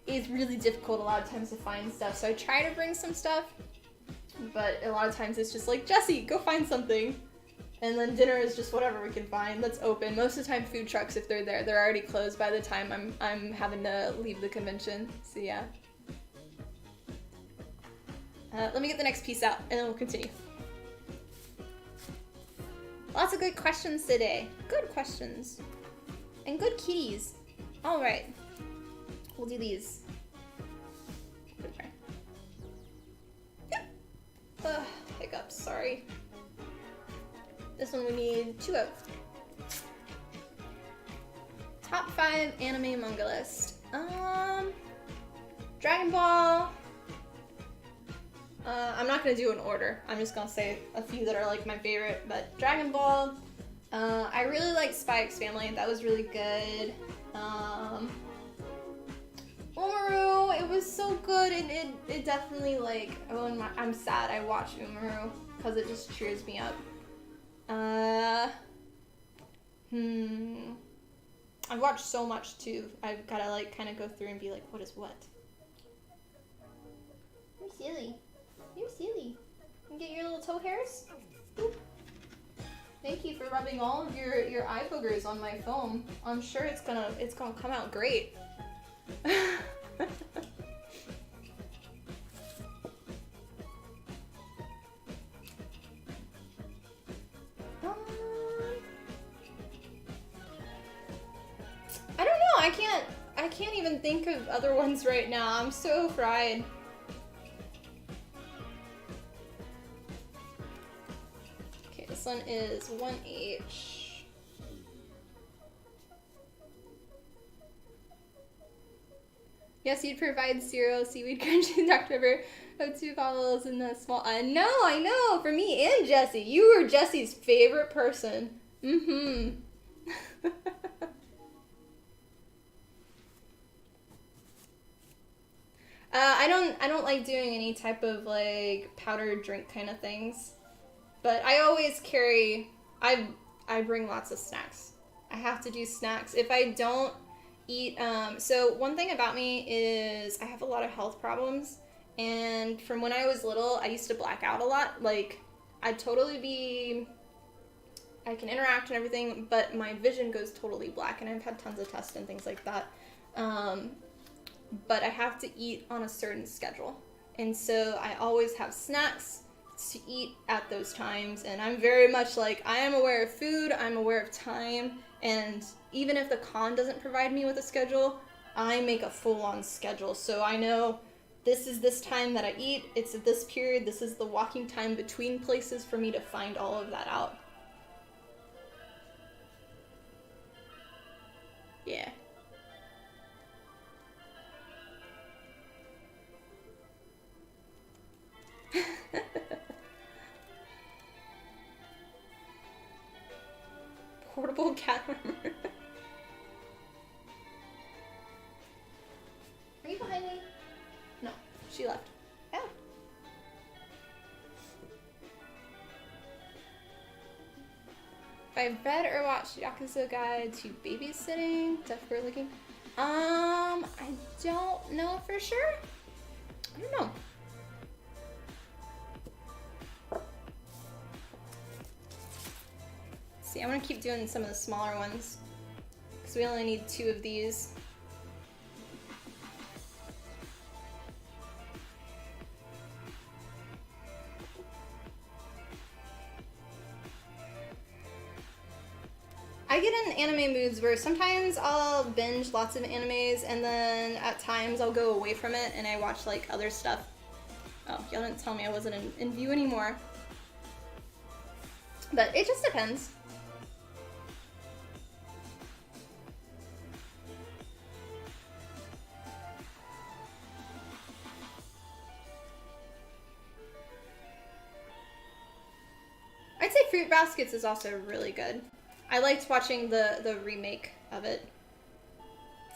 it's really difficult a lot of times to find stuff, so I try to bring some stuff, but a lot of times it's just like, Jesse, go find something. And then dinner is just whatever we can find that's open. Most of the time, food trucks, if they're there, they're already closed by the time I'm having to leave the convention. So yeah. Let me get the next piece out, and then we'll continue. Lots of good questions today. Good questions. And good kitties. All right. We'll do these. Hiccups, sorry. This one we need 2 of. Top 5 anime manga list. Dragon Ball. I'm not gonna do an order. I'm just gonna say a few that are like my favorite. But Dragon Ball. I really like Spy X Family. That was really good. Umaru. It was so good, and it definitely like. I'm sad I watched Umaru because it just cheers me up. I've watched so much too. I've gotta like kind of go through and be like, what is what? You're silly. You're silly. You get your little toe hairs? Boop. Thank you for rubbing all of your eye boogers on my foam. I'm sure it's gonna come out great. I don't know, I can't even think of other ones right now. I'm so fried. Okay, this one is 1H. Yes, you'd provide cereal, seaweed crunchy, Dr. Pepper, of 2 bottles in the small. I know, for me and Jesse. You were Jesse's favorite person. Mm-hmm. I don't like doing any type of like powdered drink kind of things, but I always carry. I bring lots of snacks. I have to do snacks. If I don't eat, so one thing about me is I have a lot of health problems, and from when I was little, I used to black out a lot. Like I can interact and everything, but my vision goes totally black, and I've had tons of tests and things like that. But I have to eat on a certain schedule. And so I always have snacks to eat at those times. And I'm very much like, I am aware of food, I'm aware of time. And even if the con doesn't provide me with a schedule, I make a full-on schedule. So I know this is this time that I eat, it's at this period, this is the walking time between places for me to find all of that out. Yeah. Portable cat armor. I've read or watched Yakuza Guide to Babysitting. Definitely looking. I don't know for sure. I don't know. See, I'm gonna keep doing some of the smaller ones because we only need 2 of these. I get in anime moods where sometimes I'll binge lots of animes and then at times I'll go away from it and I watch like other stuff. Oh, y'all didn't tell me I wasn't in view anymore. But it just depends. I'd say Fruit Baskets is also really good. I liked watching the remake of it.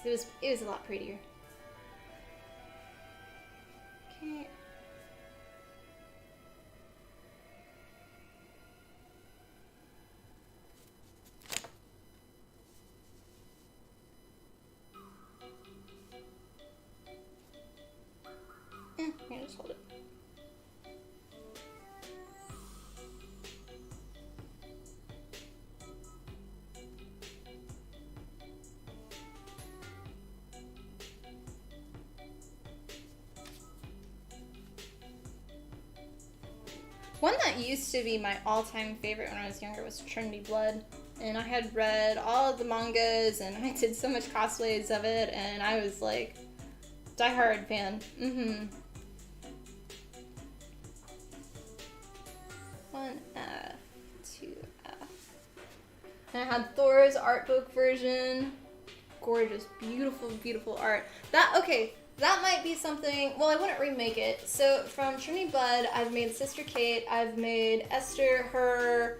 It was a lot prettier. Okay. Yeah, just hold it. One that used to be my all-time favorite when I was younger was Trinity Blood. And I had read all of the mangas and I did so much cosplays of it and I was like, die-hard fan. Mm-hmm. 1F, 2F. And I had Thor's art book version. Gorgeous, beautiful, beautiful art. That might be something, well, I wouldn't remake it. So from Trinity Blood, I've made Sister Kate, I've made Esther her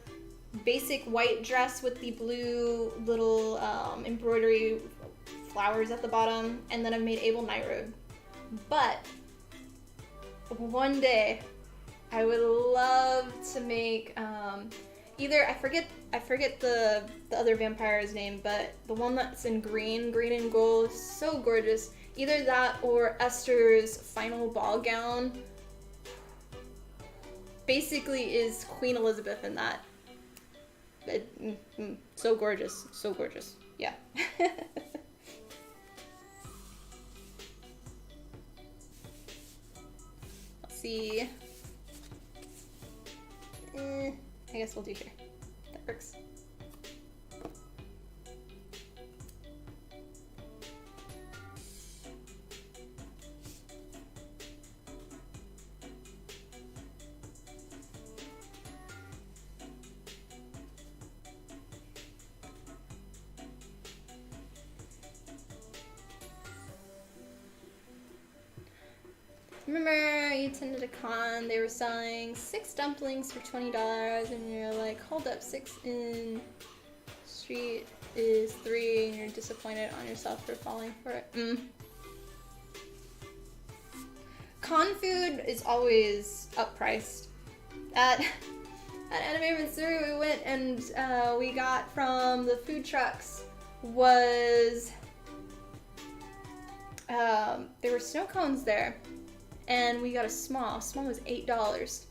basic white dress with the blue little embroidery flowers at the bottom, and then I've made Abel Nightroad. But one day, I would love to make either, I forget the other vampire's name, but the one that's in green and gold, so gorgeous. Either that or Esther's final ball gown basically is Queen Elizabeth in that. So gorgeous, so gorgeous. Yeah. Let's see. I guess we'll do here. That works. Remember, you attended a con, they were selling 6 dumplings for $20, and you're like, hold up, 6 in street is 3, and you're disappointed on yourself for falling for it. Con food is always uppriced. At Anime Missouri, we went and we got from the food trucks was, there were snow cones there. And we got a small. Small was $8.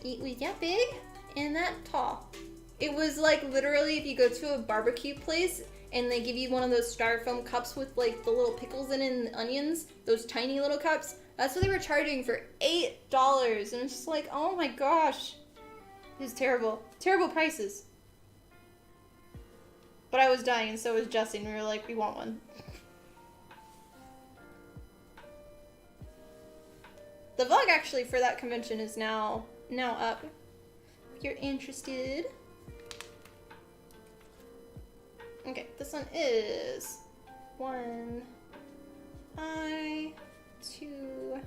It was that big and that tall. It was like literally if you go to a barbecue place and they give you one of those styrofoam cups with like the little pickles in it and the onions, those tiny little cups, that's what they were charging for $8. And it's just like, oh my gosh. It was terrible. Terrible prices. But I was dying and so was Jesse and we were like, we want one. The vlog actually for that convention is now up. If you're interested. Okay, this one is 1I, 2I.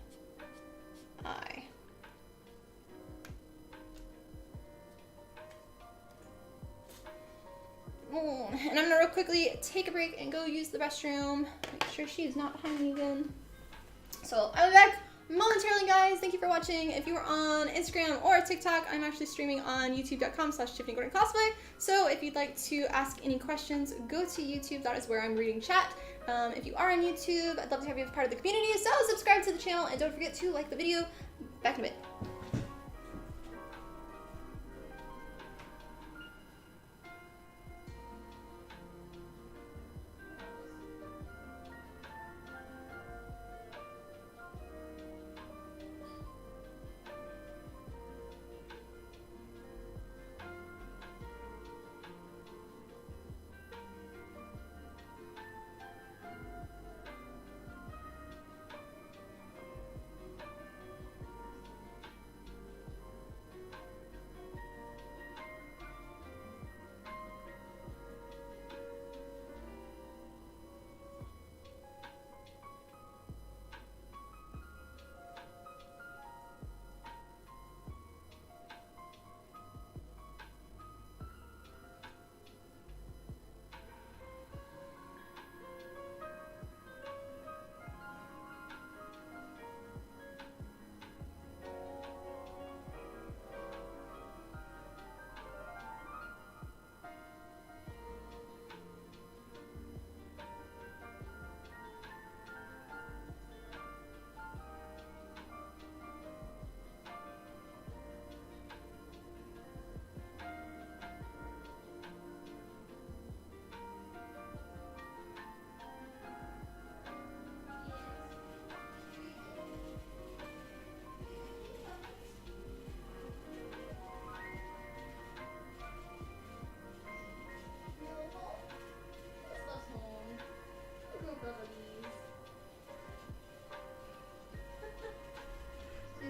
Oh, and I'm gonna real quickly take a break and go use the restroom. Make sure she's not behind me again. So I'll be back momentarily, guys. Thank you for watching. If you are on Instagram or TikTok, I'm actually streaming on youtube.com/TiffanyGordonCosplay. So if you'd like to ask any questions, go to YouTube. That is where I'm reading chat. If you are on YouTube, I'd love to have you as part of the community. So subscribe to the channel and don't forget to like the video. Back in a bit.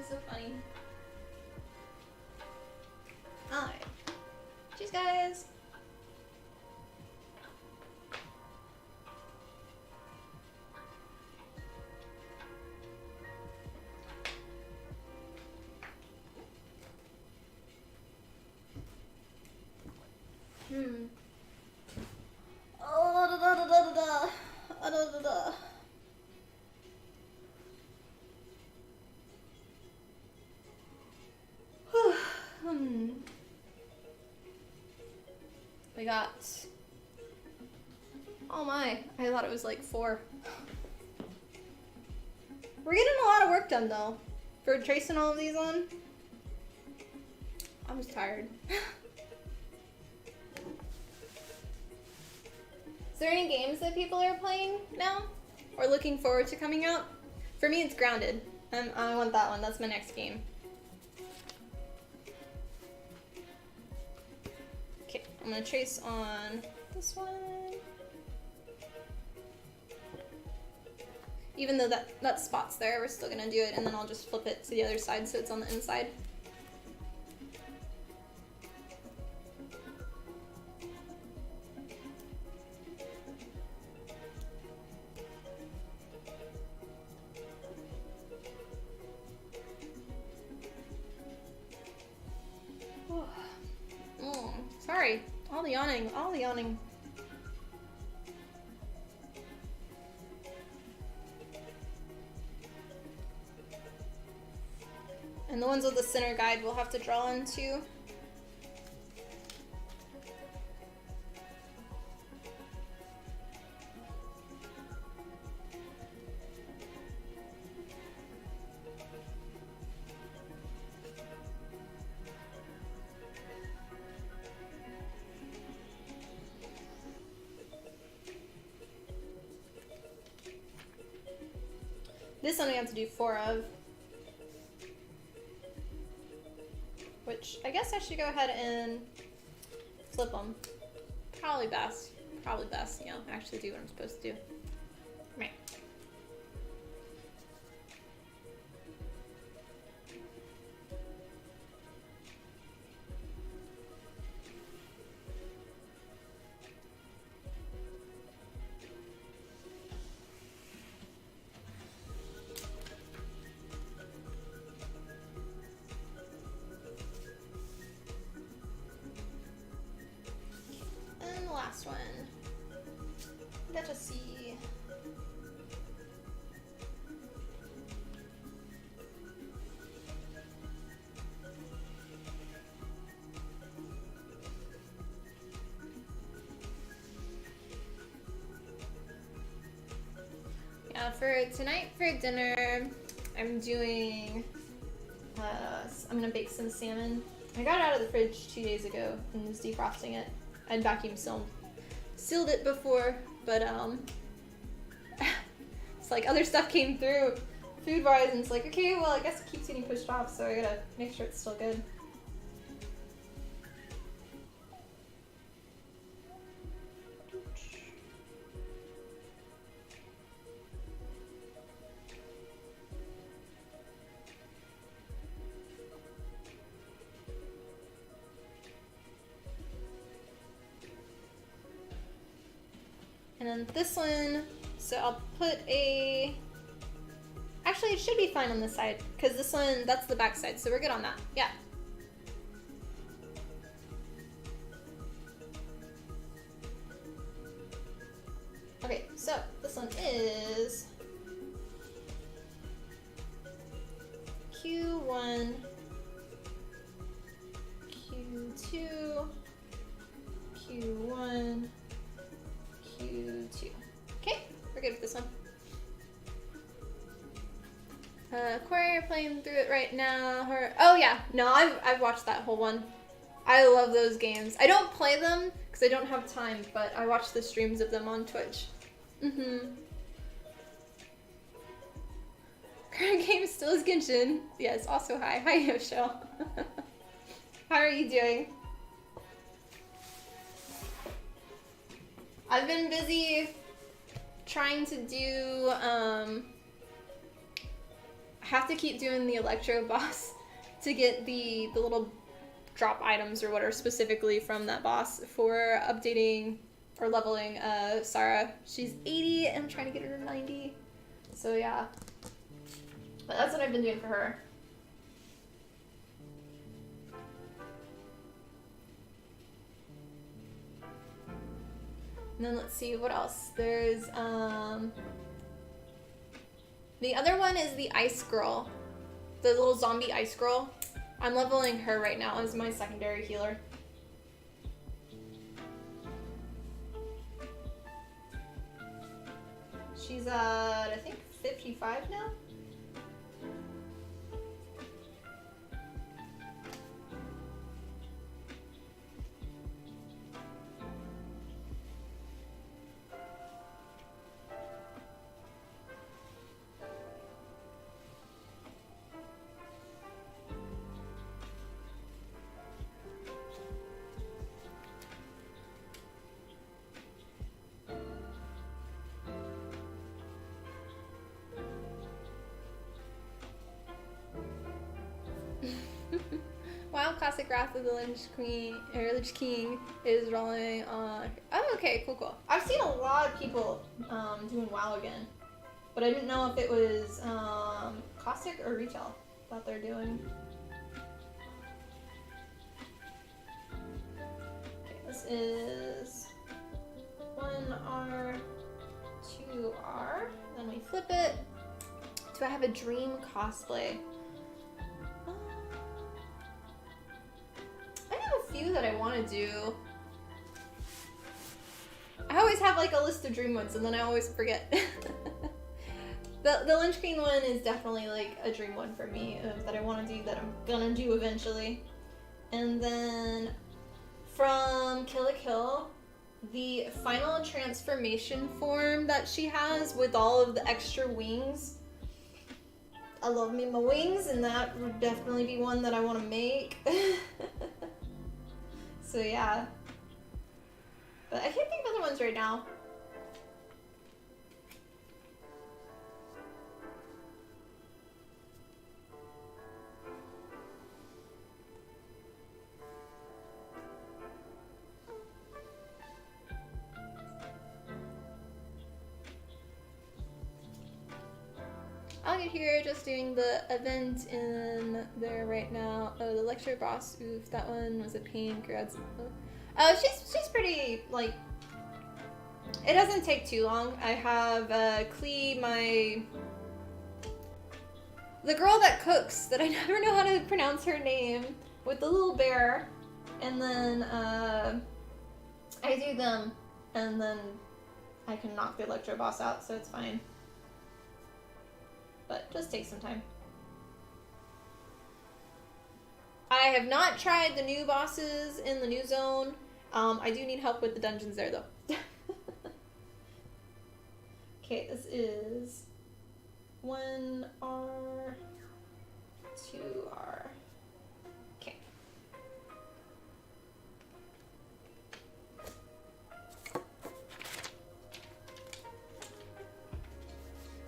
So funny. Alright. Cheers, guys. Oh, da da da da da da da da da. We got, oh my, I thought it was like 4. We're getting a lot of work done though. For tracing all of these on, I'm just tired. Is there any games that people are playing now or looking forward to coming out? For me, it's Grounded. I want that one. That's my next game. Okay, I'm gonna trace on this one. Even though that spot's there, we're still gonna do it, and then I'll just flip it to the other side so it's on the inside. Sorry, all the yawning, all the yawning. And the ones with the center guide we'll have to draw into. This one we have to do 4 of. Which, I guess I should go ahead and flip them. Probably best, you know, actually do what I'm supposed to do. Right. Last one. Let us see. For tonight for dinner, I'm doing, I'm gonna bake some salmon. I got it out of the fridge 2 days ago and was defrosting it. I'd vacuum sealed it before, but it's like other stuff came through food-wise, and it's like, okay, well, I guess it keeps getting pushed off, so I gotta make sure it's still good. And then this one, so I'll put a, actually it should be fine on this side, because this one, that's the back side, so we're good on that, yeah. Okay, so this one is Q1, Q2, Q1, Q2. Okay, we're good with this one. Corey, you're playing through it right now. Oh yeah, no, I've watched that whole one. I love those games. I don't play them because I don't have time, but I watch the streams of them on Twitch. Current game still is Genshin. Yes, also hi. Hi, Yoshio. How are you doing? I've been busy trying to do, I have to keep doing the Electro boss to get the little drop items or whatever specifically from that boss for updating or leveling Sarah. She's 80 and I'm trying to get her to 90. So yeah. But that's what I've been doing for her. And then let's see what else. There's the other one is the ice girl. The little zombie ice girl. I'm leveling her right now as my secondary healer. She's at, I think, 55 now? Wow, Classic Wrath of the Lich King is rolling on. Oh, okay, cool. I've seen a lot of people doing WoW again, but I didn't know if it was Classic or retail that they're doing. Okay, this is 1R, 2R. Then we flip it. Do I have a dream cosplay? Few that I want to do. I always have like a list of dream ones and then I always forget. The Lynch Queen one is definitely like a dream one for me that I want to do, that I'm gonna do eventually. And then from Kill la Kill, the final transformation form that she has with all of the extra wings. I love me my wings, and that would definitely be one that I want to make. So yeah, but I can't think of other ones right now. I'll get here just doing the event in there right now. Oh, the lecture boss. Oof, that one was a pain. Oh, she's pretty, like, it doesn't take too long. I have Klee, the girl that cooks, that I never know how to pronounce her name, with the little bear, and then I do them, and then I can knock the electro boss out, so it's fine. but just take some time. I have not tried the new bosses in the new zone. I do need help with the dungeons there, though. Okay, this is 1R, 2R. Okay.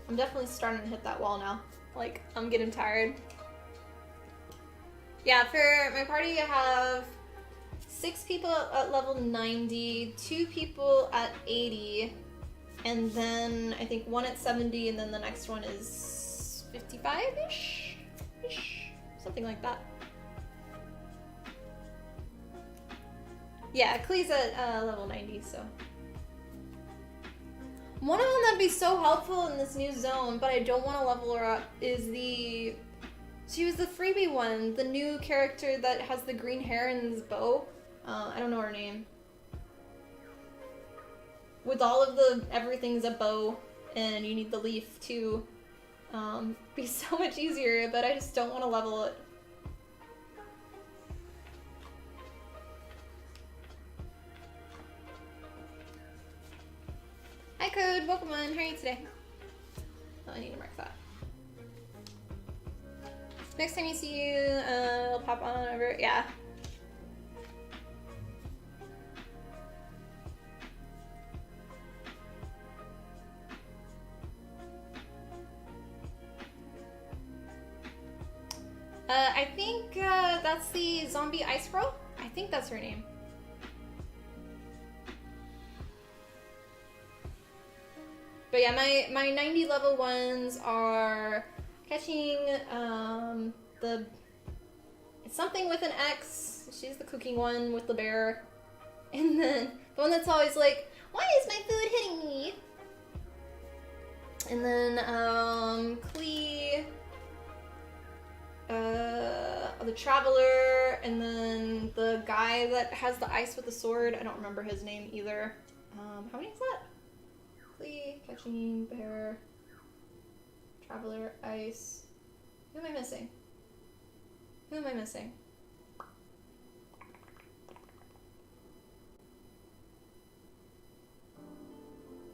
I'm definitely starting to hit that wall now. Like, I'm getting tired. Yeah, for my party, I have 6 people at level 90, 2 people at 80, and then I think 1 at 70, and then the next one is 55-ish? Something like that. Yeah, Klee's at level 90, so. One of them that'd be so helpful in this new zone, but I don't want to level her up, is the... She was the freebie one, the new character that has the green hair and his bow. I don't know her name. With all of the everything's a bow, and you need the leaf to be so much easier, but I just don't want to level it. Hi Code, Pokemon, how are you today? Oh, I need to mark that. Next time you see you, I'll pop on over. Yeah. I think that's the zombie ice girl. I think that's her name. But yeah, my 90 level ones are catching it's something with an X. She's the cooking one with the bear. And then the one that's always like, why is my food hitting me? And then Klee, the traveler, and then the guy that has the ice with the sword. I don't remember his name either. How many is that? Klee, catching, bear, traveler, ice. Who am I missing? Who am I missing?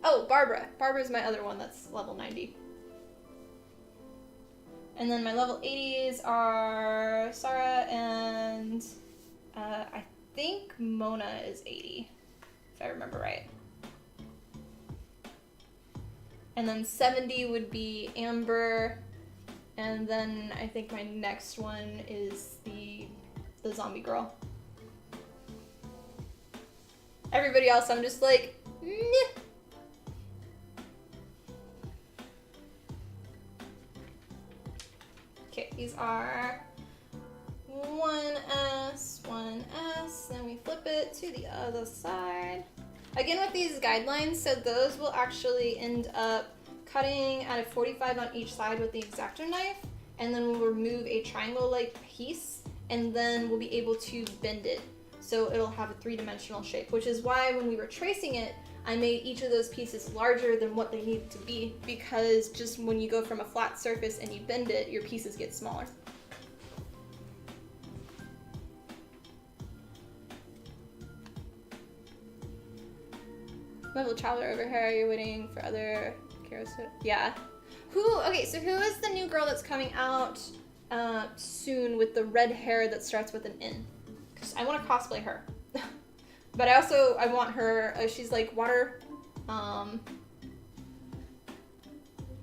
Oh, Barbara. Barbara's my other one that's level 90. And then my level 80s are Sarah and I think Mona is 80, if I remember right. And then 70 would be Amber, and then I think my next one is the zombie girl. Everybody else, I'm just like, meh. Okay, these are 1S, 1S, then we flip it to the other side. Again, with these guidelines, so those will actually end up cutting at a 45 on each side with the X-Acto knife, and then we'll remove a triangle-like piece, and then we'll be able to bend it. So it'll have a 3-dimensional shape, which is why when we were tracing it, I made each of those pieces larger than what they needed to be, because just when you go from a flat surface and you bend it, your pieces get smaller. Level traveler over here, you're waiting for other heroes. Yeah. Okay, so who is the new girl that's coming out soon with the red hair that starts with an N? Because I want to cosplay her. But I want her, she's like water.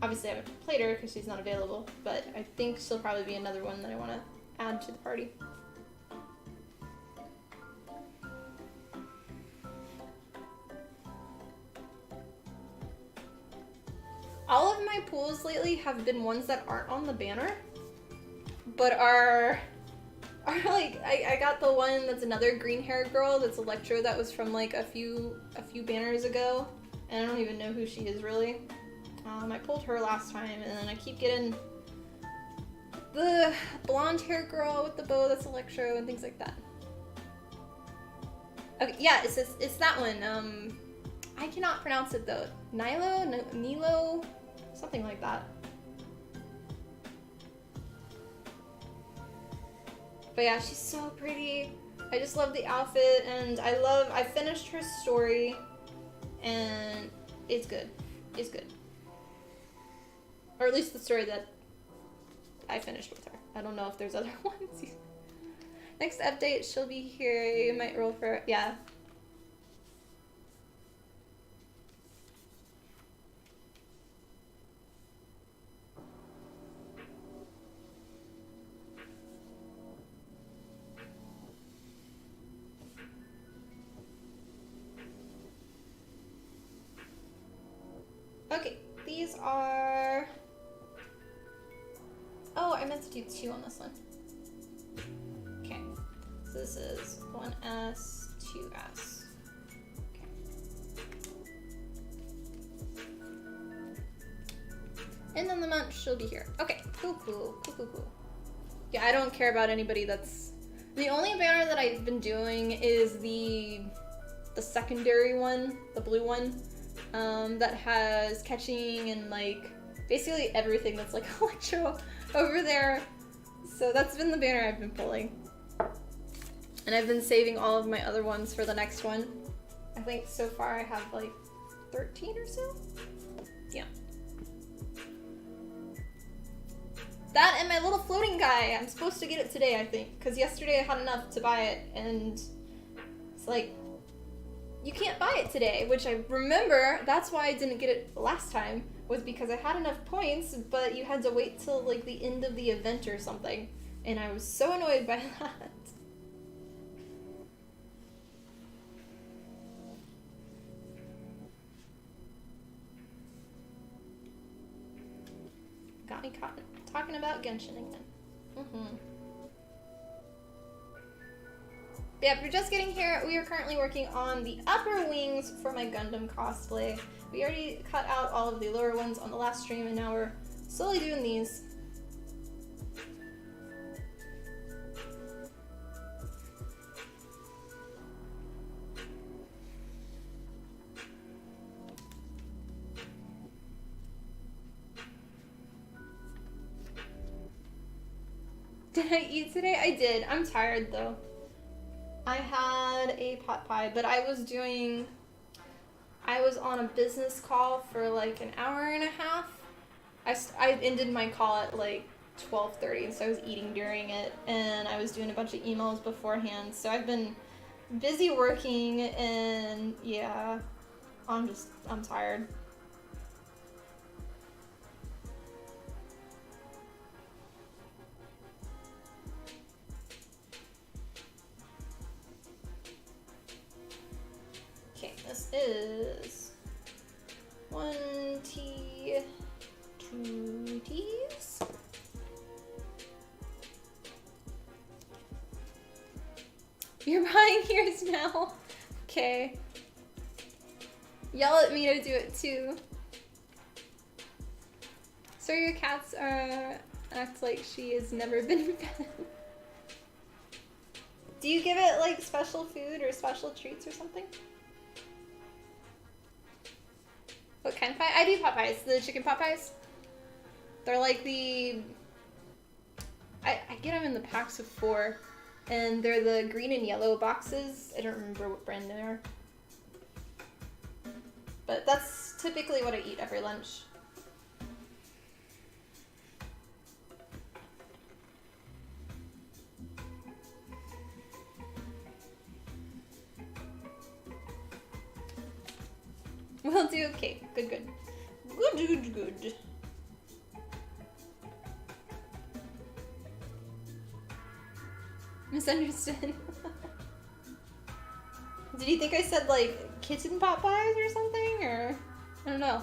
Obviously I haven't played her because she's not available, but I think she'll probably be another one that I want to add to the party. All of my pools lately have been ones that aren't on the banner, but are like, I got the one that's another green haired girl that's Electro that was from like a few banners ago, and I don't even know who she is really. I pulled her last time, and then I keep getting the blonde haired girl with the bow that's Electro and things like that. Okay, yeah, it's that one. I cannot pronounce it though. Nilo? Something like that. But yeah, she's so pretty. I just love the outfit, and I finished her story, and it's good. It's good. Or at least the story that I finished with her. I don't know if there's other ones. Next update, she'll be here. You might roll for, yeah. Okay, these are... Oh, I meant to do 2 on this one. Okay, so this is 1S, 2S. Okay. And then the month she'll be here. Okay, cool. Yeah, I don't care about anybody that's... The only banner that I've been doing is the secondary one, the blue one. That has catching and like basically everything that's like electro over there. So that's been the banner I've been pulling. And I've been saving all of my other ones for the next one. I think so far I have like 13 or so. Yeah. That and my little floating guy. I'm supposed to get it today, I think. Because yesterday I had enough to buy it and it's like, you can't buy it today, which I remember, that's why I didn't get it last time, was because I had enough points, but you had to wait till like the end of the event or something, and I was so annoyed by that. Got me caught talking about Genshin again. Yeah, if you're just getting here, we are currently working on the upper wings for my Gundam cosplay. We already cut out all of the lower ones on the last stream, and now we're slowly doing these. Did I eat today? I did. I'm tired though. I had a pot pie, but I was on a business call for like an hour and a half. I ended my call at like 12:30, so I was eating during it, and I was doing a bunch of emails beforehand. So I've been busy working, and yeah, I'm tired. Okay, this is 1 T, 2 T's. You're buying yours now? Okay. Yell at me to do it too. So your cats act like she has never been fed. Do you give it like special food or special treats or something? What kind of pie? I do pot pies. The chicken pot pies. They're like the... I get them in the packs of 4. And they're the green and yellow boxes. I don't remember what brand they are. But that's typically what I eat every lunch. We'll do okay. Good, good. Good, good, good. Misunderstood. Did you think I said like kitten pot pies or something? Or I don't know.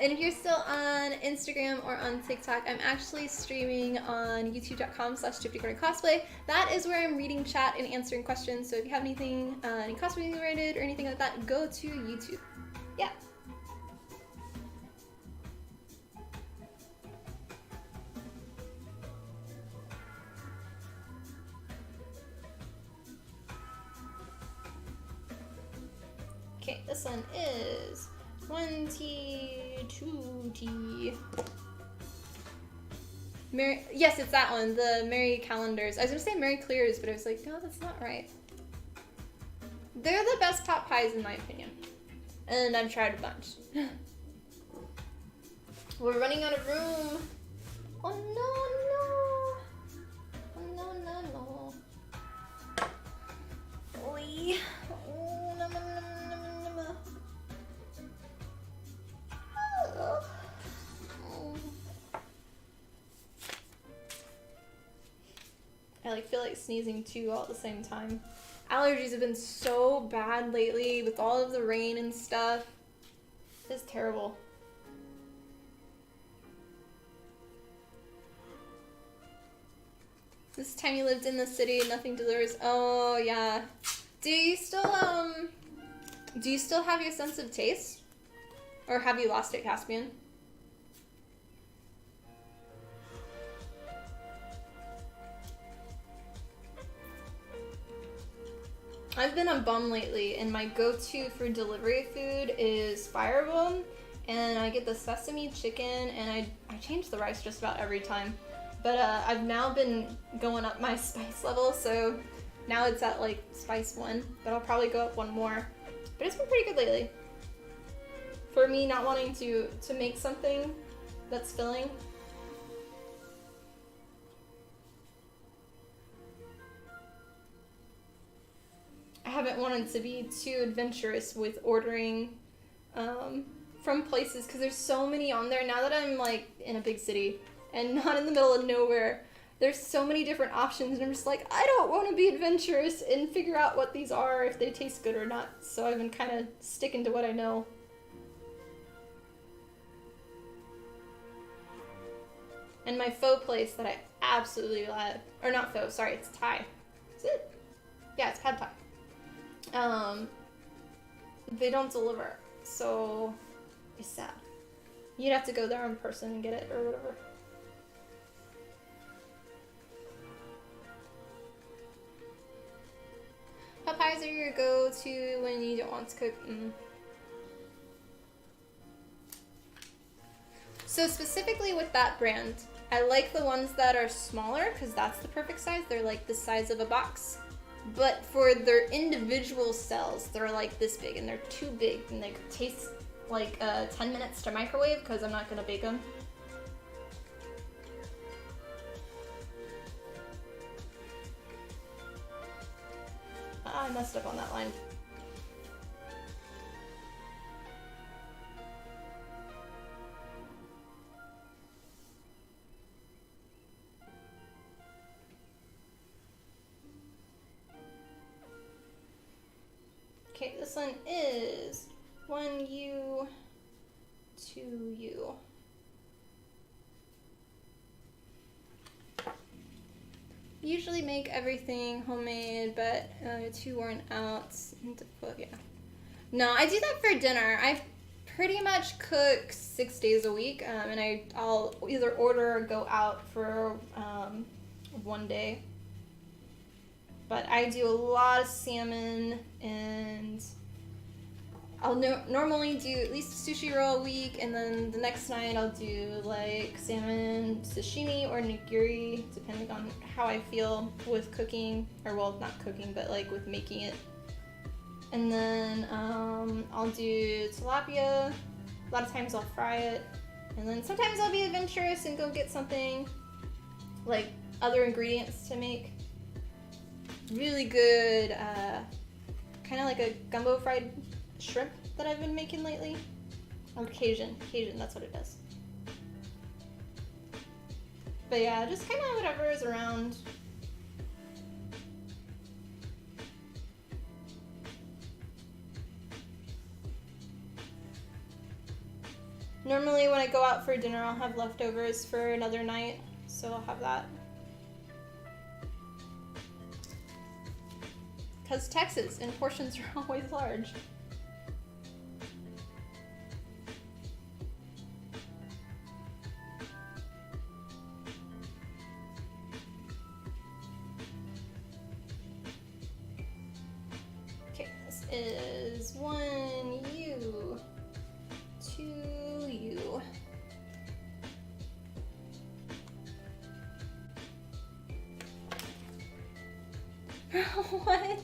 And if you're still on Instagram or on TikTok, I'm actually streaming on youtube.com/TiffanyCosplay. That is where I'm reading chat and answering questions. So if you have anything, any cosplay related or anything like that, go to YouTube. Yeah. this one is 1T, 2T. Yes, it's that one, the Merry Calendars. I was gonna say Merry Clears, but I was like, no, that's not right. They're the best pot pies in my opinion. And I've tried a bunch. We're running out of room. Oh no, no. Oh no, no, no. Oi. Oh, no, no, no, no, no, no. Oh. I like feel like sneezing too all at the same time. Allergies have been so bad lately with all of the rain and stuff. It's terrible. This time you lived in the city, nothing delivers. Oh yeah. Do you still have your sense of taste? Or have you lost it, Caspian? I've been a bum lately, and my go-to for delivery food is Fireball, and I get the sesame chicken, and I change the rice just about every time. But I've now been going up my spice level, so now it's at like spice 1, but I'll probably go up 1 more. But it's been pretty good lately. For me not wanting to make something that's filling. I haven't wanted to be too adventurous with ordering from places because there's so many on there now that I'm like in a big city and not in the middle of nowhere. There's so many different options and I'm just like, I don't want to be adventurous and figure out what these are, if they taste good or not. So I've been kind of sticking to what I know. And my pho place that I absolutely love, or not pho, sorry, it's Thai. Is it? Yeah, it's pad Thai. They don't deliver, so it's sad. You'd have to go there in person and get it or whatever. What pies are your go-to when you don't want to cook? So specifically with that brand, I like the ones that are smaller because that's the perfect size. They're like the size of a box. But for their individual cells, they're like this big and they're too big and they taste like 10 minutes to microwave because I'm not going to bake them. I messed up on that line. Okay, this one is 1U, 2U. Usually make everything homemade, but 2 worn out. Yeah. No, I do that for dinner. I pretty much cook 6 days a week, and I'll either order or go out for 1 day. But I do a lot of salmon, and I'll normally do at least a sushi roll a week, and then the next night I'll do like salmon sashimi or nigiri, depending on how I feel with cooking, or well, not cooking, but like with making it. And then I'll do tilapia. A lot of times I'll fry it, and then sometimes I'll be adventurous and go get something like other ingredients to make. Really good, kind of like a gumbo fried shrimp that I've been making lately. Or Cajun, that's what it does. But yeah, just kind of whatever is around. Normally when I go out for dinner, I'll have leftovers for another night, so I'll have that. Because Texas, and portions are always large. Okay, this is 1U, What?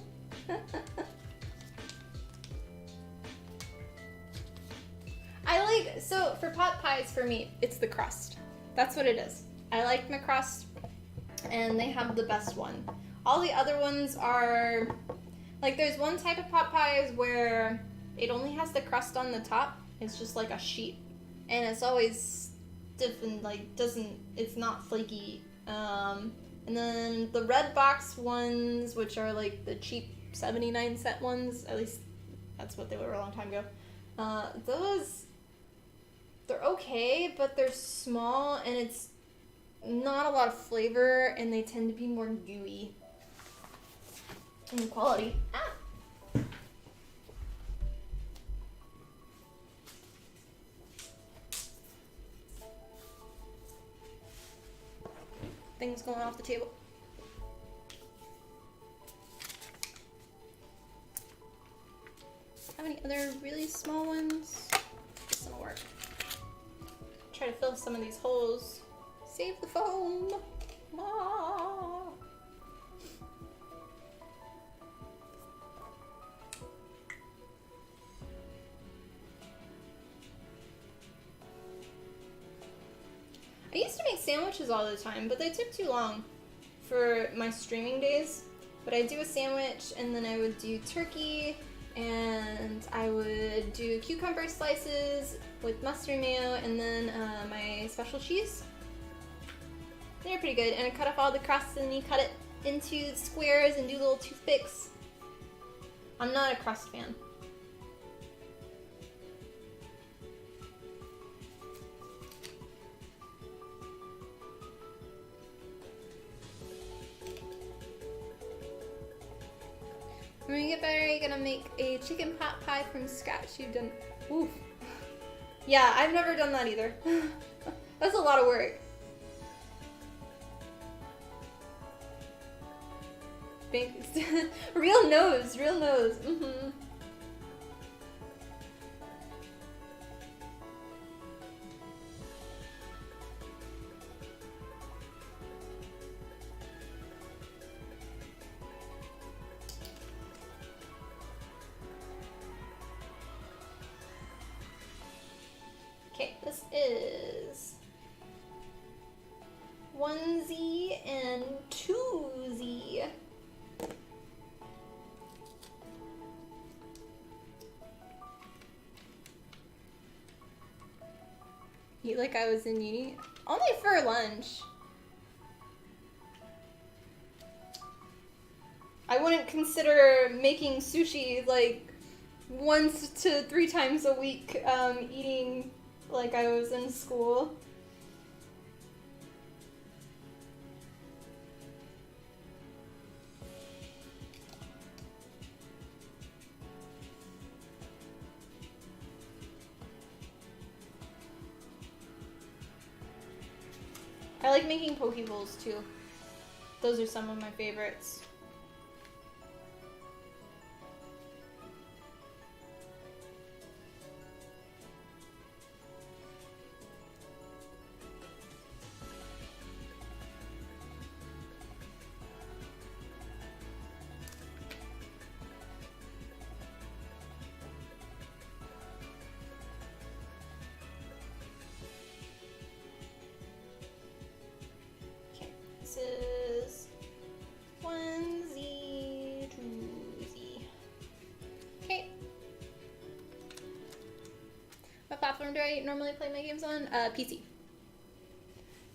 So for pot pies for me, it's the crust. That's what it is. I like my crust, and they have the best one. All the other ones are, like, there's one type of pot pies where it only has the crust on the top. It's just like a sheet, and it's always stiff and like it's not flaky. And then the red box ones, which are like the cheap 79-cent ones, at least that's what they were a long time ago. They're okay, but they're small and it's not a lot of flavor, and they tend to be more gooey in quality. Things going off the table. Have any other really small ones? This will work. Try to fill some of these holes. Save the foam. Ah. I used to make sandwiches all the time, but they took too long for my streaming days. But I do a sandwich, and then I would do turkey, and I would do cucumber slices with mustard mayo, and then my special cheese. They're pretty good, and I cut off all the crusts, and you cut it into squares and do little toothpicks. I'm not a crust fan. When you get better, you're gonna make a chicken pot pie from scratch. You've done, oof. Yeah, I've never done that either. That's a lot of work. Real nose, real nose. Mm-hmm. Okay, this is 1Z and 2Z. Eat like I was in uni? Only for lunch. I wouldn't consider making sushi like once to 3 times a week, eating like I was in school. I like making poke bowls too. Those are some of my favorites. This is 1Z, 2Z. Okay. What platform do I normally play my games on? PC.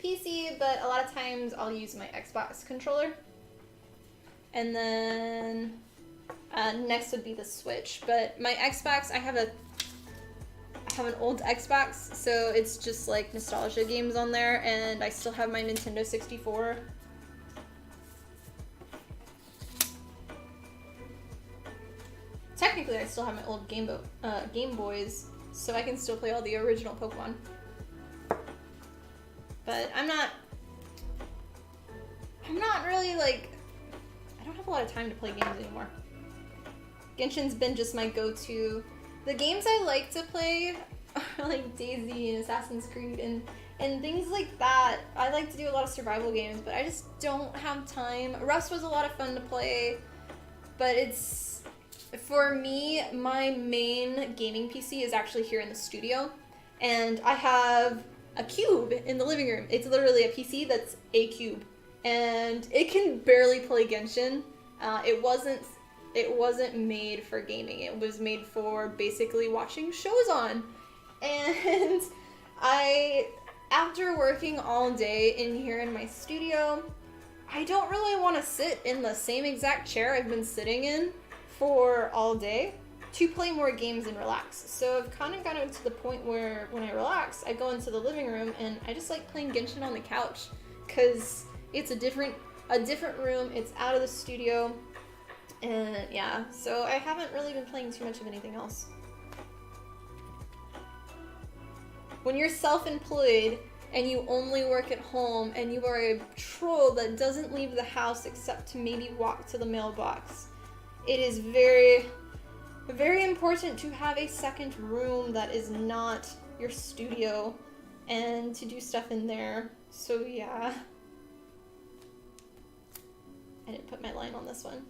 PC, but a lot of times I'll use my Xbox controller. And then next would be the Switch. But my Xbox, I have an old Xbox, so it's just like nostalgia games on there, and I still have my Nintendo 64. Technically, I still have my old Game Boys, so I can still play all the original Pokemon. But I'm not really like, I don't have a lot of time to play games anymore. Genshin's been just my go-to. The games I like to play are like DayZ and Assassin's Creed and things like that. I like to do a lot of survival games, but I just don't have time. Rust was a lot of fun to play. but it's, for me, my main gaming PC is actually here in the studio, and I have a cube in the living room. It's literally a PC that's a cube, and it can barely play Genshin. It wasn't made for gaming. It was made for basically watching shows on. And after working all day in here in my studio, I don't really want to sit in the same exact chair I've been sitting in for all day to play more games and relax. So I've kind of gotten to the point where when I relax, I go into the living room and I just like playing Genshin on the couch, because it's a different room, it's out of the studio, and yeah, so I haven't really been playing too much of anything else. When you're self-employed and you only work at home and you are a troll that doesn't leave the house except to maybe walk to the mailbox, it is very, very important to have a second room that is not your studio and to do stuff in there. So yeah. I didn't put my line on this one.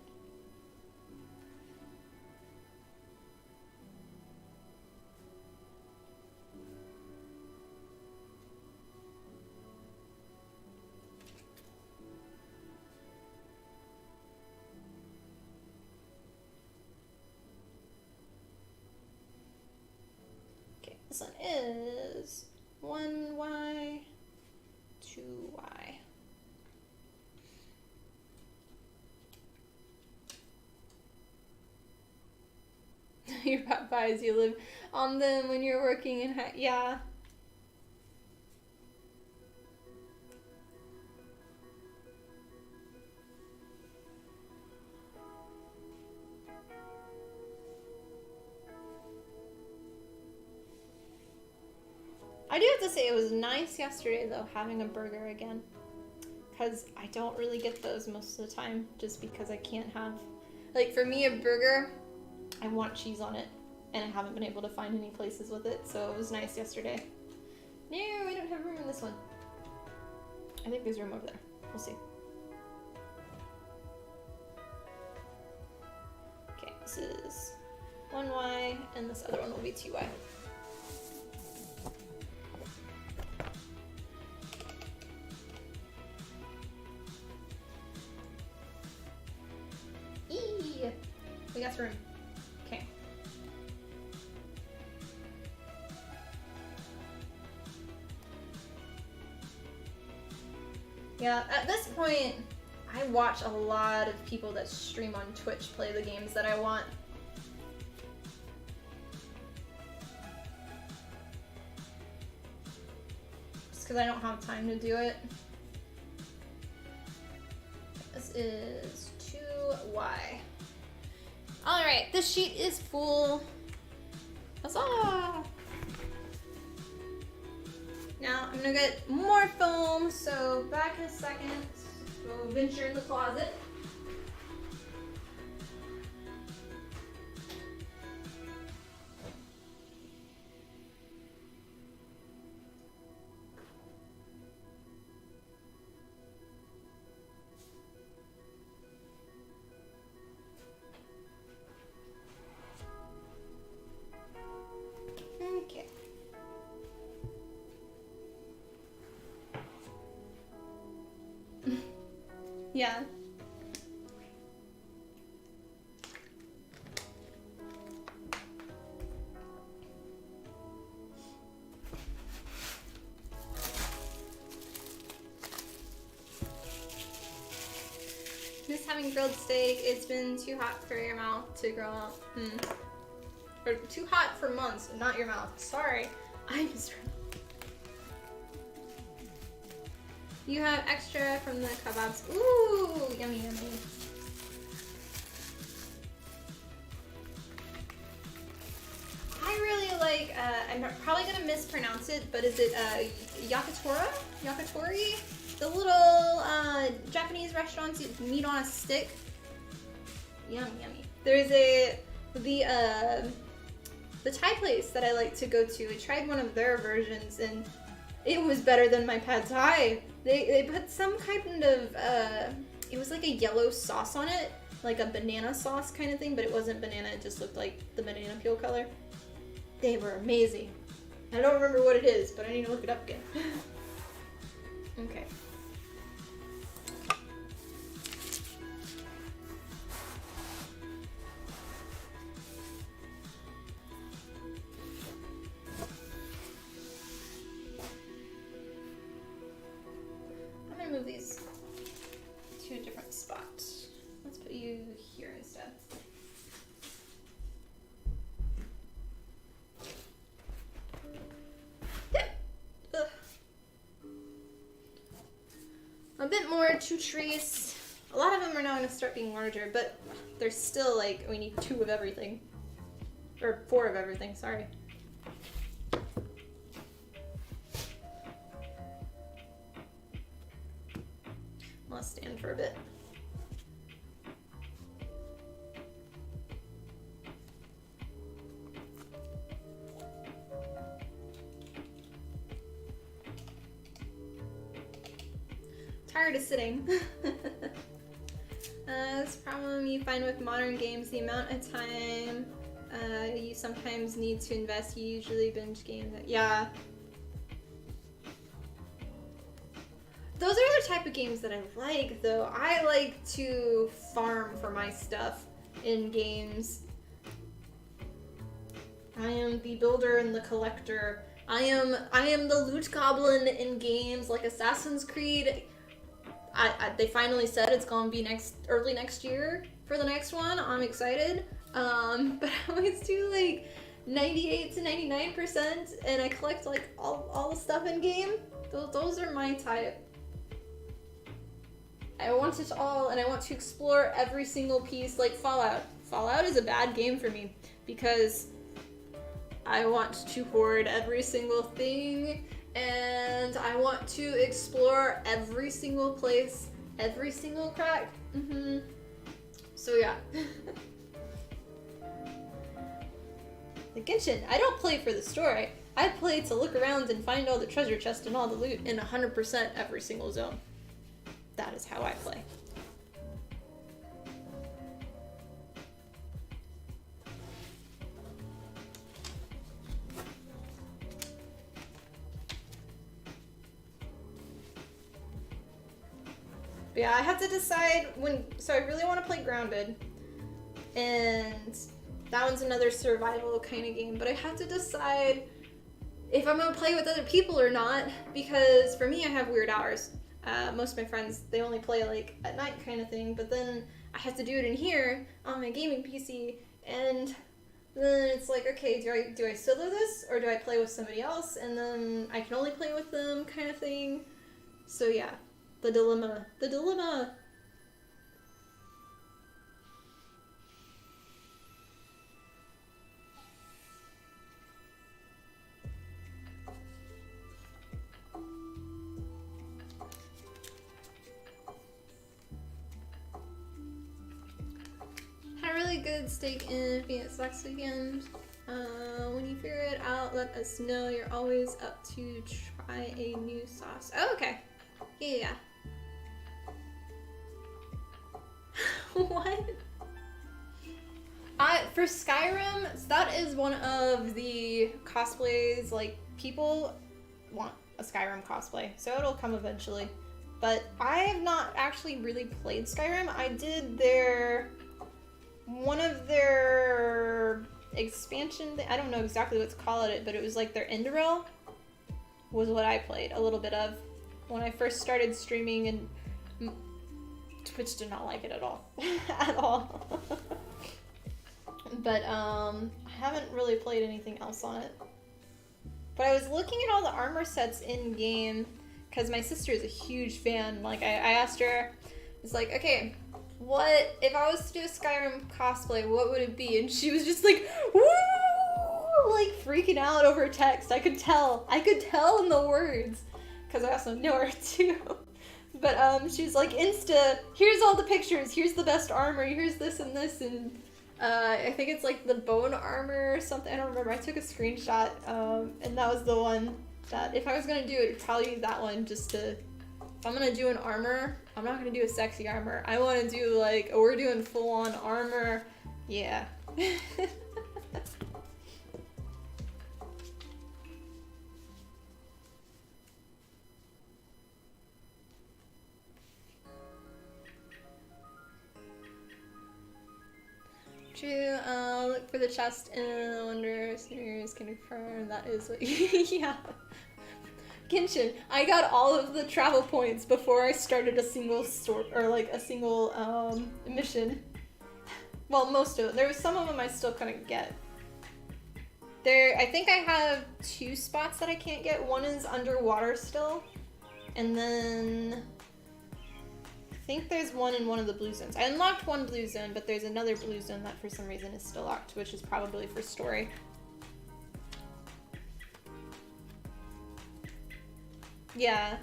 This one is 1Y, 2Y. Your Popeyes, you live on them when you're working in yeah. I do have to say it was nice yesterday though, having a burger again, because I don't really get those most of the time, just because I can't have, like, for me a burger, I want cheese on it, and I haven't been able to find any places with it, so it was nice yesterday. No, we don't have room in this one. I think there's room over there. We'll see. Okay, this is 1Y, and this other one will be 2Y. We got room. Okay. Yeah, at this point, I watch a lot of people that stream on Twitch play the games that I want. Just because I don't have time to do it. This is 2Y. Alright, this sheet is full. Huzzah! Now I'm gonna get more foam, so back in a second. We'll venture in the closet. Okay. Yeah. Miss having grilled steak. It's been too hot for your mouth to grow up. Or too hot for months, not your mouth. Sorry. I missed her. You have extra from the kebabs. Ooh, yummy, yummy. I really like, I'm probably gonna mispronounce it, but is it yakitora? Yakitori? The little Japanese restaurants, meat on a stick. Yum, yummy. There's the Thai place that I like to go to. I tried one of their versions and it was better than my pad Thai. They put some kind of, it was like a yellow sauce on it, like a banana sauce kind of thing, but it wasn't banana, it just looked like the banana peel color. They were amazing. I don't remember what it is, but I need to look it up again. Okay. I'm gonna move these to a different spot. Let's put you here instead. A bit more 2 trees. A lot of them are now going to start being larger, but they're still like, we need 2 of everything. Or 4 of everything, sorry. I'll stand for a bit. Tired of sitting. This problem you find with modern games, the amount of time you sometimes need to invest. You usually binge games. Yeah. Those are the type of games that I like, though. I like to farm for my stuff in games. I am the builder and the collector. I am the loot goblin in games like Assassin's Creed. They finally said it's gonna be early next year for the next one. I'm excited. But I always do like 98 to 99%, and I collect like all the stuff in game. Those are my type. I want it all, and I want to explore every single piece, like Fallout. Fallout is a bad game for me because I want to hoard every single thing, and I want to explore every single place, every single crack. So yeah. The Genshin, I don't play for the story. I play to look around and find all the treasure chests and all the loot in 100% every single zone. That is how I play. But yeah, I have to decide so I really want to play Grounded, and that one's another survival kind of game, but I have to decide if I'm going to play with other people or not, because for me, I have weird hours. Most of my friends, they only play like at night kind of thing, but then I have to do it in here on my gaming PC, and then it's like, okay, do I solo this, or do I play with somebody else, and then I can only play with them kind of thing. So yeah, the dilemma. Had a really good steak in Phoenix last weekend. When you figure it out, let us know. You're always up to try a new sauce. Oh, okay. Yeah. What? For Skyrim, that is one of the cosplays, like, people want a Skyrim cosplay, so it'll come eventually. But I have not actually really played Skyrim. I did one of their expansion, I don't know exactly what to call it, but it was like their Enderel was what I played a little bit of when I first started streaming, and Twitch did not like it at all. At all. But I haven't really played anything else on it. But I was looking at all the armor sets in game because my sister is a huge fan. Like, I asked her, it's like, okay, what if I was to do a Skyrim cosplay, what would it be? And she was just like, woo, like freaking out over text. I could tell in the words, because I also know her too. But she's like, Insta, here's all the pictures, here's the best armor, here's this and this, and I think it's like the bone armor or something, I don't remember. I took a screenshot, and that was the one that if I was gonna do it, it'd probably be that one, just to I'm gonna do an armor, I'm not gonna do a sexy armor. I want to do like, we're doing full-on armor. Yeah. True, look for the chest and wonder if seniors can confirm that is what yeah. Genshin, I got all of the travel points before I started a single store, or like a single, mission. Well, most of them. There was some of them I still couldn't get. I think I have 2 spots that I can't get. One is underwater still, and then I think there's one in one of the blue zones. I unlocked one blue zone, but there's another blue zone that for some reason is still locked, which is probably for story. Yeah.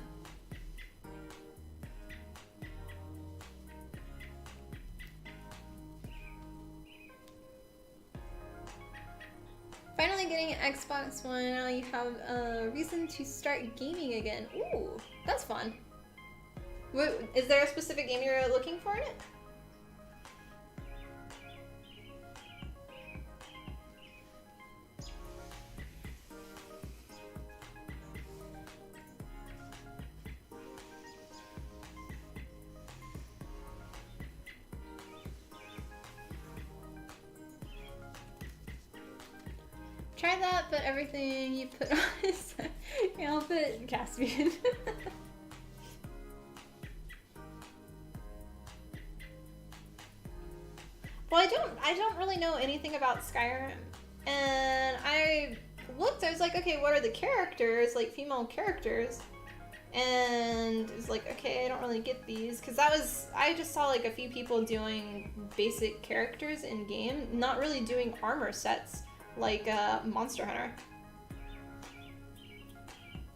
Finally getting an Xbox One, now you have a reason to start gaming again. Ooh, that's fun. Is there a specific game you're looking for in it? Try that, but everything you put on is your outfit Caspian. Well, I don't really know anything about Skyrim, and I looked, I was like, okay, what are the characters, like female characters, and it was like, okay, I don't really get these, because I just saw like a few people doing basic characters in game, not really doing armor sets, like Monster Hunter.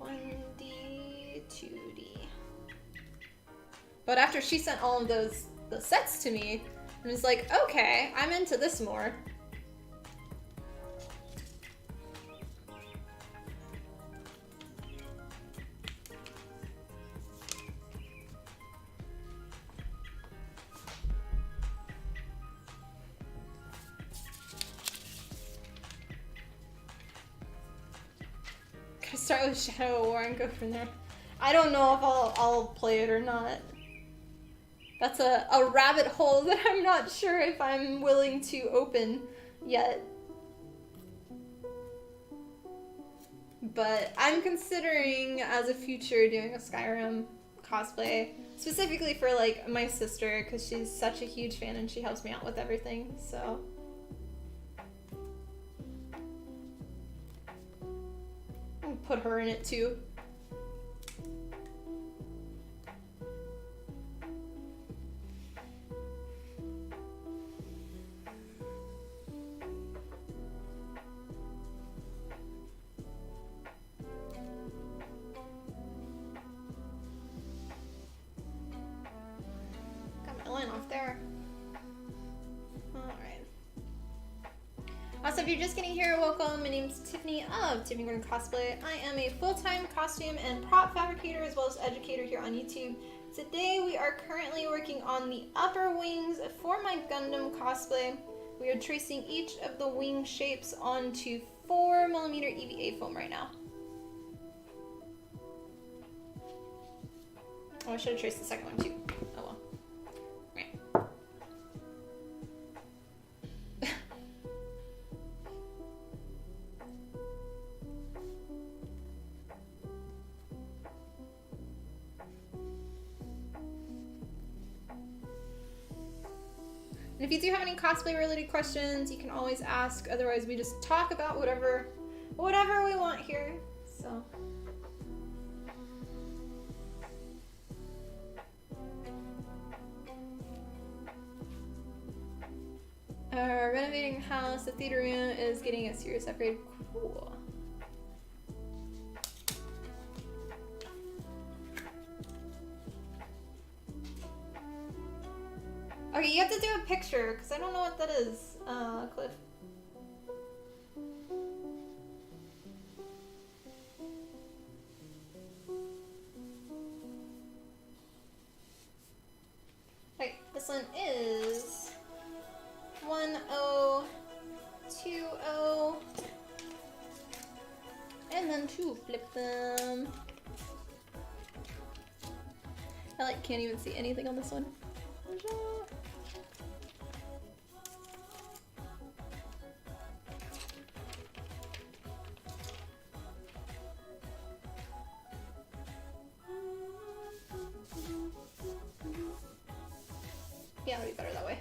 1D, 2D. But after she sent all of those sets to me, I was like, okay, I'm into this more. Gotta start with Shadow of War and go from there. I don't know if I'll play it or not. That's a rabbit hole that I'm not sure if I'm willing to open yet. But I'm considering as a future doing a Skyrim cosplay, specifically for like my sister, because she's such a huge fan and she helps me out with everything, so. I'll put her in it too. Off there. Alright. Also, if you're just getting here, welcome. My name's Tiffany of Tiffany Gordon Cosplay. I am a full-time costume and prop fabricator as well as educator here on YouTube. Today we are currently working on the upper wings for my Gundam cosplay. We are tracing each of the wing shapes onto 4mm EVA foam right now. Oh, I should have traced the second one too. Oh well. And if you do have any cosplay related questions, you can always ask. Otherwise, we just talk about whatever we want here. So. Renovating house, the theater room is getting a serious upgrade. Cool. Okay, you have to do a picture, because I don't know what that is, Cliff. this one is 1020. And then to flip them. I like can't even see anything on this one. Yeah, it'll be better that way.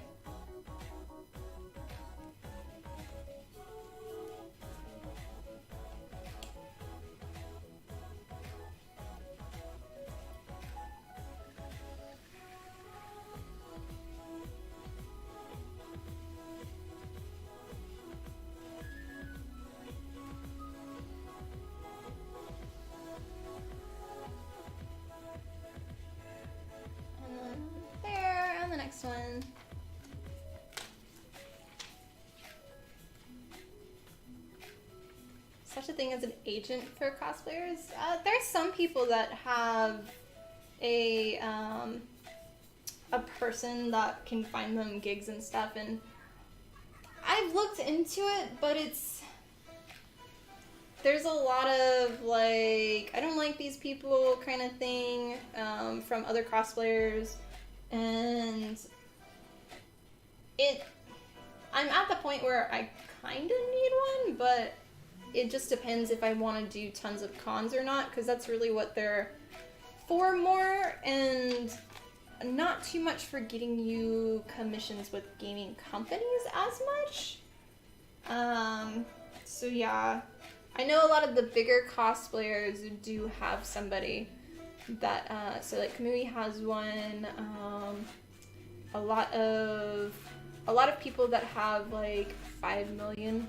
Next one. Such a thing as an agent for cosplayers. There's some people that have a person that can find them gigs and stuff, and I've looked into it, but there's a lot of like, I don't like these people kind of thing from other cosplayers. And I'm at the point where I kind of need one, but it just depends if I want to do tons of cons or not, because that's really what they're for more, and not too much for getting you commissions with gaming companies as much. So yeah, I know a lot of the bigger cosplayers do have somebody that so like Kamui has one. A lot of people that have like 5 million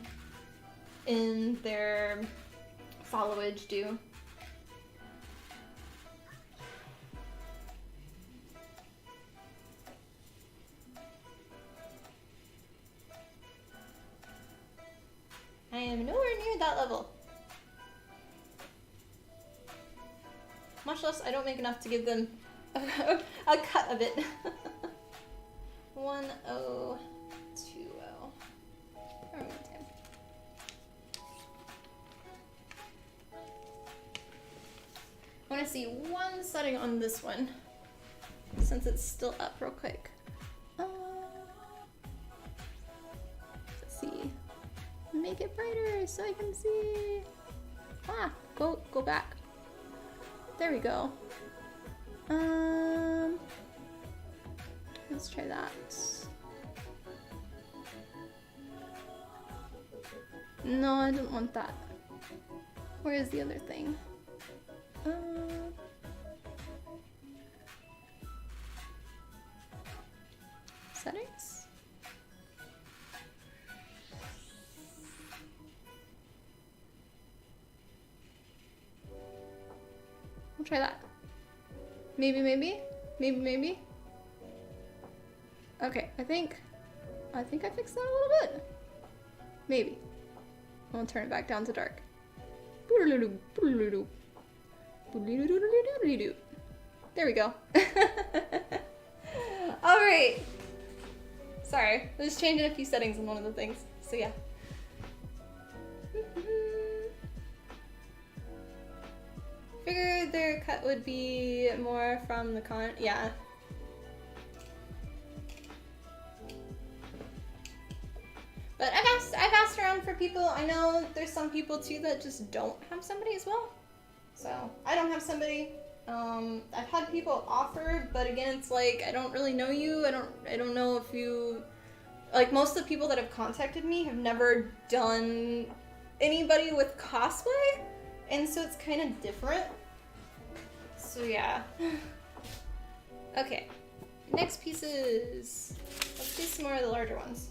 in their followage do. I am nowhere near that level. Much less I don't make enough to give them a cut of it. 1020. I want to see one setting on this one, since it's still up real quick. Let's see. Make it brighter so I can see. Go back. There we go. Let's try that. No, I don't want that. Where is the other thing? Settings? We'll try that. Maybe. Okay, I think I fixed that a little bit. Maybe. I'll turn it back down to dark. There we go. Alright. Sorry, I was changing a few settings on one of the things. So yeah. Figured their cut would be more from the con. Yeah. But I've asked around for people. I know there's some people too that just don't have somebody as well. So I don't have somebody. I've had people offer, but again, it's like I don't really know you. I don't know if you, like, most of the people that have contacted me have never done anybody with cosplay, and so it's kind of different. So yeah. Okay. Next pieces. Let's do some more of the larger ones.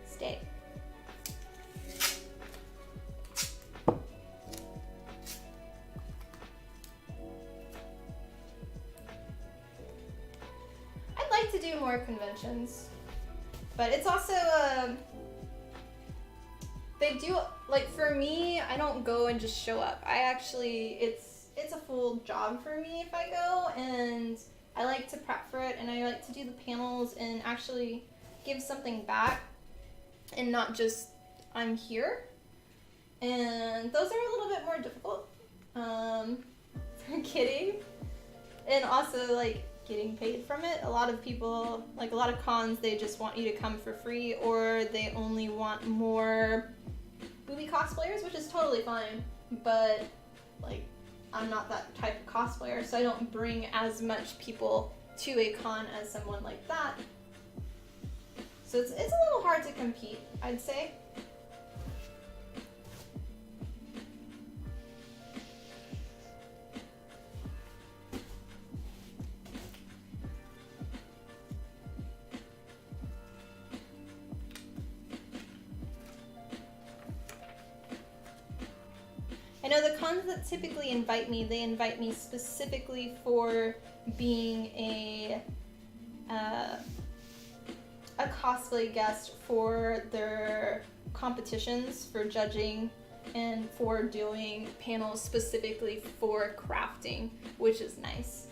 Stay. more conventions. But it's also, they do, like for me, I don't go and just show up. I actually, it's a full job for me if I go, and I like to prep for it, and I like to do the panels and actually give something back and not just, I'm here. And those are a little bit more difficult for getting, and also like getting paid from it. A lot of people, like a lot of cons, they just want you to come for free, or they only want more movie cosplayers, which is totally fine, but like I'm not that type of cosplayer, so I don't bring as much people to a con as someone like that. So it's a little hard to compete, I'd say. I know the cons that typically invite me, they invite me specifically for being a cosplay guest for their competitions, for judging, and for doing panels specifically for crafting, which is nice.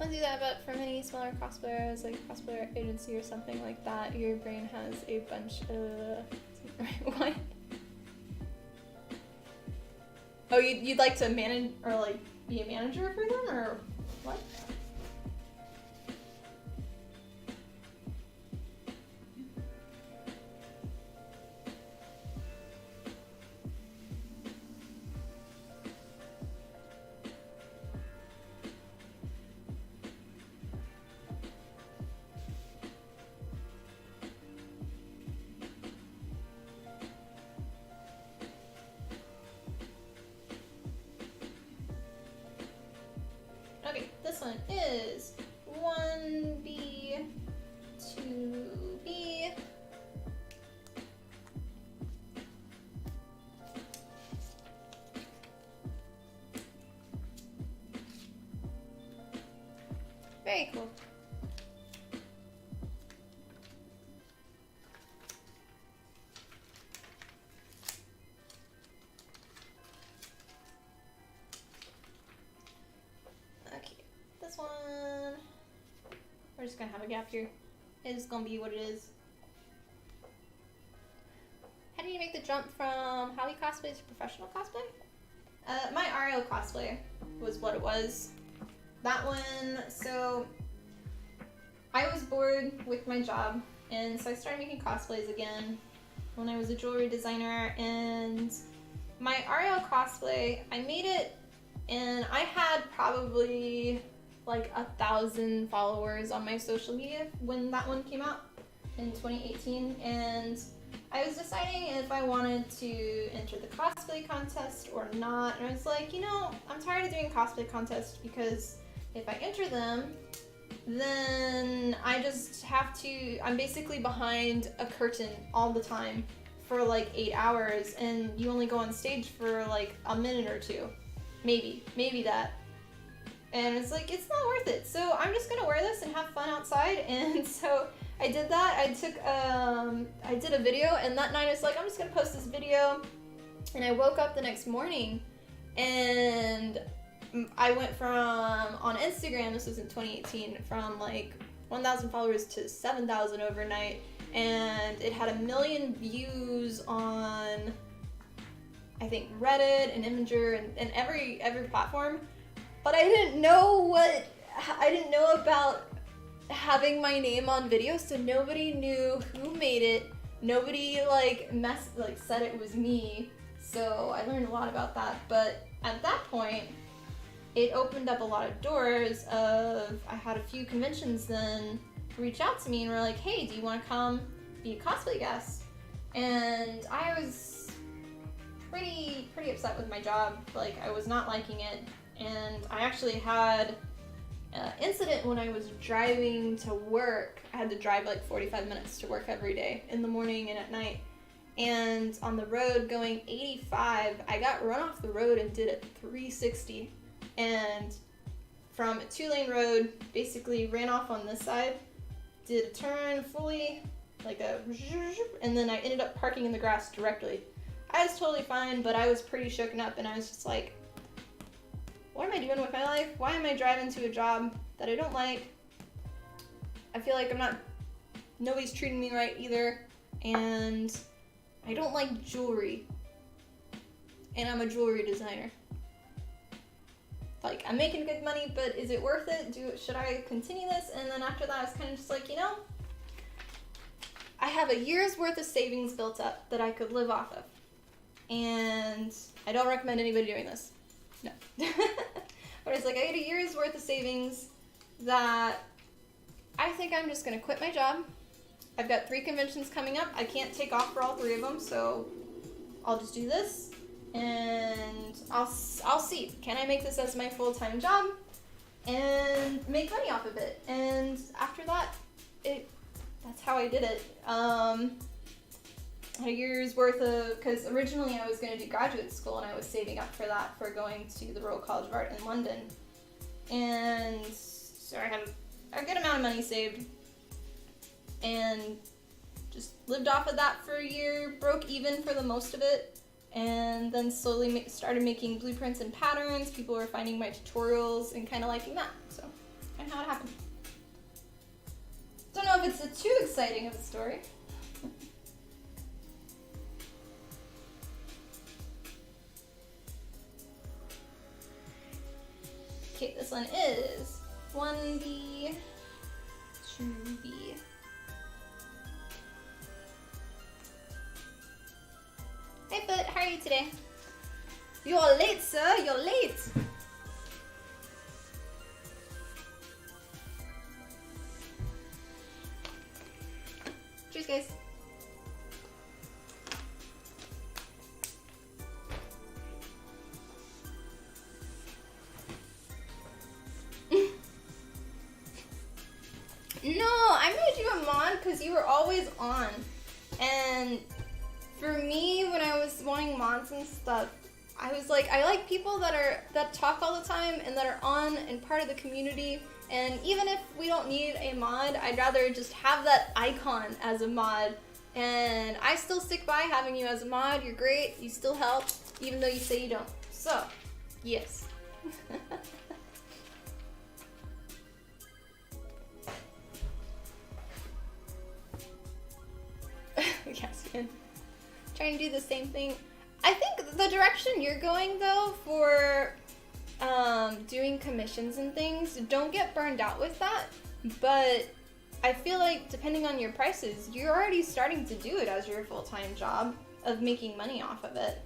I'll do that, but for many smaller cosplayers, like cosplayer agency or something like that, your brain has a bunch of... What? Oh, you'd like to manage, or like be a manager for them, or what? Okay, this one is 1B, 2B. Very cool. This one, we're just gonna have a gap here. It's gonna be what it is. How do you make the jump from hobby cosplay to professional cosplay? My RO cosplay was what it was. That one, so I was bored with my job, and so I started making cosplays again when I was a jewelry designer, and my RO cosplay, I made it, and I had probably like 1,000 followers on my social media when that one came out in 2018, and I was deciding if I wanted to enter the cosplay contest or not, and I was like, you know, I'm tired of doing cosplay contests because if I enter them, then I just have to, I'm basically behind a curtain all the time for like 8 hours, and you only go on stage for like a minute or two, maybe that. And it's like, it's not worth it. So I'm just gonna wear this and have fun outside. And so I did that. I did a video, and that night I was like, I'm just gonna post this video. And I woke up the next morning, and I went from, on Instagram, this was in 2018, from like 1,000 followers to 7,000 overnight. And it had 1 million views on, I think, Reddit and Imgur and every platform. But I didn't know about having my name on video, so nobody knew who made it. Nobody said it was me. So I learned a lot about that. But at that point, it opened up a lot of doors I had a few conventions then reached out to me and were like, hey, do you want to come be a cosplay guest? And I was pretty upset with my job. Like, I was not liking it. And I actually had an incident when I was driving to work. I had to drive like 45 minutes to work every day, in the morning and at night. And on the road going 85, I got run off the road and did a 360. And from a 2-lane road, basically ran off on this side, did a turn fully, like a, and then I ended up parking in the grass directly. I was totally fine, but I was pretty shooken up, and I was just like, what am I doing with my life? Why am I driving to a job that I don't like? I feel like nobody's treating me right either, and I don't like jewelry, and I'm a jewelry designer. Like, I'm making good money, but is it worth it? Should I continue this? And then after that, I was kind of just like, I have a year's worth of savings built up that I could live off of. And I don't recommend anybody doing this. No. But it's like, I had a year's worth of savings that I think I'm just going to quit my job. I've got 3 conventions coming up. I can't take off for all 3 of them, so I'll just do this. And I'll see. Can I make this as my full-time job and make money off of it? And after that, that's how I did it. A year's worth of, because originally I was going to do graduate school, and I was saving up for that for going to the Royal College of Art in London. And so I had a good amount of money saved and just lived off of that for a year, broke even for the most of it. And then slowly started making blueprints and patterns. People were finding my tutorials and kind of liking that. So, kind of how it happened. Don't know if it's too exciting of a story. Okay, this one is 1B, 2B. Hey, Foot, how are you today? You're late, sir. You're late. Cheers, guys. No, I made you a mod because you were always on. And for me, when I was wanting mods and stuff, I was like, I like people that talk all the time and that are on and part of the community. And even if we don't need a mod, I'd rather just have that icon as a mod. And I still stick by having you as a mod. You're great. You still help, even though you say you don't. So, yes. Yes, man. Trying to do the same thing. I think the direction you're going, though, for doing commissions and things, don't get burned out with that. But I feel like depending on your prices, you're already starting to do it as your full-time job of making money off of it.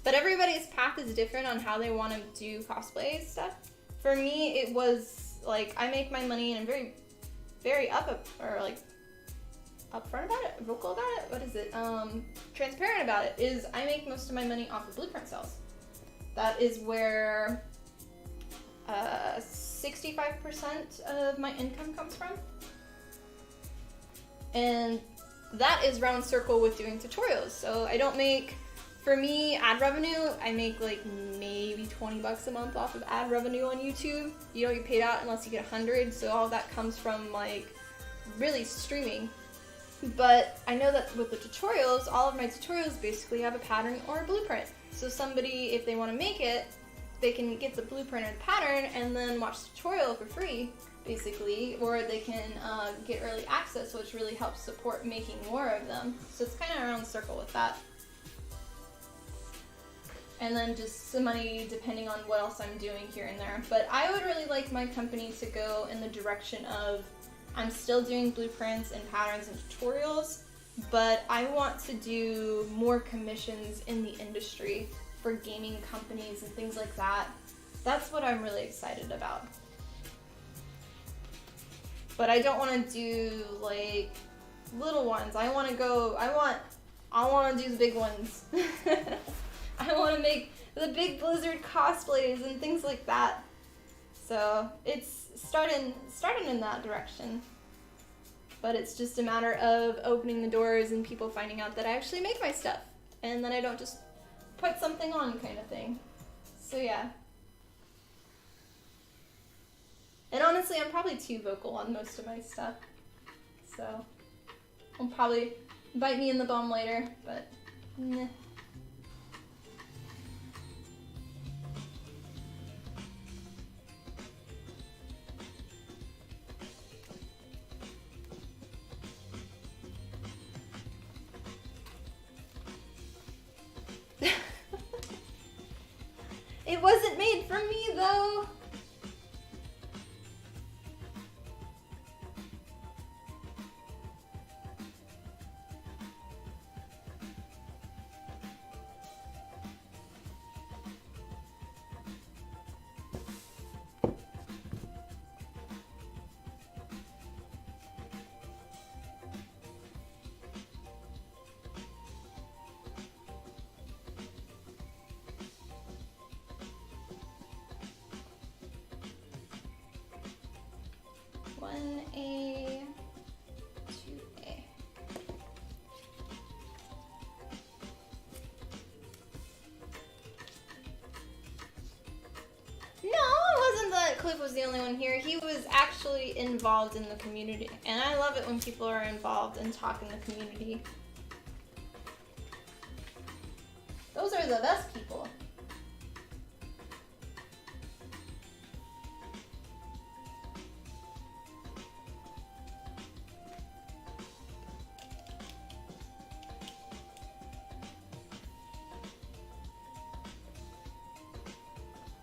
But everybody's path is different on how they want to do cosplay stuff. For me, it was like I make my money and I'm very upfront about it, vocal about it. What is it? Transparent about it. Is I make most of my money off of blueprint sales. That is where 65% of my income comes from, and that is round circle with doing tutorials. So I don't make. For me, ad revenue, I make like maybe $20 a month off of ad revenue on YouTube. You don't get paid out unless you get 100, so all of that comes from like really streaming. But I know that with the tutorials, all of my tutorials basically have a pattern or a blueprint. So somebody, if they want to make it, they can get the blueprint or the pattern and then watch the tutorial for free, basically, or they can get early access, which really helps support making more of them. So it's kind of around the circle with that. And then just some money depending on what else I'm doing here and there. But I would really like my company to go in the direction of I'm still doing blueprints and patterns and tutorials, but I want to do more commissions in the industry for gaming companies and things like that. That's what I'm really excited about. But I don't want to do like little ones. I want to do the big ones. I want to make the big Blizzard cosplays and things like that. So it's starting in that direction. But it's just a matter of opening the doors and people finding out that I actually make my stuff. And then I don't just put something on kind of thing. So yeah. And honestly, I'm probably too vocal on most of my stuff. So it'll probably bite me in the bum later, but nah. It wasn't made for me though. Cliff was the only one here. He was actually involved in the community, and I love it when people are involved and talk in the community. Those are the best people.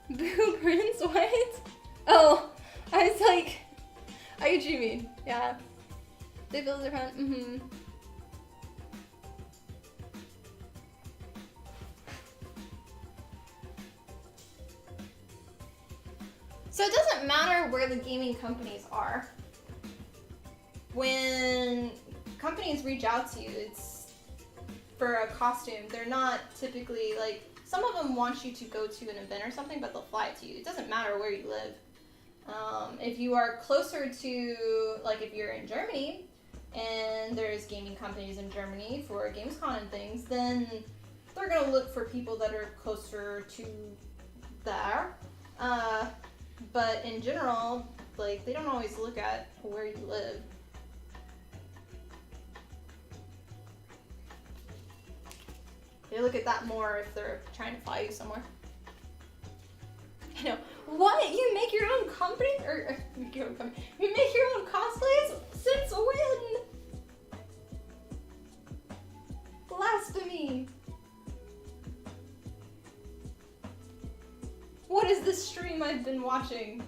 Boo Prince, what? Oh, I was like, I get what you mean. Yeah. They build their own. Mm-hmm. So it doesn't matter where the gaming companies are. When companies reach out to you, it's for a costume. They're not typically like, some of them want you to go to an event or something, but they'll fly to you. It doesn't matter where you live. If you are closer to, like if you're in Germany, and there's gaming companies in Germany for Gamescom and things, then they're going to look for people that are closer to there. But in general, like, they don't always look at where you live. They look at that more if they're trying to fly you somewhere. I know. What? You make your own company? Or make your own company. You make your own cosplays? Since when? Blasphemy. What is this stream I've been watching?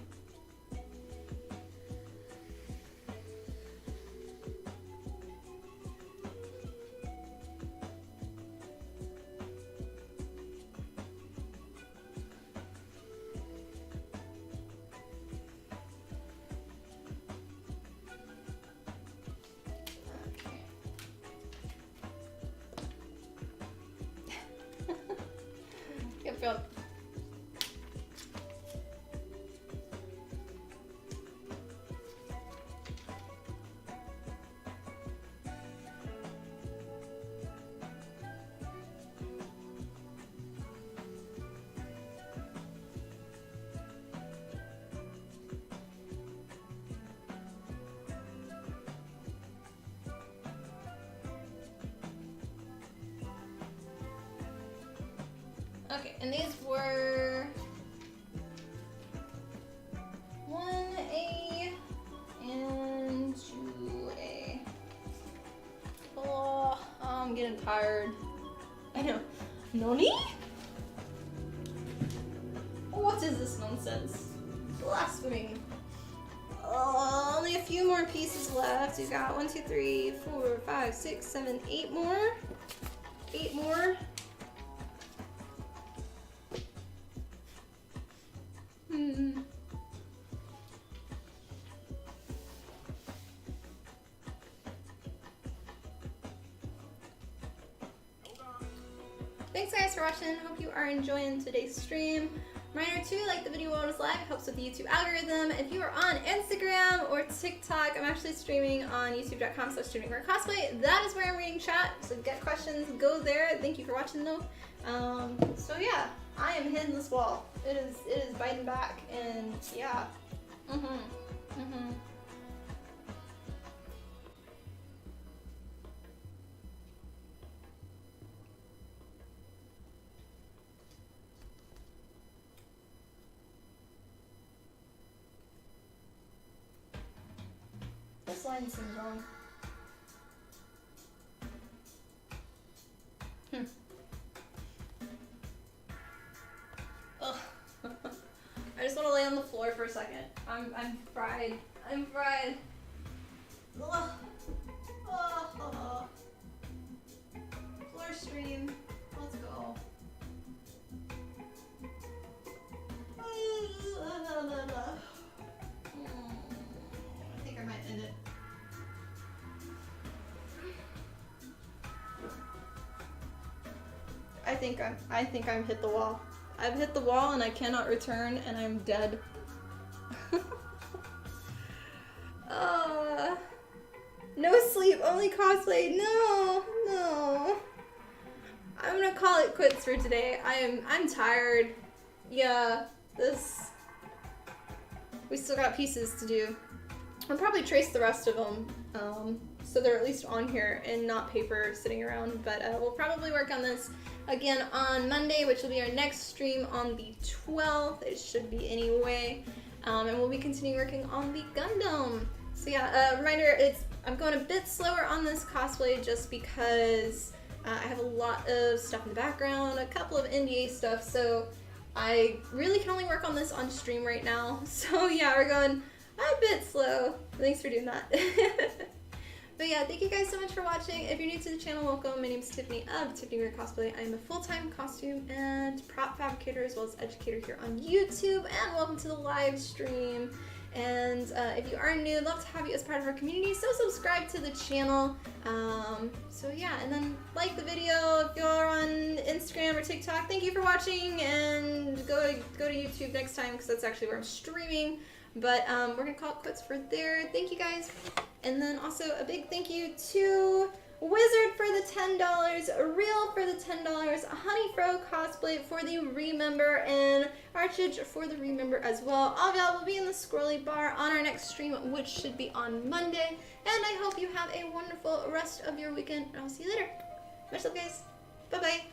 Yep. Okay, and these were 1A and 2A. Oh, I'm getting tired. I know. Noni? What is this nonsense? Blasphemy. Oh, only a few more pieces left. We got 1, 2, 3, 4, 5, 6, 7, 8 more. 8 more. Thanks guys for watching. Hope you are enjoying today's stream. Reminder too, like the video while it's live, helps with the YouTube algorithm. If you are on Instagram or TikTok, I'm actually streaming on youtube.com/streamingforcosplay. That is where I'm reading chat, so get questions, go there. Thank you for watching though. So yeah, I am hitting this wall. It is biting back, and yeah. This line seems wrong. Ugh. I just want to lay on the floor for a second. I'm fried. I'm fried. Ugh. Oh. Floor stream. Let's go. I think I might end it. I think I'm hit the wall. I've hit the wall and I cannot return and I'm dead. No sleep, only cosplay. No. I'm gonna call it quits for today. I'm tired. Yeah, we still got pieces to do. I'll probably trace the rest of them, so they're at least on here and not paper sitting around, but we'll probably work on this again on Monday, which will be our next stream on the 12th. It should be anyway, and we'll be continuing working on the Gundam. So yeah, reminder, I'm going a bit slower on this cosplay just because I have a lot of stuff in the background, a couple of NDA stuff, so I really can only work on this on stream right now. So yeah, we're going a bit slow. Thanks for doing that. But yeah, thank you guys so much for watching. If you're new to the channel, welcome. My name is Tiffany of Tiffany Wear Cosplay. I am a full-time costume and prop fabricator as well as educator here on YouTube. And welcome to the live stream. And if you are new, I'd love to have you as part of our community, so subscribe to the channel. So yeah, and then like the video if you're on Instagram or TikTok. Thank you for watching, and go to YouTube next time because that's actually where I'm streaming. But we're gonna call it quits for there. Thank you guys. And then also a big thank you to Wizard for the $10, Real for the $10, Honey Fro Cosplay for the Remember, and Archage for the Remember as well. All of y'all will be in the scrolly bar on our next stream, which should be on Monday. And I hope you have a wonderful rest of your weekend, and I'll see you later. Much love, guys. Bye-bye.